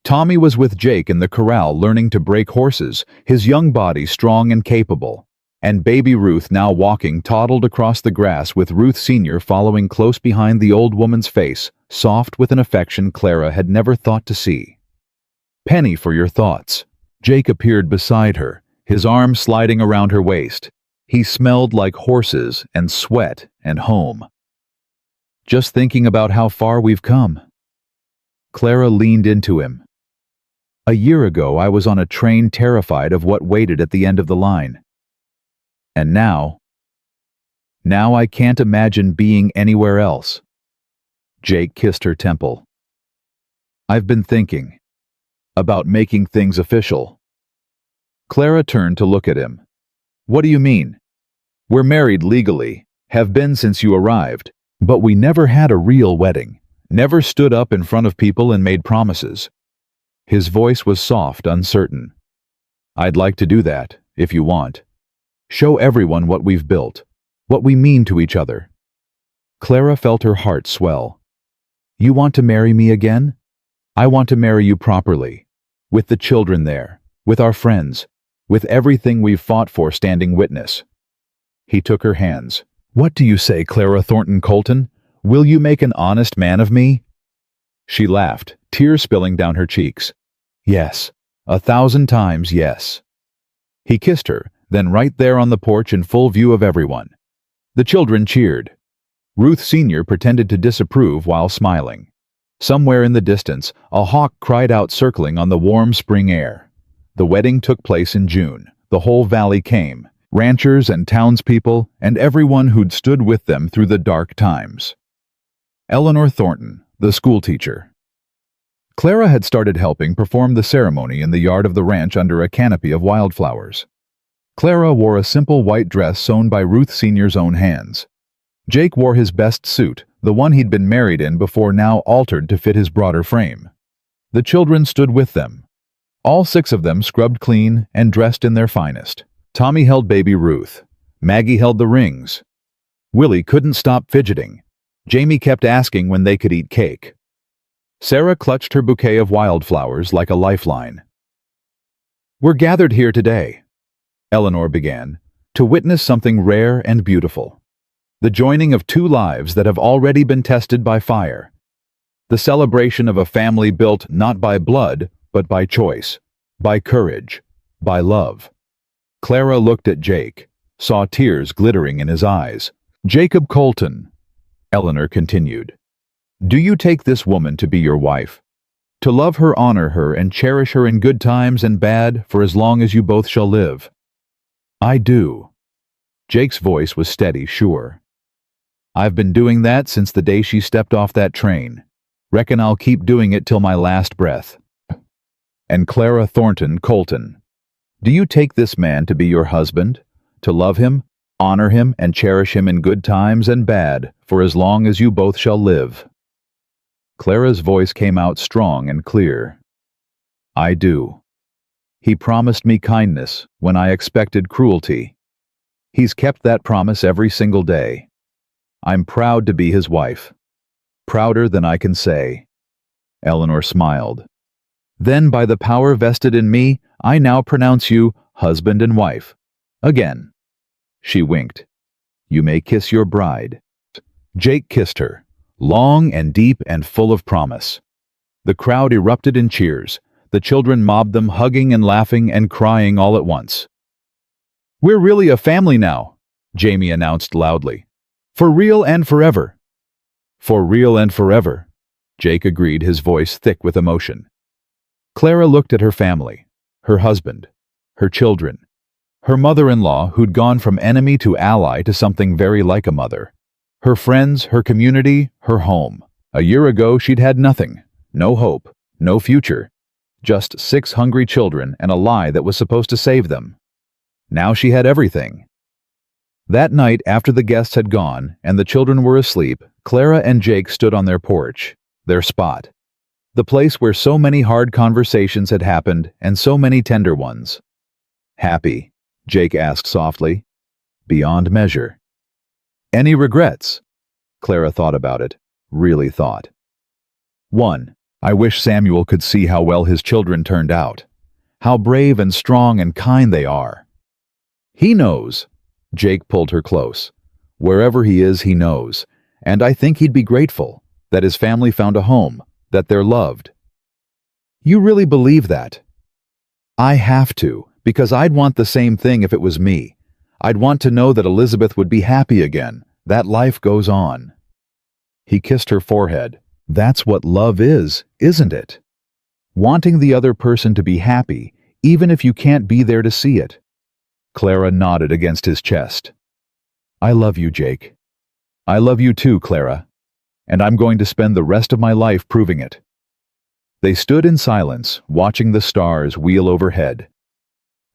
Tommy was with Jake in the corral learning to break horses, his young body strong and capable. And baby Ruth, now walking, toddled across the grass with Ruth Sr. following close behind, the old woman's face soft with an affection Clara had never thought to see. "Penny, for your thoughts." Jake appeared beside her, his arm sliding around her waist. He smelled like horses and sweat and home. "Just thinking about how far we've come." Clara leaned into him. "A year ago I was on a train, terrified of what waited at the end of the line. And now I can't imagine being anywhere else." Jake kissed her temple. "I've been thinking about making things official." Clara turned to look at him. "What do you mean?" "We're married legally, have been since you arrived, but we never had a real wedding, never stood up in front of people and made promises." His voice was soft, uncertain. "I'd like to do that, if you want. Show everyone what we've built, what we mean to each other." Clara felt her heart swell. "You want to marry me again? I want to marry you properly, with the children there, with our friends, with everything we've fought for standing witness." He took her hands. "What do you say, Clara Thornton Colton? Will you make an honest man of me?" She laughed, tears spilling down her cheeks. "Yes, 1,000 times yes." He kissed her, then right there on the porch in full view of everyone. The children cheered. Ruth Sr. pretended to disapprove while smiling. Somewhere in the distance, a hawk cried out, circling on the warm spring air. The wedding took place in June. The whole valley came, ranchers and townspeople, and everyone who'd stood with them through the dark times. Eleanor Thornton, the schoolteacher. Clara had started helping perform the ceremony in the yard of the ranch under a canopy of wildflowers. Clara wore a simple white dress sewn by Ruth Sr.'s own hands. Jake wore his best suit, the one he'd been married in before, now altered to fit his broader frame. The children stood with them. All 6 of them scrubbed clean and dressed in their finest. Tommy held baby Ruth. Maggie held the rings. Willie couldn't stop fidgeting. Jamie kept asking when they could eat cake. Sarah clutched her bouquet of wildflowers like a lifeline. "We're gathered here today," Eleanor began, "to witness something rare and beautiful. The joining of 2 lives that have already been tested by fire. The celebration of a family built not by blood, but by choice, by courage, by love." Clara looked at Jake, saw tears glittering in his eyes. "Jacob Colton," Eleanor continued, "do you take this woman to be your wife? To love her, honor her, and cherish her in good times and bad for as long as you both shall live?" "I do." Jake's voice was steady, sure. "I've been doing that since the day she stepped off that train. Reckon I'll keep doing it till my last breath." "And Clara Thornton Colton, do you take this man to be your husband? To love him, honor him, and cherish him in good times and bad, for as long as you both shall live?" Clara's voice came out strong and clear. "I do. He promised me kindness when I expected cruelty. He's kept that promise every single day. I'm proud to be his wife. Prouder than I can say." Eleanor smiled. "Then by the power vested in me, I now pronounce you husband and wife. Again." She winked. "You may kiss your bride." Jake kissed her, long and deep and full of promise. The crowd erupted in cheers. The children mobbed them, hugging and laughing and crying all at once. "We're really a family now," Jamie announced loudly. "For real and forever." "For real and forever," Jake agreed, his voice thick with emotion. Clara looked at her family, her husband, her children, her mother-in-law who'd gone from enemy to ally to something very like a mother, her friends, her community, her home. A year ago she'd had nothing, no hope, no future, just 6 hungry children and a lie that was supposed to save them. Now she had everything. That night, after the guests had gone and the children were asleep, Clara and Jake stood on their porch, their spot. The place where so many hard conversations had happened and so many tender ones. "Happy?" Jake asked softly. "Beyond measure." "Any regrets?" Clara thought about it, really thought. 1. I wish Samuel could see how well his children turned out. How brave and strong and kind they are. "He knows." Jake pulled her close. "Wherever he is, he knows. And I think he'd be grateful that his family found a home, that they're loved." "You really believe that?" "I have to, because I'd want the same thing if it was me. I'd want to know that Elizabeth would be happy again, that life goes on." He kissed her forehead. "That's what love is, isn't it? Wanting the other person to be happy, even if you can't be there to see it." Clara nodded against his chest. "I love you, Jake. I love you too, Clara. And I'm going to spend the rest of my life proving it." They stood in silence, watching the stars wheel overhead.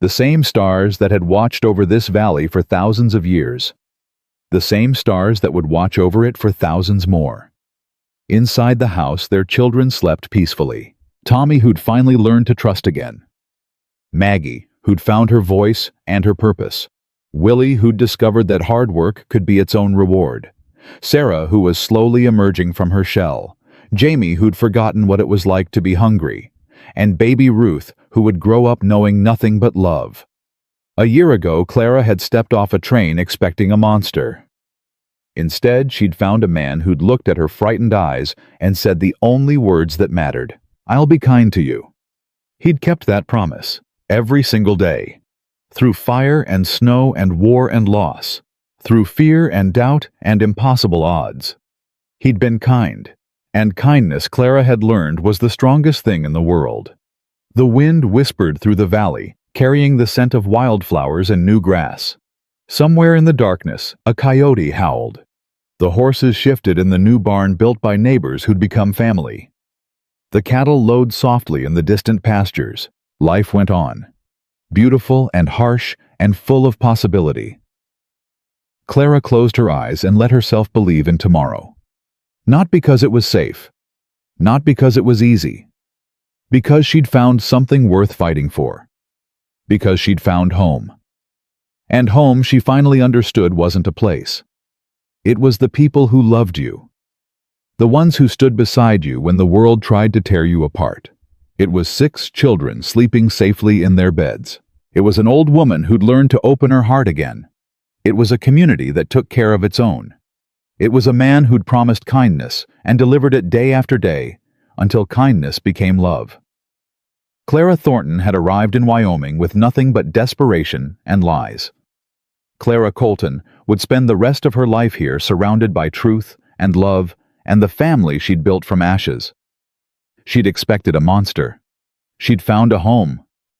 The same stars that had watched over this valley for thousands of years. The same stars that would watch over it for thousands more. Inside the house, their children slept peacefully. Tommy, who'd finally learned to trust again. Maggie, who'd found her voice and her purpose. Willie, who'd discovered that hard work could be its own reward. Sarah, who was slowly emerging from her shell. Jamie, who'd forgotten what it was like to be hungry. And baby Ruth, who would grow up knowing nothing but love. A year ago, Clara had stepped off a train expecting a monster. Instead, she'd found a man who'd looked at her frightened eyes and said the only words that mattered: "I'll be kind to you." He'd kept that promise, every single day. Through fire and snow and war and loss. Through fear and doubt and impossible odds. He'd been kind. And kindness, Clara had learned, was the strongest thing in the world. The wind whispered through the valley, carrying the scent of wildflowers and new grass. Somewhere in the darkness, a coyote howled. The horses shifted in the new barn built by neighbors who'd become family. The cattle lowed softly in the distant pastures. Life went on. Beautiful and harsh and full of possibility. Clara closed her eyes and let herself believe in tomorrow. Not because it was safe. Not because it was easy. Because she'd found something worth fighting for. Because she'd found home. And home, she finally understood, wasn't a place. It was the people who loved you. The ones who stood beside you when the world tried to tear you apart. It was 6 children sleeping safely in their beds. It was an old woman who'd learned to open her heart again. It was a community that took care of its own. It was a man who'd promised kindness and delivered it day after day, until kindness became love. Clara Thornton had arrived in Wyoming with nothing but desperation and lies. Clara Colton would spend the rest of her life here surrounded by truth and love and the family she'd built from ashes. She'd expected a monster. She'd found a home,